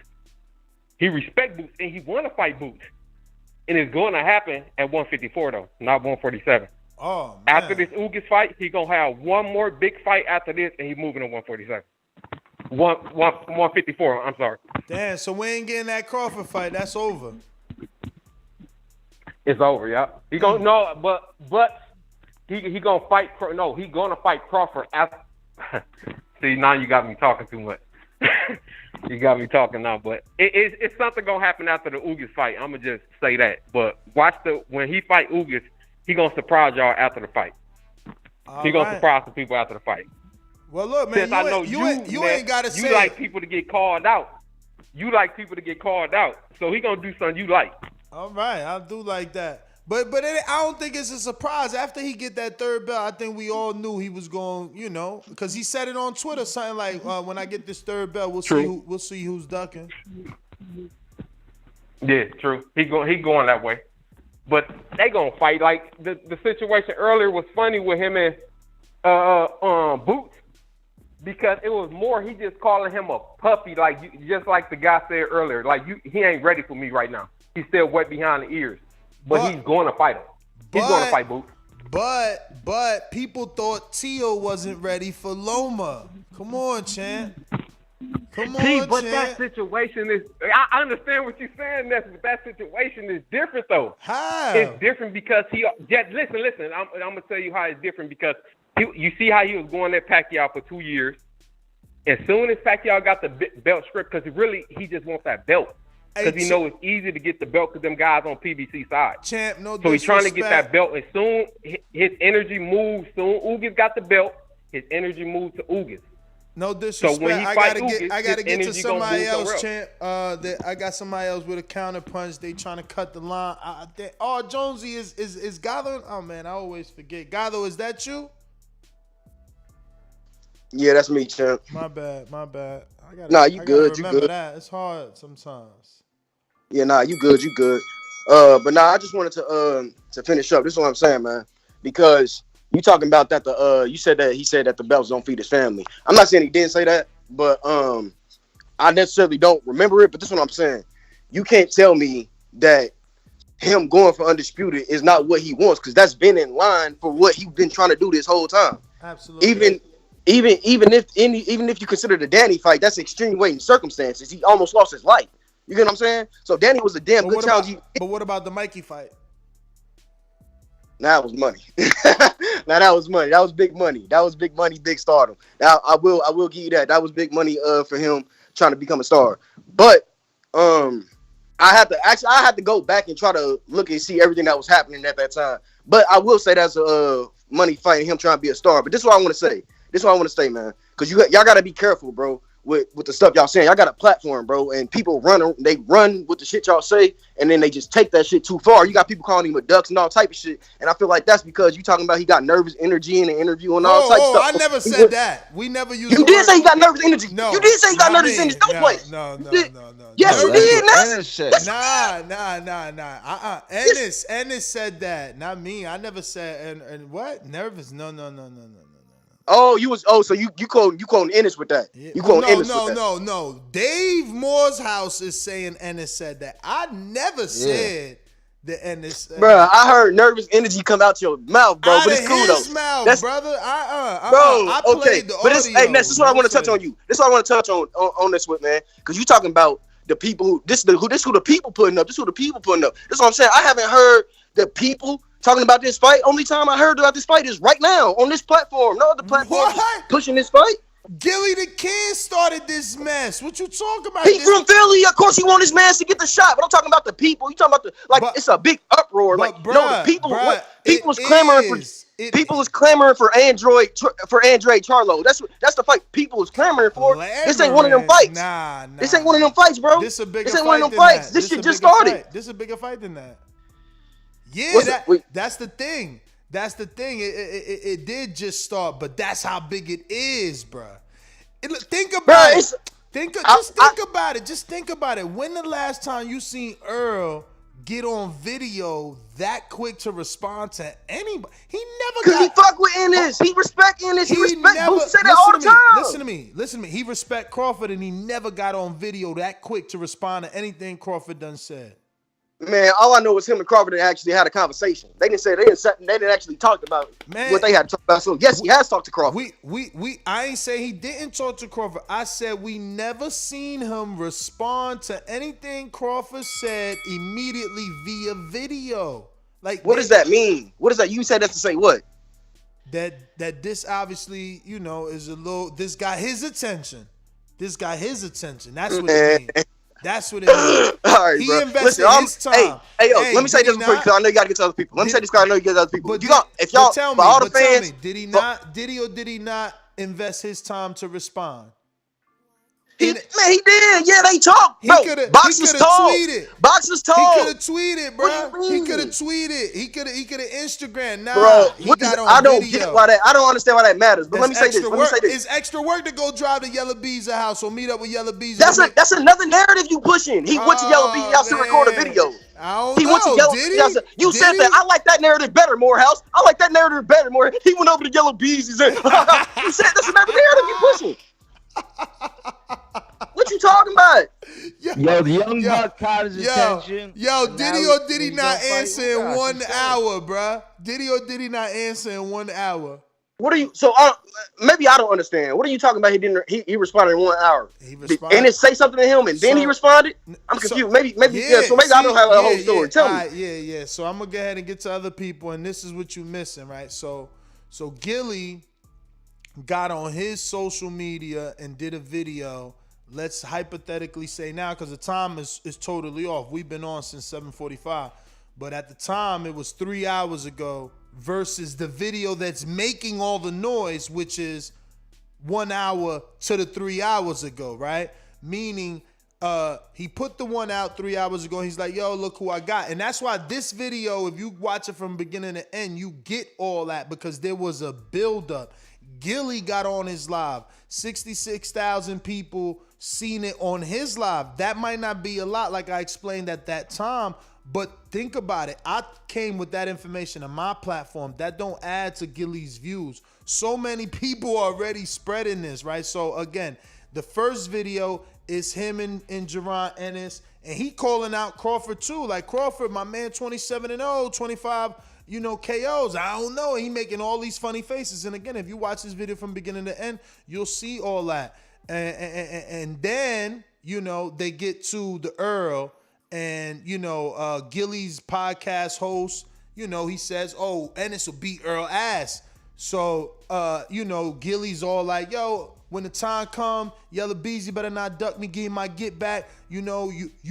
He respect Boots and he want to fight Boots. And it's going to happen at 154 though, not 147. Oh, man. After this Ugas fight, he gonna have one more big fight after this, and he moving to 147. 154. I'm sorry. Damn. So we ain't getting that Crawford fight. That's over. It's over, yeah. He gonna but he gonna fight. No, he gonna fight Crawford after. See, now you got me talking too much. You got me talking now, but it's something gonna happen after the Ugas fight. I'm gonna just say that. But watch when he fight Ugas, he gonna surprise y'all after the fight. He gonna surprise the people after the fight. Well, look, man, you ain't gotta say. You like people to get called out. You like people to get called out. So he gonna do something you like. All right, I do like that. But I don't think it's a surprise. After he get that third belt, I think we all knew he was going, because he said it on Twitter, something like, when I get this third belt, we'll see who's ducking. Yeah, true. He going that way. But they gonna fight. Like the situation earlier was funny with him and Boots. Because it was more, he just calling him a puppy, just like the guy said earlier. He ain't ready for me right now. He's still wet behind the ears. But he's going to fight him. He's going to fight Boots. But people thought Tio wasn't ready for Loma. Come on, champ. Come on, but champ. that situation is, I understand what you're saying, but that situation is different, though. How? It's different because listen, I'm going to tell you how it's different because you see how he was going at Pacquiao for 2 years. As soon as Pacquiao got the belt stripped, because really, he just wants that belt. Because he knows it's easy to get the belt because them guys on PBC side. Champ, no So he's trying to get that belt, and soon his energy moves. Soon Ugas got the belt, his energy moves to Ugas. No disrespect. So when he I gotta get to somebody else, champ. I got somebody else with a counter punch. They trying to cut the line. Jonesy is Gather. Oh man, I always forget. Gather, is that you? Yeah, that's me, champ. My bad. You good. That. It's hard sometimes. Yeah, you good. But I just wanted to finish up. This is what I'm saying, man. Because you talking about that you said that he said that the belts don't feed his family. I'm not saying he didn't say that, but I necessarily don't remember it. But this is what I'm saying. You can't tell me that him going for undisputed is not what he wants, because that's been in line for what he's been trying to do this whole time. Absolutely. Even if you consider the Danny fight, that's extreme weight and circumstances. He almost lost his life. You get what I'm saying? So Danny was a damn good challenge. But what about the Mikey fight? That was money. That was money. That was big money. That was big money, big stardom. Now I will give you that. That was big money for him trying to become a star. But I had to go back and try to look and see everything that was happening at that time. But I will say that's a money fight and him trying to be a star. But this is what I want to say. Man. Because y'all got to be careful, bro. with the stuff y'all saying. Y'all got a platform, bro, and people run with the shit y'all say, and then they just take that shit too far. You got people calling him a ducks and all type of shit, and I feel like that's because you talking about he got nervous energy in the interview and all type of stuff. I never said that. We never used. You did say he got nervous energy. No, you did say he got nervous energy. Don't play. No. Yes, you did. Nah. Ennis said that, not me. I never said and what nervous. No. So you quoting Ennis with that. You quoting Ennis with that. No. Dave Moore's house is saying Ennis said that. I never said that Ennis. Bro, I heard nervous energy come out your mouth, bro. But it's cool though. Mouth, that's brother. Bro, I played the but audio. This is what I want to touch on you. This is what I want to touch on this with, man. Because you talking about the people who this who the people putting up. This who the people putting up. This is what I'm saying. I haven't heard the people talking about this fight. Only time I heard about this fight is right now on this platform. No other platform pushing this fight. Gilly the Kid started this mess. What you talking about? He from Philly. Of course, he want his man to get the shot. But I'm talking about the people. You talking about it's a big uproar. The people. People is clamoring for. People is clamoring for Andre Charlo. That's the fight people is clamoring for. This ain't one of them fights. Nah. This ain't one of them fights, bro. This ain't one of them fights. This shit just started. This is a bigger fight than that. Yeah, that's the thing. That's the thing. It did just start, but that's how big it is, bro. Think about it. Think about it. Just think about it. When the last time you seen Earl get on video that quick to respond to anybody? He never got. He fuck with Ennis. He respect Ennis. He respect Boots. Say that all the time. Listen to me. He respect Crawford, and he never got on video that quick to respond to anything Crawford done said. Man, all I know is him and Crawford actually had a conversation. They didn't actually talk about what they had to talk about. So yes, he has talked to Crawford. I ain't say he didn't talk to Crawford. I said we never seen him respond to anything Crawford said immediately via video. Like, what does that mean? What does that? You said that to say what? That this obviously, is a little. This got his attention. That's what it means. That's what it means. All right, he bro. invested his time. Hey, let me say this real quick because I know you got to get to other people. Let me say this because I know you get to other people. Tell me, did he not invest his time to respond? He did. Yeah, they talked. Boxers talk. Boxers talk. He could have tweeted, bro. He could have tweeted. He could have Instagram. Nah, bro, I don't get why that. I don't understand why that matters. But let me say this. It's extra work to go drive to Yellow Bees' house or meet up with Yellow Bees. That's another narrative you pushing. He went to Yellow Bees' house to record a video. He went to Yellow Bees' house. You said that. I like that narrative better, Morehouse. I like that narrative better, More. He went over to Yellow Bees. He said, you said that's another narrative you pushing. What you talking about? Yo, the young buck caught his attention. Did he or did he not answer in 1 hour, bruh? Did he or did he not answer in 1 hour? What are you? So maybe I don't understand. What are you talking about? He responded in 1 hour. And it say something to him, and then he responded. I'm confused. Maybe I don't have a whole story. Tell me. Yeah. So I'm gonna go ahead and get to other people, and this is what you missing, right? So Gilly got on his social media and did a video. Let's hypothetically say now, because the time is totally off. We've been on since 7:45, but at the time it was 3 hours ago versus the video that's making all the noise, which is 1 hour to the 3 hours ago, right? Meaning he put the one out 3 hours ago. He's like, yo, look who I got. And that's why this video, if you watch it from beginning to end, you get all that because there was a buildup. Gilly got on his live. 66,000 people seen it on his live. That might not be a lot like I explained at that time, but think about it. I came with that information on my platform. That don't add to Gilly's views. So many people already spreading this, right? So again, the first video is him and Jaron Ennis, and he calling out Crawford too. Like, Crawford, my man, 27-0, 25 KOs. I don't know. He making all these funny faces. And again, if you watch this video from beginning to end, you'll see all that. And then, they get to the Earl and, Gilly's podcast host, he says, oh, Ennis will beat Earl ass. So, Gilly's all like, yo, when the time come, Yellow Beezy better not duck me, give me my get back. You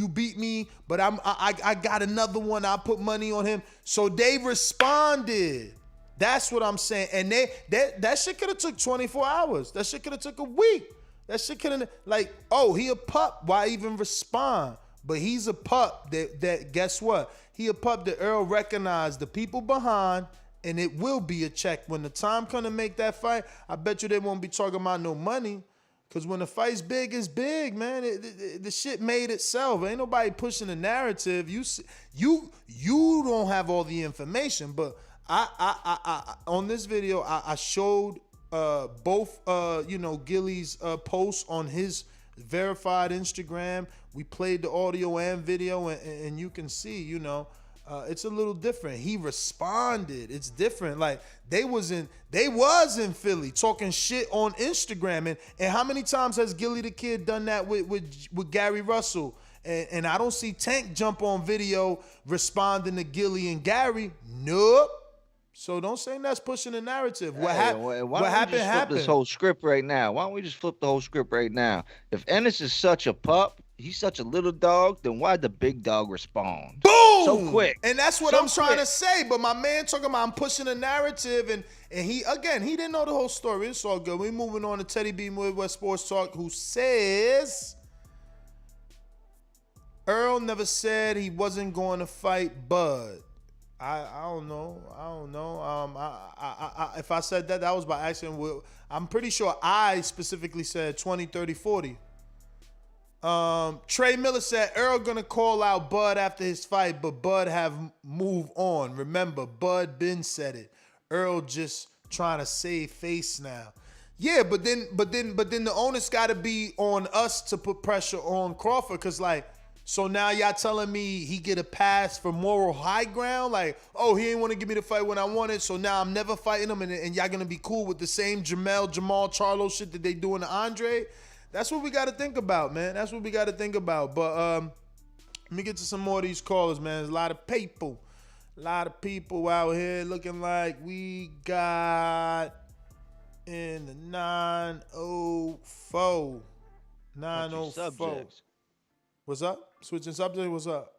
beat me, but I got another one. I put money on him. So they responded. That's what I'm saying. And that shit could have took 24 hours. That shit could have took a week. That shit couldn't, like, oh, he a pup. Why even respond? But he's a pup that guess what? He a pup that Earl recognized the people behind, and it will be a check. When the time come to make that fight, I bet you they won't be talking about no money. Because when the fight's big, it's big, man. The shit made itself. Ain't nobody pushing the narrative. You don't have all the information, but I on this video, I showed both Gilly's posts on his verified Instagram. We played the audio and video, and you can see, it's a little different. He responded. It's different. Like they was in Philly talking shit on Instagram, and how many times has Gilly the Kid done that with Gary Russell? And I don't see Tank jump on video responding to Gilly and Gary. Nope. So don't say that's pushing the narrative. What happened happened. This whole script right now. Why don't we just flip the whole script right now? If Ennis is such a pup, he's such a little dog, then why'd the big dog respond? Boom! So quick. And that's what I'm trying to say. But my man talking about I'm pushing the narrative, and he didn't know the whole story. It's all good. We're moving on to Teddy B Midwest Sports Talk, who says Earl never said he wasn't going to fight Bud. I don't know. If I said that was by accident. I'm pretty sure I specifically said 20, 30, 40. Trey Miller said Earl gonna call out Bud after his fight, but Bud have moved on. Remember, Bud been said it. Earl just trying to save face now. Yeah, but then the onus gotta be on us to put pressure on Crawford, cause like, so now y'all telling me he get a pass for moral high ground? Like, oh, he ain't want to give me the fight when I wanted, so now I'm never fighting him, and y'all gonna be cool with the same Jamal Charlo shit that they doing to Andre? That's what we got to think about, man. That's what we got to think about. But let me get to some more of these callers, man. There's a lot of people out here looking like we got in the 904. 904. What's up? Switching subject, what's up?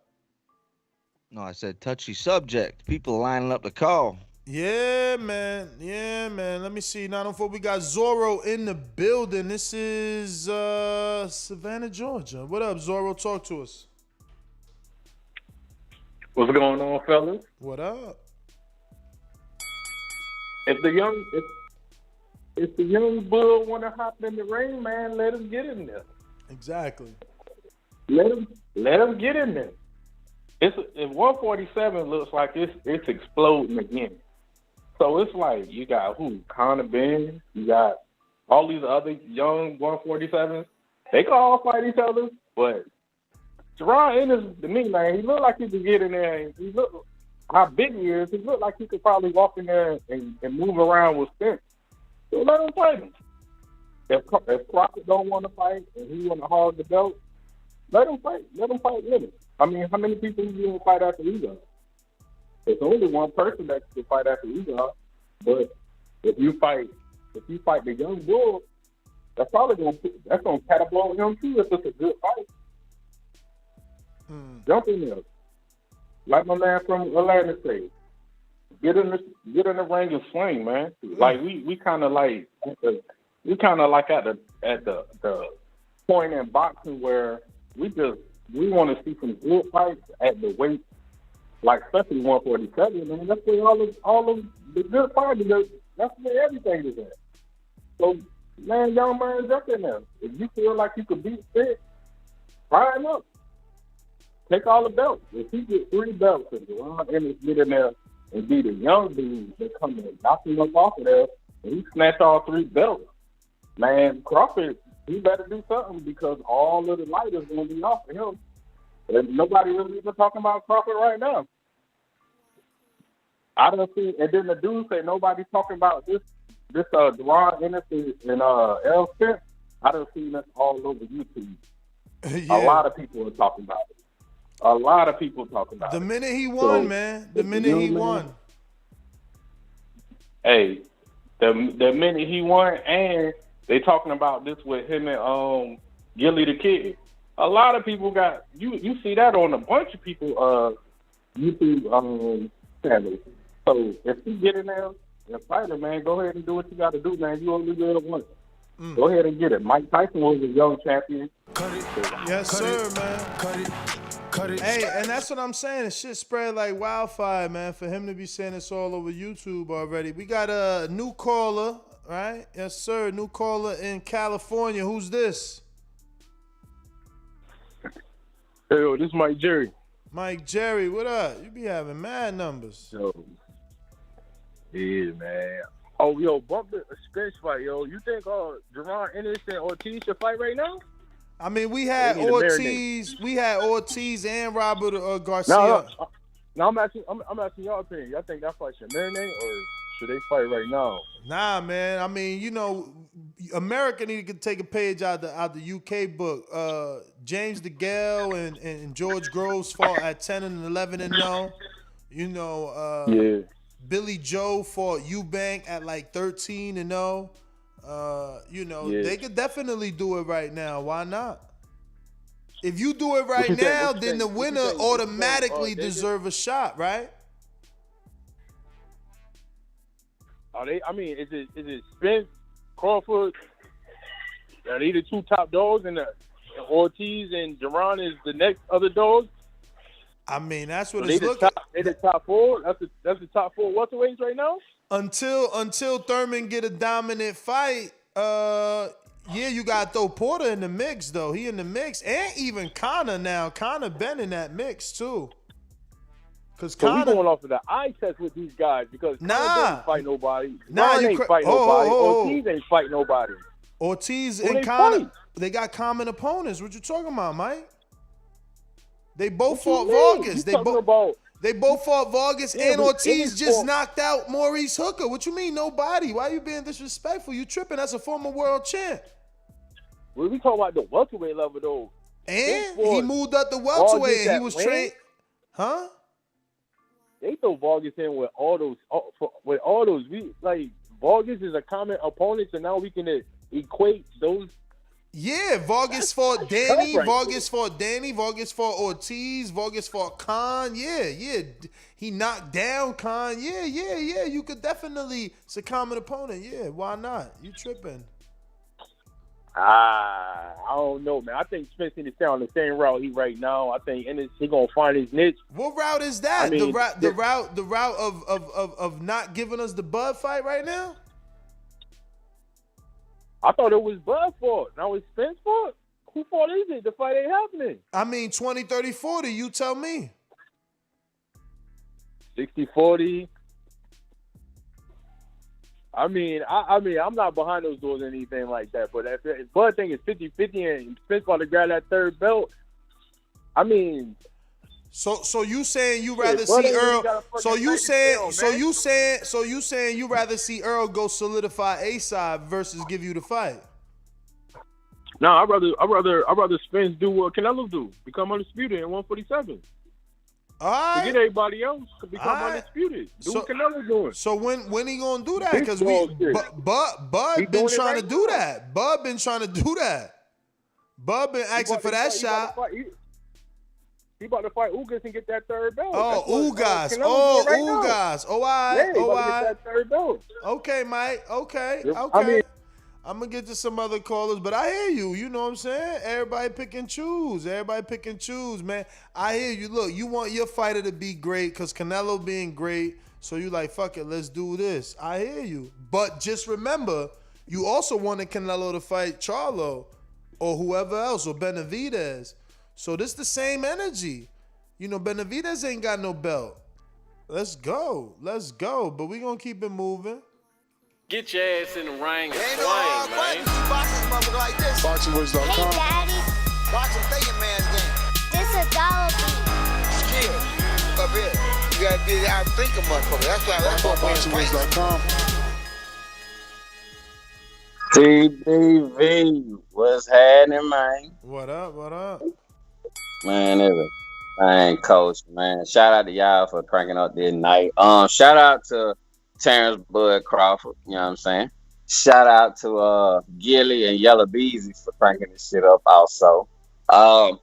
No, I said touchy subject. People lining up to call. Yeah, man. Let me see. 904, we got Zorro in the building. This is Savannah, Georgia. What up, Zorro? Talk to us. What's going on, fellas? What up? If the young bull want to hop in the ring, man, let him get in there. Exactly. Let him get in there. If 147 looks like it's exploding again. So it's like you got Conor Benn, you got all these other young 147s. They can all fight each other, but Jaron Ennis, to me, man, he looked like he could get in there. And he looked how big he is. He looked like he could probably walk in there and move around with Spence. So let him fight him. If Crawford don't want to fight and he want to hog the belt, let him fight. Let him fight with him. I mean, how many people you going to fight after Ugas? It's only one person that can fight after Ugas. But if you fight the young bull, that's probably going to catapult him too if it's a good fight. Jump in there, like my man from Atlanta said. Get in the ring and swing, man. Like we kind of like at the point in boxing where we want to see some good fights at the weight, like especially 147. I mean, that's where all of the good fighters. That's where everything is at. So, man, young man, jump in there. If you feel like you could beat Spence, fire him up. Take all the belts. If he get 3 belts and Jaron Ennis get in there and be the young dude that come and knock him up off of there, and he snatch all 3 belts, man, Crawford, he better do something because all of the light is going to be off of him. And nobody really even talking about Crawford right now. I don't see, and then the dude say nobody's talking about this Jaron Ennis and Errol Spence. I don't see this all over YouTube. Yeah. A lot of people are talking about it. A lot of people talking about it. The minute he won, man. The minute he won. Hey, the minute he won, and they talking about this with him and Gilly the Kid. A lot of people got you see that on a bunch of people YouTube channels. So if you get in there and fight him, man, go ahead and do what you got to do, man. You only live once. Go ahead and get it. Mike Tyson was a young champion. Yes, sir, man. Cut it. Hey, and that's what I'm saying. The shit spread like wildfire, man. For him to be saying this all over YouTube already. We got a new caller, right? Yes, sir. New caller in California. Who's this? Hey, yo, this is Mike Jerry. Mike Jerry, what up? You be having mad numbers. Yo. Yeah, man. Oh, yo, bump the Spence fight, yo. You think Jaron Ennis and Ortiz should fight right now? I mean, we had Ortiz and Robert Garcia. No, I'm asking your opinion. Y'all think that fight should marinate or should they fight right now? Nah, man. I mean, you know, America need to take a page out the UK book. James DeGale and George Groves fought at 10 and 11 and 0. You know, yeah. Billy Joe fought Eubank at like 13 and 0. You know, they could definitely do it right now. Why not? If you do it right now, then the winner automatically deserve a shot, right? Are they? I mean, is it Spence, Crawford? Are they the two top dogs, and Ortiz and Jaron is the next other dogs? I mean, that's what it's looking. They the top four. That's the top four welterweights right now. Until Thurman get a dominant fight, yeah, you got to throw Porter in the mix, though. He in the mix. And even Conor now. Conor Benn in that mix, too. So we going off of the eye test with these guys because Conor didn't fight nobody. Ron ain't fight nobody. Ortiz ain't fight nobody. Ortiz and Conor, they got common opponents. What you talking about, Mike? They both fought Vargas. They both fought Vargas, and Ortiz just knocked out Maurice Hooker. What you mean, nobody? Why you being disrespectful? You tripping? That's a former world champ. Well, we talking about the welterweight level, though. And he moved up the welterweight, and he was trained. Huh? They throw Vargas in with all those. We like Vargas is a common opponent, so now we can equate those. Yeah, Vargas fought Danny. Vargas fought Ortiz. Vargas fought Khan. Yeah. He knocked down Khan. Yeah. You could definitely. It's a common opponent. Yeah, why not? You tripping? I don't know, man. I think Spence needs to stay on the same route he right now. I think he gonna find his niche. What route is that? I mean, the route of not giving us the Bud fight right now? I thought it was Bud fought. Now it's Spence fought. Who fought is it? The fight ain't happening. I mean, 20, 30, 40. You tell me. 60, 40. I mean, I'm not behind those doors or anything like that. But if Bud think it's 50-50 and Spence about to grab that third belt, I mean. So you saying you rather see Earl? So you saying you rather see Earl go solidify A-side versus give you the fight? No, I'd rather Spence do what Canelo do, become undisputed in 147. All right. Forget everybody else, become undisputed. Do what Canelo doing. So when he gonna do that? Because Bud been trying to do that. Bud been trying to do that. Bud been asking for that shot. He about to fight Ugas and get that third belt. Ugas. Ugas. Oh, all right. Get that third belt. Okay, Mike. Okay. I mean, I'm going to get to some other callers, but I hear you. You know what I'm saying? Everybody pick and choose, man. I hear you. Look, you want your fighter to be great because Canelo being great, so you like, fuck it, let's do this. I hear you. But just remember, you also wanted Canelo to fight Charlo or whoever else, or Benavidez. So this the same energy. You know, Benavidez ain't got no belt. Let's go. But we gonna keep it moving. Get your ass in the ring and swing, man. Boxingwords.com. Hey, Daddy. Boxing thinking man's game. This is $1 Skill. Up here. You gotta be out thinking motherfucker. That's what Boxingwords.com. TBV, what's happening, man? What up? Man, everything, coach, man. Shout out to y'all for cranking up this night. Shout out to Terrence Bud Crawford, you know what I'm saying? Shout out to Gilly and Yellow Beezy for cranking this shit up also. A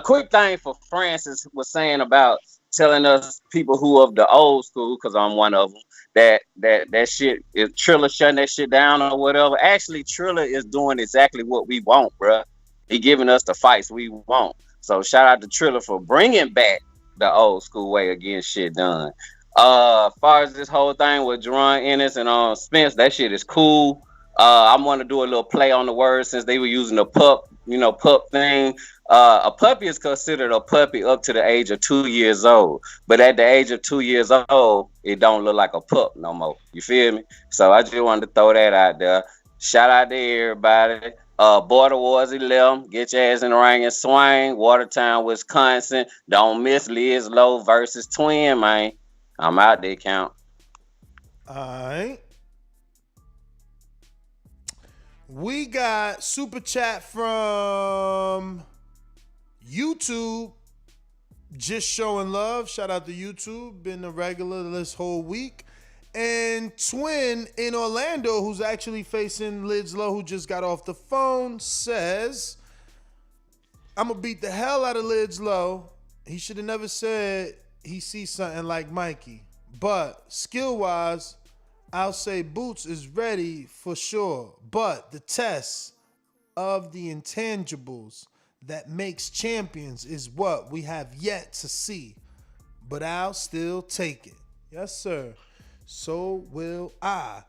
quick thing for Francis was saying about telling us people who of the old school, because I'm one of them, that shit is Triller shutting that shit down or whatever. Actually, Triller is doing exactly what we want, bruh. He giving us the fights we want. So shout out to Triller for bringing back the old school way of getting shit done. Far as this whole thing with Jaron Ennis and Spence, that shit is cool. I'm going to do a little play on the words since they were using the pup thing. A puppy is considered a puppy up to the age of 2 years old. But at the age of 2 years old, it don't look like a pup no more. You feel me? So I just wanted to throw that out there. Shout out to everybody. Border Wars 11. Get your ass in the ring and swing. Watertown, Wisconsin. Don't miss Liz Lowe versus Twin, man. I'm out there, count. All right. We got super chat from YouTube. Just showing love. Shout out to YouTube. Been a regular this whole week. And Twin in Orlando, who's actually facing Liz Lowe, who just got off the phone, says, I'm going to beat the hell out of Liz Lowe. He should have never said he sees something like Mikey. But skill-wise, I'll say Boots is ready for sure. But the test of the intangibles that makes champions is what we have yet to see. But I'll still take it. Yes, sir. So will I.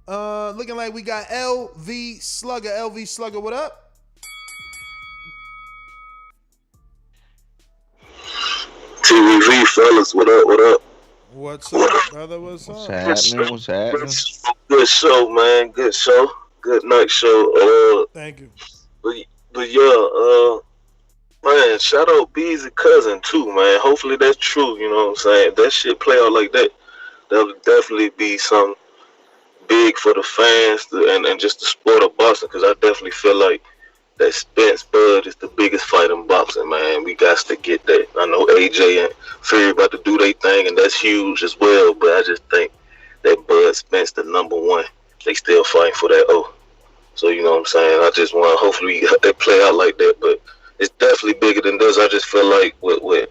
Looking like we got LV Slugger. LV Slugger, what up? TVV fellas, what up, what up? What's up, brother? What's up? What's happening? Good show, man. Good show. Good night show. Thank you. But yeah, man, shout out Beezy cousin too, man. Hopefully that's true, you know what I'm saying? If that shit play out like that, that'll definitely be something big for the fans and just the sport of boxing, because I definitely feel like that Spence Bud is the biggest fight in boxing, man. We got to get that. I know AJ and Fury about to do their thing, and that's huge as well, but I just think that Bud Spence the number one. They still fighting for that O. So, you know what I'm saying? I just want, hopefully, it play out like that, but it's definitely bigger than this. I just feel like with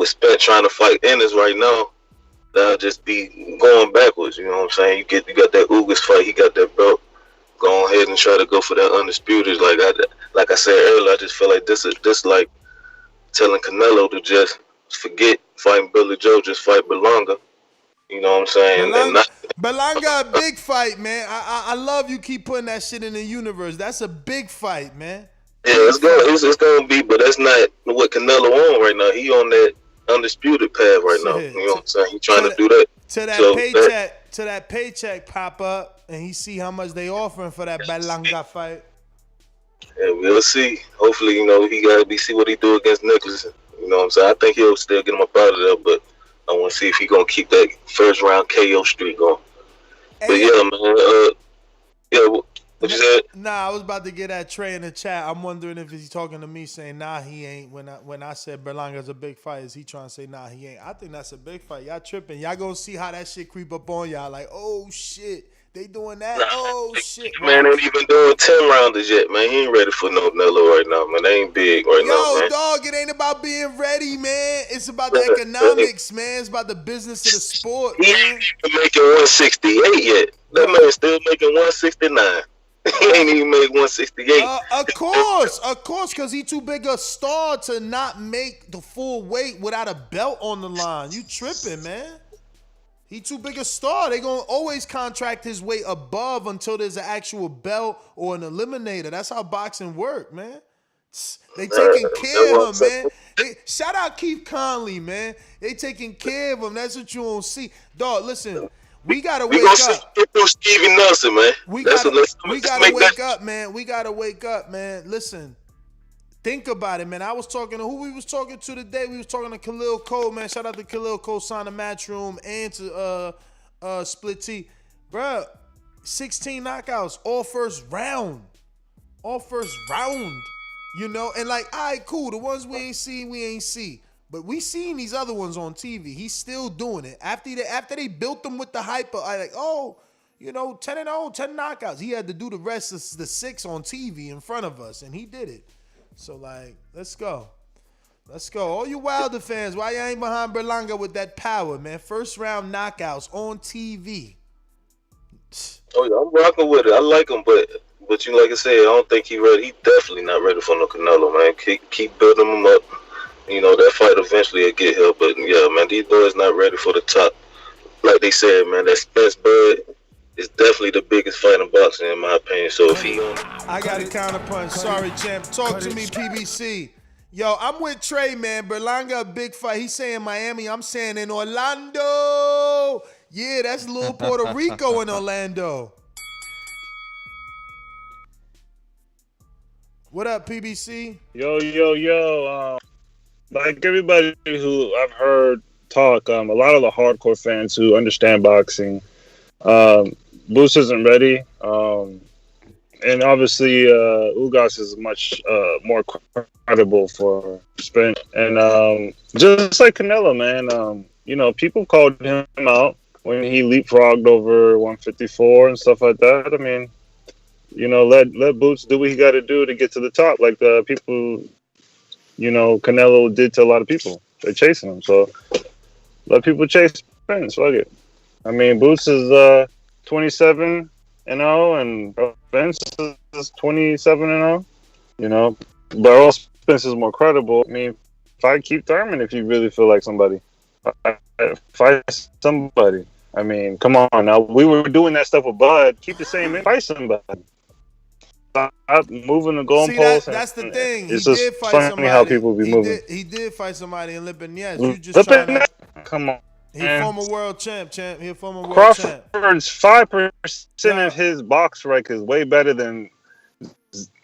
Spence trying to fight Ennis right now, that'll just be going backwards, you know what I'm saying? You got that Ugas fight, he got that belt. Go ahead and try to go for that undisputed. Like I said earlier, I just feel like this like telling Canelo to just forget fighting Billy Joe, just fight Berlanga. You know what I'm saying? Berlanga, a big fight, man. I love you keep putting that shit in the universe. That's a big fight, man. Yeah, it's gonna be, but that's not what Canelo on right now. He on that undisputed path right now. You know what I'm saying? He trying to do that. To that paycheck pop up, and he see how much they offering for that Berlanga fight. Yeah, we'll see. Hopefully, you know, he got to see what he do against Nicholson. You know what I'm saying? I think he'll still get him up out of there, but I want to see if he gonna keep that first round KO streak going. But yeah, man. What you said? Nah, I was about to get at Trey in the chat. I'm wondering if he's talking to me saying, nah, he ain't. When I said Berlanga's a big fight, is he trying to say, nah, he ain't? I think that's a big fight. Y'all tripping. Y'all gonna see how that shit creep up on y'all. Like, oh, shit. They doing that? Shit. Man, ain't even doing 10 rounders yet, man. He ain't ready for no Nello right now, man. They ain't big right now, man. Dog, it ain't about being ready, man. It's about the economics, man. It's about the business of the sport, man. He ain't even making 168 yet. That man still making 169. He ain't even made 168. Of course, because he too big a star to not make the full weight without a belt on the line. You tripping, man. He too big a star. They gonna always contract his weight above until there's an actual belt or an eliminator. That's how boxing work, man. They taking care of him, man. Shout out Keith Conley, man. They taking care of him. That's what you don't see. Dog, listen. We gotta wake up. Stevie Nelson, man. We gotta wake up, man. We gotta wake up, man. Listen, think about it, man. I was talking to who we was talking to today. We was talking to Khalil Cole, man. Shout out to Khalil Cole, signed a Matchroom, and to Split T, bruh. 16 knockouts, all first round, You know, and like, all right, cool. The ones we ain't see. But we seen these other ones on TV. He's still doing it. After they built them with the hype, I like, 10-0, 10 knockouts. He had to do the rest of the 6 on TV in front of us, and he did it. So, like, let's go. Let's go. All you Wilder fans, why you ain't behind Berlanga with that power, man? First round knockouts on TV. Oh yeah, I'm rocking with it. I like him, but you like I said, I don't think he ready. He definitely not ready for no Canelo, man. Keep building him up. You know, that fight eventually will get here. But yeah, man, these boys not ready for the top. Like they said, man, that Spence Bud is definitely the biggest fight in boxing, in my opinion. So if he on, I got a counterpunch. Sorry, champ. Talk to me, PBC. Yo, I'm with Trey, man. Berlanga, a big fight. He's saying Miami. I'm saying in Orlando. Yeah, that's little Puerto Rico in Orlando. What up, PBC? Yo. Like everybody who I've heard talk, a lot of the hardcore fans who understand boxing, Boots isn't ready. And obviously, Ugas is much more credible for Spence. And just like Canelo, man, you know, people called him out when he leapfrogged over 154 and stuff like that. I mean, you know, let Boots do what he got to do to get to the top, like the people, you know, Canelo did to a lot of people. They're chasing him, so let people chase Spence. Fuck it. I mean, Boots is 27-0, and Spence is 27-0. You know, but Errol Spence is more credible. I mean, fight Keith Thurman if you really feel like somebody. Fight somebody. I mean, come on now. We were doing that stuff with Bud. Keep the same. Fight somebody. Stop moving the goalposts. That's the thing. It's he just did fight funny somebody. how people be moving. He did fight somebody in Libanese. You just trying to... Come on. He former world champ. He a former world champ. Crawford's 5% of his box rec is way better than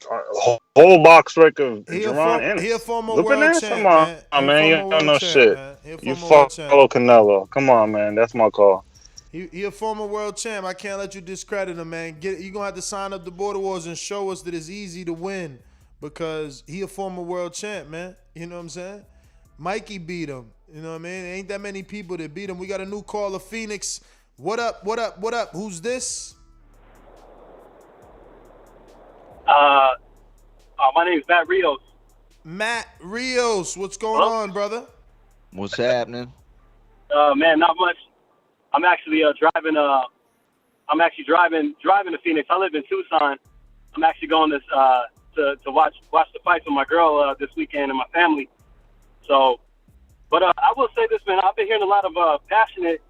whole box rec of Jaron Ennis. He a former world champ. Come on, man. You don't know shit. You follow Canelo. Come on, man. That's my call. He a former world champ. I can't let you discredit him, man. You're going to have to sign up the Border Wars and show us that it's easy to win because he a former world champ, man. You know what I'm saying? Mikey beat him. You know what I mean? Ain't that many people that beat him. We got a new caller, Phoenix. What up? Who's this? My name is Matt Rios. Matt Rios. What's going on, brother? What's happening? Man, not much. I'm actually driving to Phoenix. I live in Tucson. I'm actually going to watch the fights with my girl this weekend and my family. So, but I will say this, man. I've been hearing a lot of passionate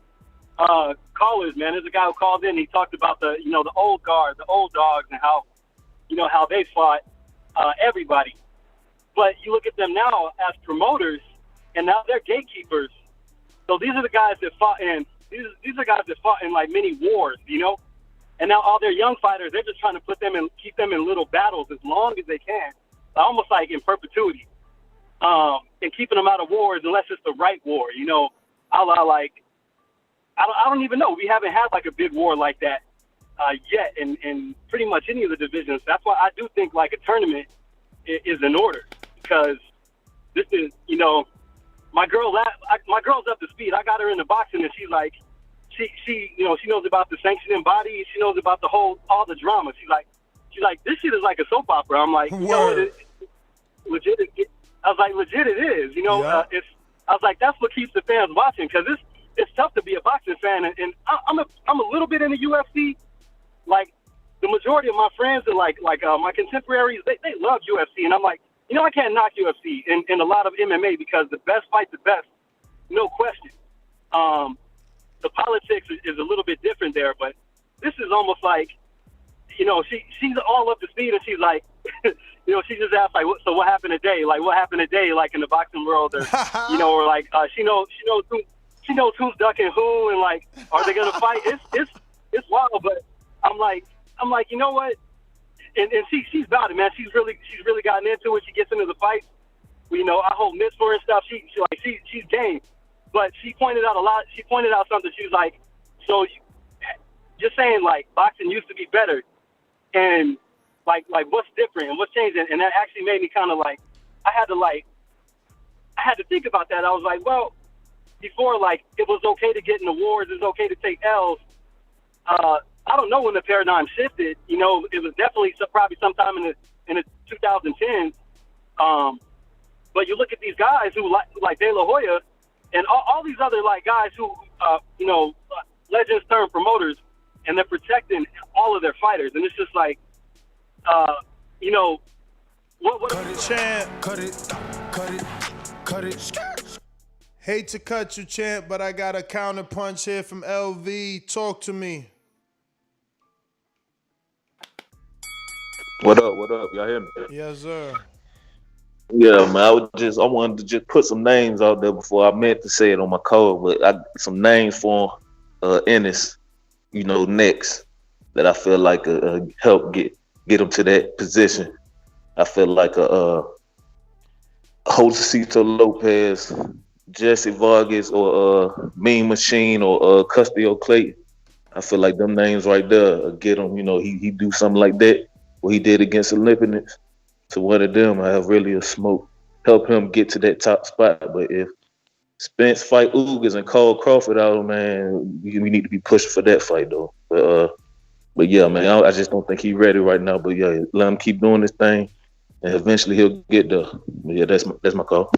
callers, man. There's a guy who called in. He talked about the old guard, the old dogs, and how they fought everybody. But you look at them now as promoters, and now they're gatekeepers. So these are the guys that fought in. These are guys that fought in like many wars, you know. And now all their young fighters, they're just trying to keep them in little battles as long as they can, almost like in perpetuity. And keeping them out of wars unless it's the right war, you know. I don't even know. We haven't had like a big war like that yet in pretty much any of the divisions. That's why I do think like a tournament is in order, because this is, you know, my girl's up to speed. I got her into boxing, and she's like, she knows about the sanctioning body. She knows about all the drama. She's like, this shit is like a soap opera. I'm like, legit. I was like, legit it is. You know, I was like, that's what keeps the fans watching, because it's tough to be a boxing fan, and I'm a little bit in the UFC. Like the majority of my friends and like my contemporaries, they love UFC, and I'm like, you know, I can't knock UFC and a lot of MMA, because the best fight the best, no question. The politics is a little bit different there, but this is almost like, you know, she's all up to speed, and she's like, you know, she just asked like, so what happened today? Like, what happened today? Like in the boxing world, or you know, or like she knows who's ducking who, and like, are they gonna fight? It's wild, but I'm like, you know what? And she's about it, man. She's really gotten into it. She gets into the fights. You know, I hold mitts for her and stuff. She's game. But she pointed out something. She was like, so just saying like boxing used to be better, and like what's different and what's changed, and that actually made me kind of like, I had to think about that. I was like, well, before, like, it was okay to get in the wars, it was okay to take L's. I don't know when the paradigm shifted. You know, it was definitely probably sometime in the 2010s. But But you look at these guys who like De La Hoya and all these other like guys who legends turned promoters, and they're protecting all of their fighters, and it's just like what cut it, champ. Cut it. Hate to cut you, champ, but I got a counter punch here from LV. Talk to me. What up? Y'all hear me? Yes, sir. Yeah, man. I wanted to just put some names out there before I meant to say it on my code, but I some names for Ennis, next that I feel like help get him to that position. I feel like Josecito Lopez, Jesse Vargas, or Mean Machine, or Custio Clayton. I feel like them names right there get him. He do something like that, what he did against Olympians. To one of them, I have really a smoke. Help him get to that top spot. But if Spence fight Ugas and call Crawford out, man, we need to be pushing for that fight though. But yeah, man, I just don't think he's ready right now. But yeah, let him keep doing this thing, and eventually he'll get there. But yeah, that's my call.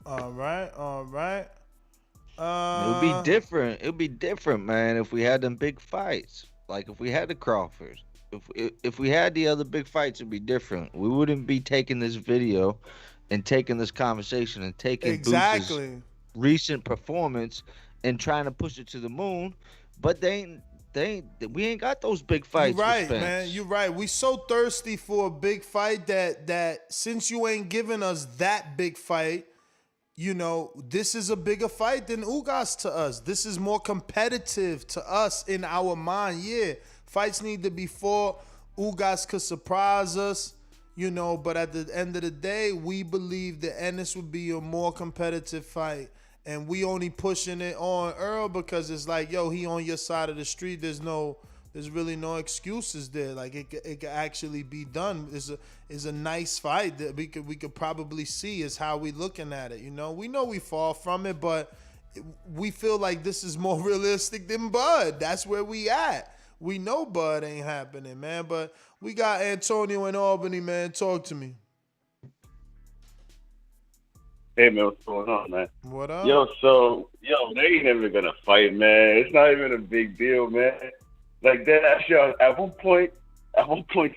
All right. It'll be different. It'll be different, man, if we had them big fights. Like if we had the Crawfords. If we had the other big fights, it'd be different. We wouldn't be taking this video and taking this conversation and taking Boots' recent performance and trying to push it to the moon. But we ain't got those big fights. You're right, man. You're right. We so thirsty for a big fight that since you ain't giving us that big fight, this is a bigger fight than Ugas to us. This is more competitive to us in our mind. Yeah, fights need to be fought. Ugas could surprise us, but at the end of the day, we believe that Ennis would be a more competitive fight. And we only pushing it on Earl because it's like, yo, he on your side of the street. There's really no excuses there. Like it could actually be done. It's a nice fight that we could probably see is how we looking at it. We know we fall from it, but we feel like this is more realistic than Bud. That's where we at. We know Bud ain't happening, man. But we got Antonio in Albany, man. Talk to me. Hey, man, what's going on, man? What up? They ain't never gonna fight, man. It's not even a big deal, man. Like that, actually, at one point,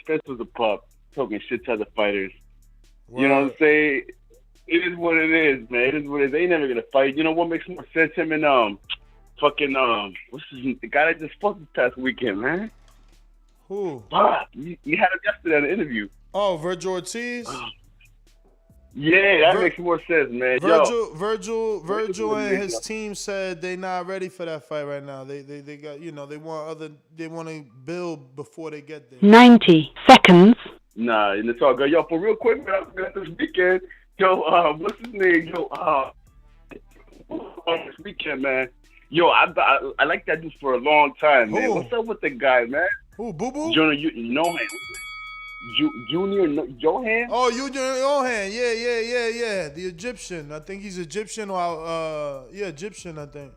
Spence was a pup, talking shit to other fighters. Wow. You know what I'm saying? It is what it is, man. It is what it is. They ain't never gonna fight. You know what makes more sense? Him and what's the guy that just fought this past weekend, man? Who? You had him yesterday in the interview. Oh, Virgil Ortiz. Yeah, that makes more sense, man. Virgil and his team said they not ready for that fight right now. They got they want to build before they get there. 90 seconds. Nah, and it's all good. Yo, for real quick, man, I forgot this weekend. What's his name? This weekend, man. I like that dude for a long time, man. What's up with the guy, man? Who, Boo Boo? Junior Johan? Oh, Junior Johan. Yeah. The Egyptian. I think he's Egyptian or Egyptian, I think.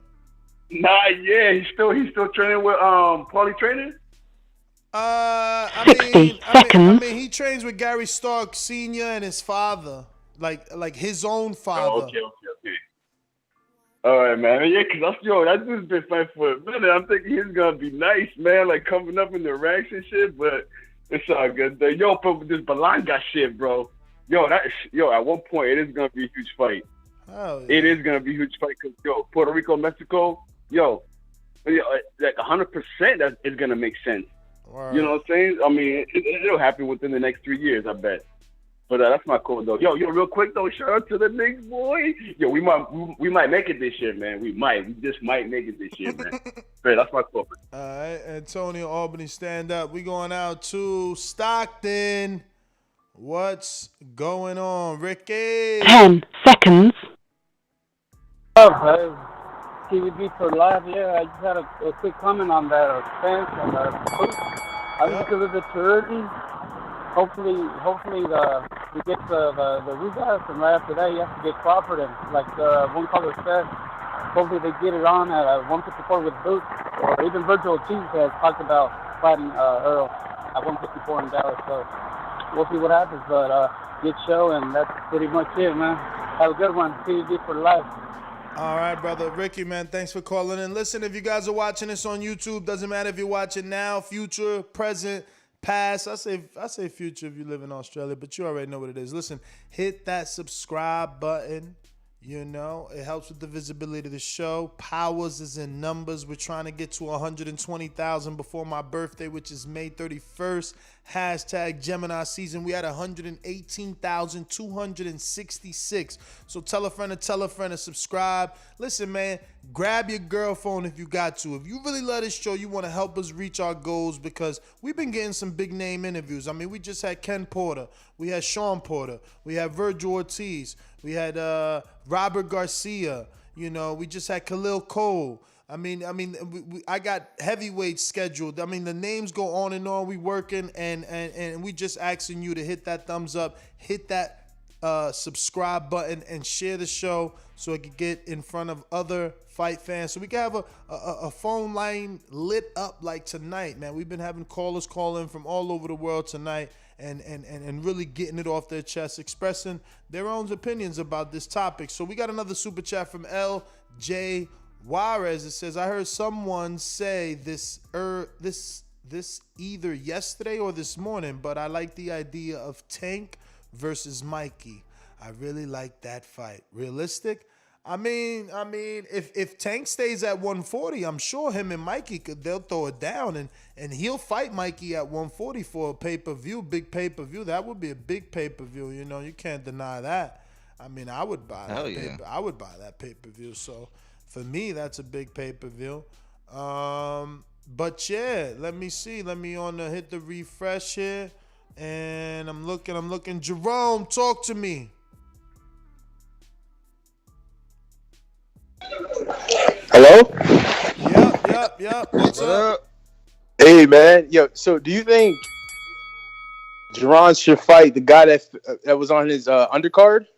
Nah, yeah. He's still training with Paulie Trainer? 60 seconds. I mean, he trains with Gary Stark Sr. and his father. Like his own father. Oh, okay. All right, man. Yeah, because that dude's been fighting for a minute. I'm thinking he's going to be nice, man, like coming up in the ranks and shit, but it's all good. But with this Balanga shit, bro. At one point, it is going to be a huge fight. Oh, yeah. It is going to be a huge fight because, Puerto Rico, Mexico, like 100% that is going to make sense. Right. You know what I'm saying? I mean, it'll happen within the next 3 years, I bet. But that's my call, though. Yo, real quick, though, shout out to the Knicks, boy. Yo, we might make it this year, man. We just might make it this year, man. Right, that's my call. All right, Antonio, Albany, stand up. We going out to Stockton. What's going on, Ricky? 10 seconds. TVB for live. Yeah, I just had a quick comment on that Spence and because of the tourism. Hopefully, we get the Ugas, and right after that, you have to get Crawford. And like one caller said, hopefully they get it on at 154 with Boots, or even Virgil Ortiz has talked about fighting Earl at 154 in Dallas. So we'll see what happens, but good show, and that's pretty much it, man. Have a good one. TV for life. All right, brother. Ricky, man, thanks for calling in. Listen, if you guys are watching this on YouTube, doesn't matter if you're watching now, future, present, past. I say future if you live in Australia, but you already know what it is. Listen, hit that subscribe button. You know, it helps with the visibility of the show. Powers is in numbers. We're trying to get to 120,000 before my birthday, which is May 31st. Hashtag Gemini season. We had 118,266. So tell a friend to subscribe. Listen, man, grab your girl phone if you got to. If you really love this show, you want to help us reach our goals, because we've been getting some big name interviews. I mean, we just had Ken Porter. We had Sean Porter. We had Virgil Ortiz. We had Robert Garcia. You know, we just had Khalil Cole. I got heavyweights scheduled. I mean, the names go on and on. We working, and we just asking you to hit that thumbs up, hit that subscribe button, and share the show so it can get in front of other fight fans. So we can have a phone line lit up like tonight, man. We've been having callers call in from all over the world tonight, and really getting it off their chest, expressing their own opinions about this topic. So we got another super chat from L.J. Juarez. It says, I heard someone say this either yesterday or this morning, but I like the idea of Tank versus Mikey. I really like that fight. Realistic? I mean, if Tank stays at 140, I'm sure him and Mikey they'll throw it down, and he'll fight Mikey at 140 for a pay-per-view, big pay-per-view. That would be a big pay-per-view. You know, you can't deny that. I mean, I would buy that. I would buy that pay-per-view. So for me, that's a big pay-per-view. But yeah, let me see. Let me hit the refresh here, and I'm looking. Jerome, talk to me. Hello? Yep. What's up? Hey, man. Yo, so do you think Jaron should fight the guy that was on his undercard?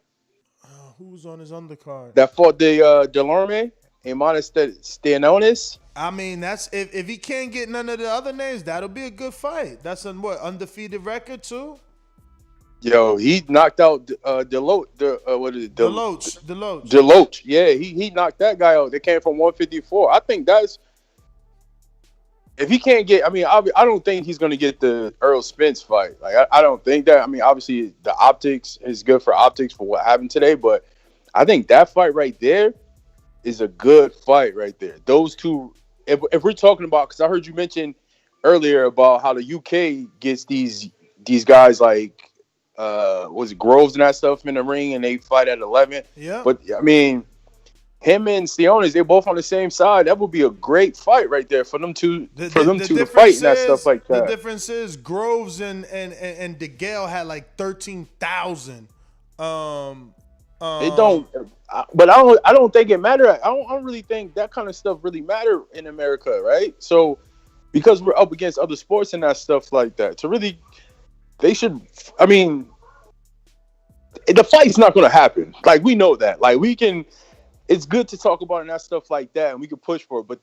Who was on his undercard? That fought the Delorme and Stanonis? I mean, that's if he can't get none of the other names, that'll be a good fight. That's a undefeated record too. Yo, he knocked out Deloach. Deloach. Yeah, he knocked that guy out. They came from 154. I think that's if he can't get. I mean, I don't think he's going to get the Errol Spence fight. Like, I don't think that. I mean, obviously the optics is good for optics for what happened today, but I think that fight right there is a good fight right there. Those two. If we're talking about, because I heard you mention earlier about how the UK gets these guys like. Was it Groves and that stuff in the ring, and they fight at 11? Yeah. But I mean, him and Stanonis, they're both on the same side. That would be a great fight right there for them two to fight and that stuff like that. The difference is Groves and DeGale had like 13,000. It don't, but I don't think it matter. I don't really think that kind of stuff really matter in America, right? So because we're up against other sports and that stuff like that, to really. They should. I mean, the fight's not going to happen. Like, we know that. Like, we can. It's good to talk about and that stuff like that, and we can push for it. But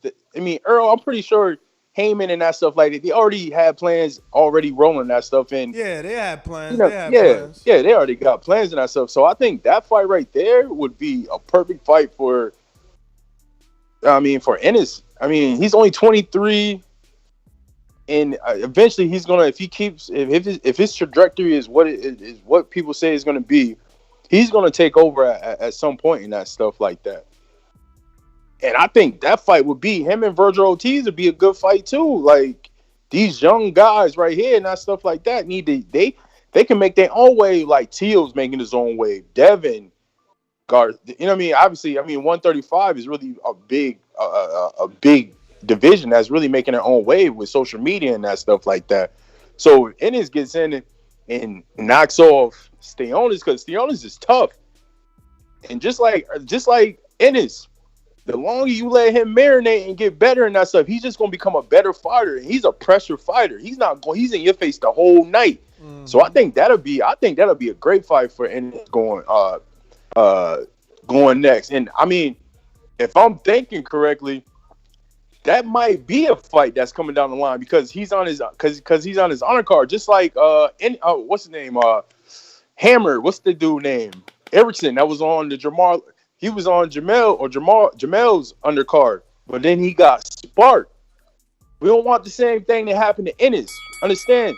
Earl, I'm pretty sure Heyman and that stuff like that. They already had plans already rolling that stuff in. Yeah, they had plans. They already got plans and that stuff. So I think that fight right there would be a perfect fight for. For Ennis. I mean, he's only 23. And eventually, he's gonna. If his trajectory is what people say is gonna be, he's gonna take over at some point in that stuff like that. And I think that fight would be him and Virgil Ortiz would be a good fight too. Like, these young guys right here and that stuff like that they can make their own way. Like Teal's making his own way. Devin, Garth. You know what I mean? Obviously, 135 is really a big division that's really making their own wave with social media and that stuff like that. So Ennis gets in and knocks off Stanonis, because Stanonis is tough. And just like Ennis, the longer you let him marinate and get better and that stuff, he's just gonna become a better fighter. And he's a pressure fighter. He's in your face the whole night. So I think that'll be a great fight for Ennis going next. And I mean, if I'm thinking correctly, that might be a fight that's coming down the line because he's on his undercard, just like what's his name? Hammer. What's the dude name? Erickson, that was on the Jamal. He was on Jamel's undercard, but then he got sparked. We don't want the same thing that happened to Ennis. Understand?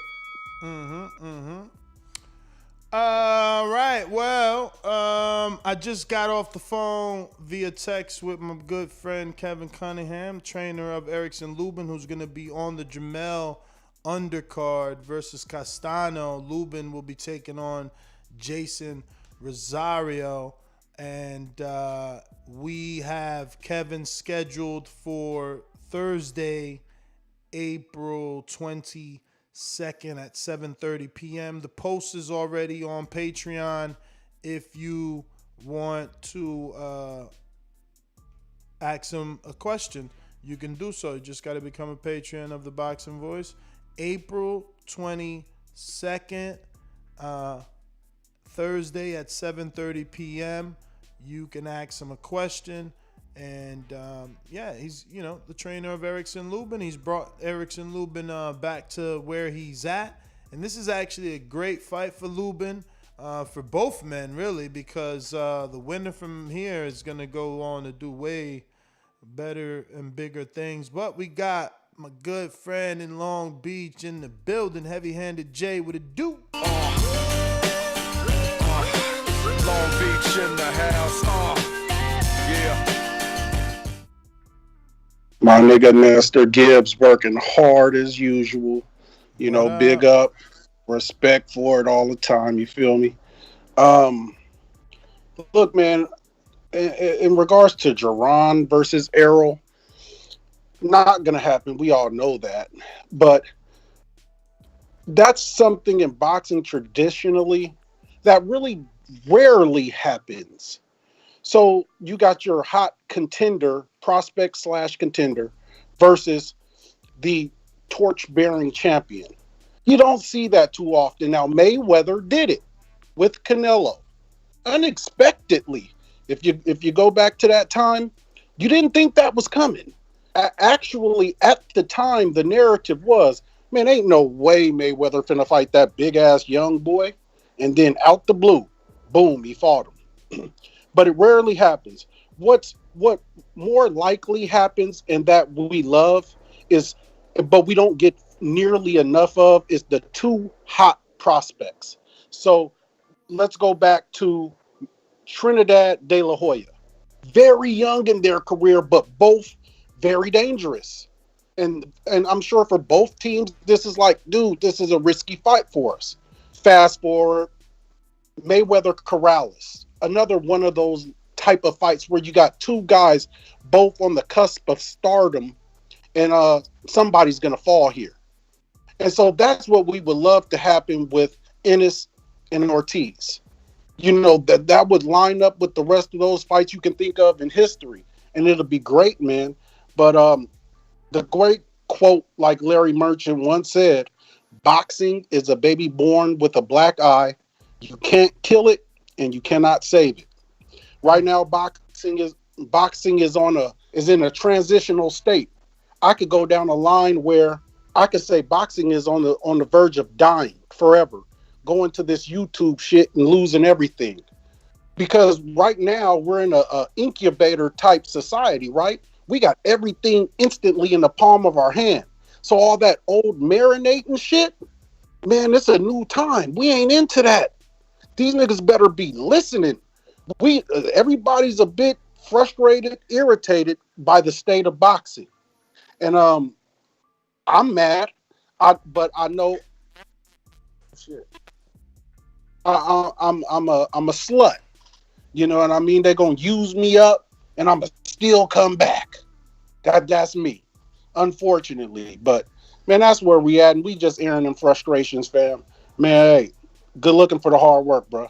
All right. Well, I just got off the phone via text with my good friend Kevin Cunningham, trainer of Erickson Lubin, who's going to be on the Jamel undercard versus Castano. Lubin will be taking on Jason Rosario. And we have Kevin scheduled for Thursday, April 22nd at 7:30 p.m. The post is already on Patreon. If you want to ask him a question, you can do so. You just got to become a Patreon of the Boxing Voice. April 22nd, Thursday at 7:30 p.m. You can ask him a question. And, he's, the trainer of Erickson Lubin. He's brought Erickson Lubin back to where he's at. And this is actually a great fight for Lubin, for both men, really, because the winner from here is going to go on to do way better and bigger things. But we got my good friend in Long Beach in the building, Heavy-Handed Jay with a do. Long Beach in the house, yeah. My nigga Master Gibbs working hard as usual. Big up. Respect for it all the time. You feel me? Look, man, in regards to Jaron versus Errol, not going to happen. We all know that. But that's something in boxing traditionally that really rarely happens. So you got your hot contender, prospect/contender, versus the torch-bearing champion. You don't see that too often. Now, Mayweather did it with Canelo unexpectedly. If you go back to that time, you didn't think that was coming. Actually, at the time, the narrative was, man, ain't no way Mayweather finna fight that big-ass young boy. And then out the blue, boom, he fought him. But it rarely happens. What more likely happens, and that we love, is, but we don't get nearly enough of, is the two hot prospects. So let's go back to Trinidad De La Hoya. Very young in their career, but both very dangerous. And I'm sure for both teams, this is like, dude, this is a risky fight for us. Fast forward, Mayweather Corrales. Another one of those type of fights where you got two guys both on the cusp of stardom, and somebody's going to fall here. And so that's what we would love to happen with Ennis and Ortiz. That would line up with the rest of those fights you can think of in history, and it'll be great, man. But the great quote, like Larry Merchant once said, boxing is a baby born with a black eye. You can't kill it, and you cannot save it. Right now, boxing is in a transitional state. I could go down a line where I could say boxing is on the verge of dying forever, going to this YouTube shit and losing everything. Because right now we're in a incubator type society, right? We got everything instantly in the palm of our hand. So all that old marinating shit, man, it's a new time. We ain't into that. These niggas better be listening. Everybody's a bit frustrated, irritated by the state of boxing, and I'm mad. But I know, shit. I'm a slut. You know what I mean? They're gonna use me up, and I'm gonna still come back. That's me, unfortunately. But man, that's where we at, and we just airing them frustrations, fam. Man, hey. Good looking for the hard work, bro.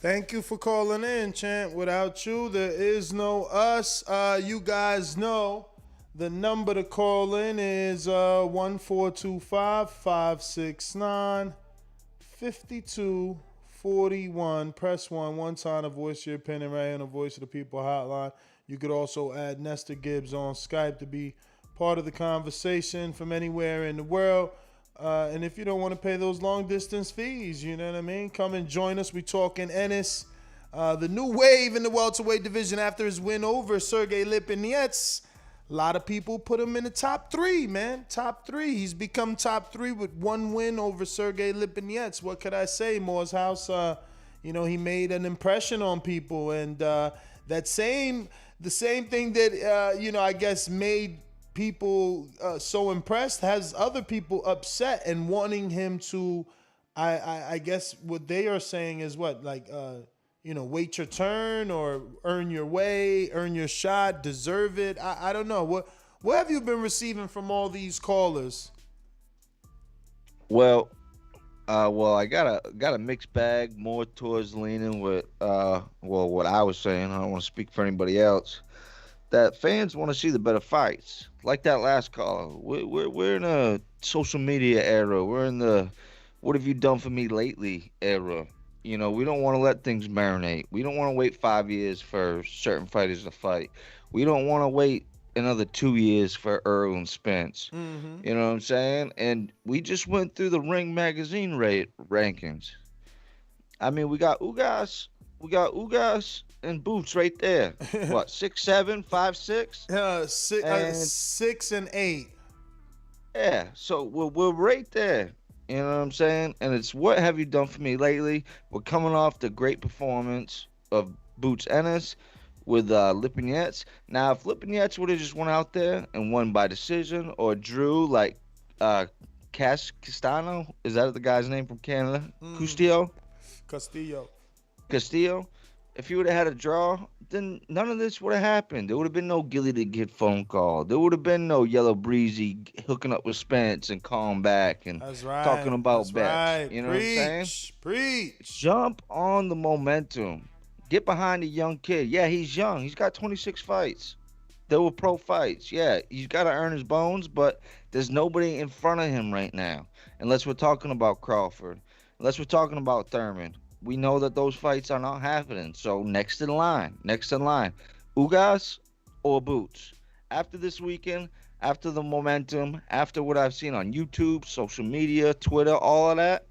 Thank you for calling in, Champ. Without you, there is no us. You guys know the number to call in is 1-425-569-5241. Press 1 one time to voice your opinion right here on the Voice of the People hotline. You could also add Nestor Gibbs on Skype to be part of the conversation from anywhere in the world. And if you don't want to pay those long distance fees, you know what I mean? Come and join us. We talking Ennis, the new wave in the welterweight division after his win over Sergey Lipinets. A lot of people put him in the top 3, man. Top 3. He's become top 3 with 1 win over Sergey Lipinets. What could I say? Moore's House, he made an impression on people. And the same thing that, I guess made people so impressed has other people upset and wanting him to, I guess what they are saying is what, like, wait your turn or earn your way, earn your shot, deserve it. I don't know. What have you been receiving from all these callers? Well, I got a mixed bag, more towards leaning with what I was saying. I don't want to speak for anybody else. That fans want to see the better fights, like that last caller. We're in a social media era. We're in the "what have you done for me lately" era. We don't want to let things marinate. We don't want to wait 5 years for certain fighters to fight. We don't want to wait another 2 years for Errol and Spence. Mm-hmm. You know what I'm saying? And we just went through the Ring magazine rankings. I mean, we got Ugas and Boots right there. What, 6'7", 5'6"? 6 and 8. Yeah, so we're right there. You know what I'm saying? And it's what have you done for me lately? We're coming off the great performance of Boots Ennis with Lipinets. Now, if Lipinets would have just went out there and won by decision or drew like Castano, is that the guy's name from Canada? Castillo. If he would have had a draw, then none of this would have happened. There would have been no Gilly the Kid phone call. There would have been no Yellow Breezy hooking up with Spence and calling back and talking about bets. Right. You know what I'm saying? Preach. Jump on the momentum. Get behind the young kid. Yeah, he's young. He's got 26 fights. They were pro fights. Yeah, he's got to earn his bones, but there's nobody in front of him right now. Unless we're talking about Crawford. Unless we're talking about Thurman. We know that those fights are not happening. So next in line. Ugas or Boots? After this weekend, after the momentum, after what I've seen on YouTube, social media, Twitter, all of that,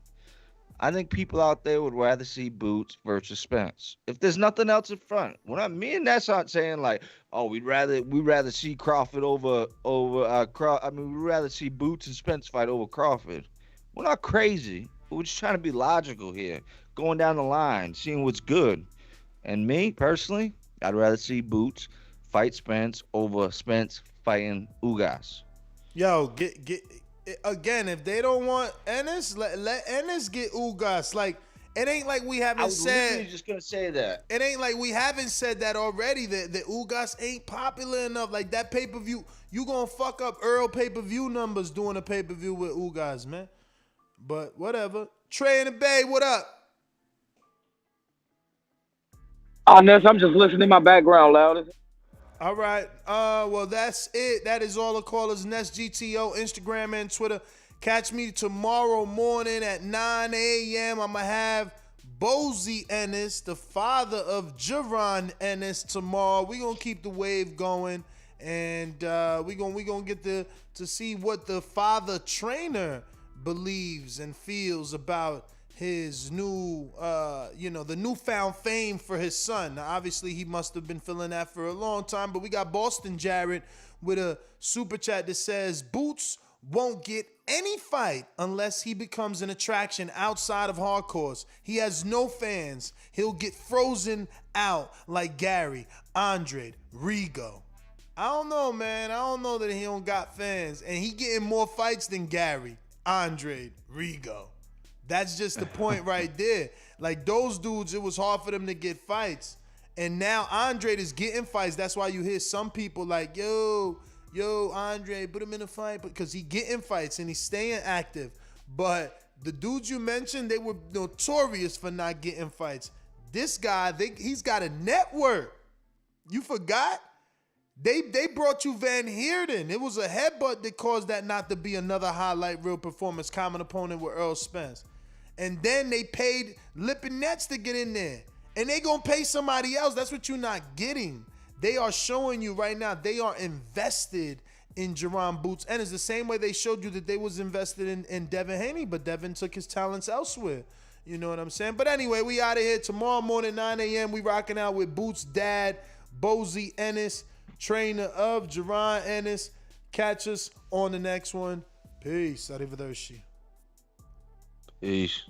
I think people out there would rather see Boots versus Spence. If there's nothing else in front, me and that's not saying like, oh, we'd rather see Crawford we'd rather see Boots and Spence fight over Crawford. We're not crazy. We're just trying to be logical here. Going down the line, seeing what's good. And me, personally, I'd rather see Boots fight Spence over Spence fighting Ugas. Yo, get again, if they don't want Ennis, let Ennis get Ugas. Like, it ain't like we haven't said. I was literally just gonna say that. It ain't like we haven't said that already. That Ugas ain't popular enough. Like that pay-per-view, you gonna fuck up Earl pay-per-view numbers doing a pay-per-view with Ugas, man. But whatever. Trey in the Bay, what up? Ness, I'm just listening in my background, loud. All right. Well, that's it. That is all the callers. Ness GTO, Instagram and Twitter. Catch me tomorrow morning at 9 a.m. I'm going to have Bozy Ennis, the father of Jaron Ennis, tomorrow. We're going to keep the wave going. And we're going to get to see what the father trainer believes and feels about his new, the newfound fame for his son. Now, obviously, he must have been feeling that for a long time, but we got Boston Jarrett with a super chat that says, Boots won't get any fight unless he becomes an attraction outside of hardcores. He has no fans. He'll get frozen out like Gary, Andre, Rigo. I don't know, man. I don't know that he don't got fans. And he getting more fights than Gary, Andre, Rigo. That's just the point right there. Like, those dudes, it was hard for them to get fights. And now Andre is getting fights. That's why you hear some people like, yo, Andre, put him in a fight. Because he getting fights and he's staying active. But the dudes you mentioned, they were notorious for not getting fights. This guy, he's got a network. You forgot? They brought you Van Heerden. It was a headbutt that caused that not to be another highlight reel performance. Common opponent with Errol Spence. And then they paid Lipinets to get in there. And they going to pay somebody else. That's what you're not getting. They are showing you right now they are invested in Jaron Boots Ennis. The same way they showed you that they was invested in Devin Haney, but Devin took his talents elsewhere. You know what I'm saying? But anyway, we out of here. Tomorrow morning, 9 a.m., we rocking out with Boots' dad, Bozy Ennis, trainer of Jaron Ennis. Catch us on the next one. Peace. Arrivederci. Peace.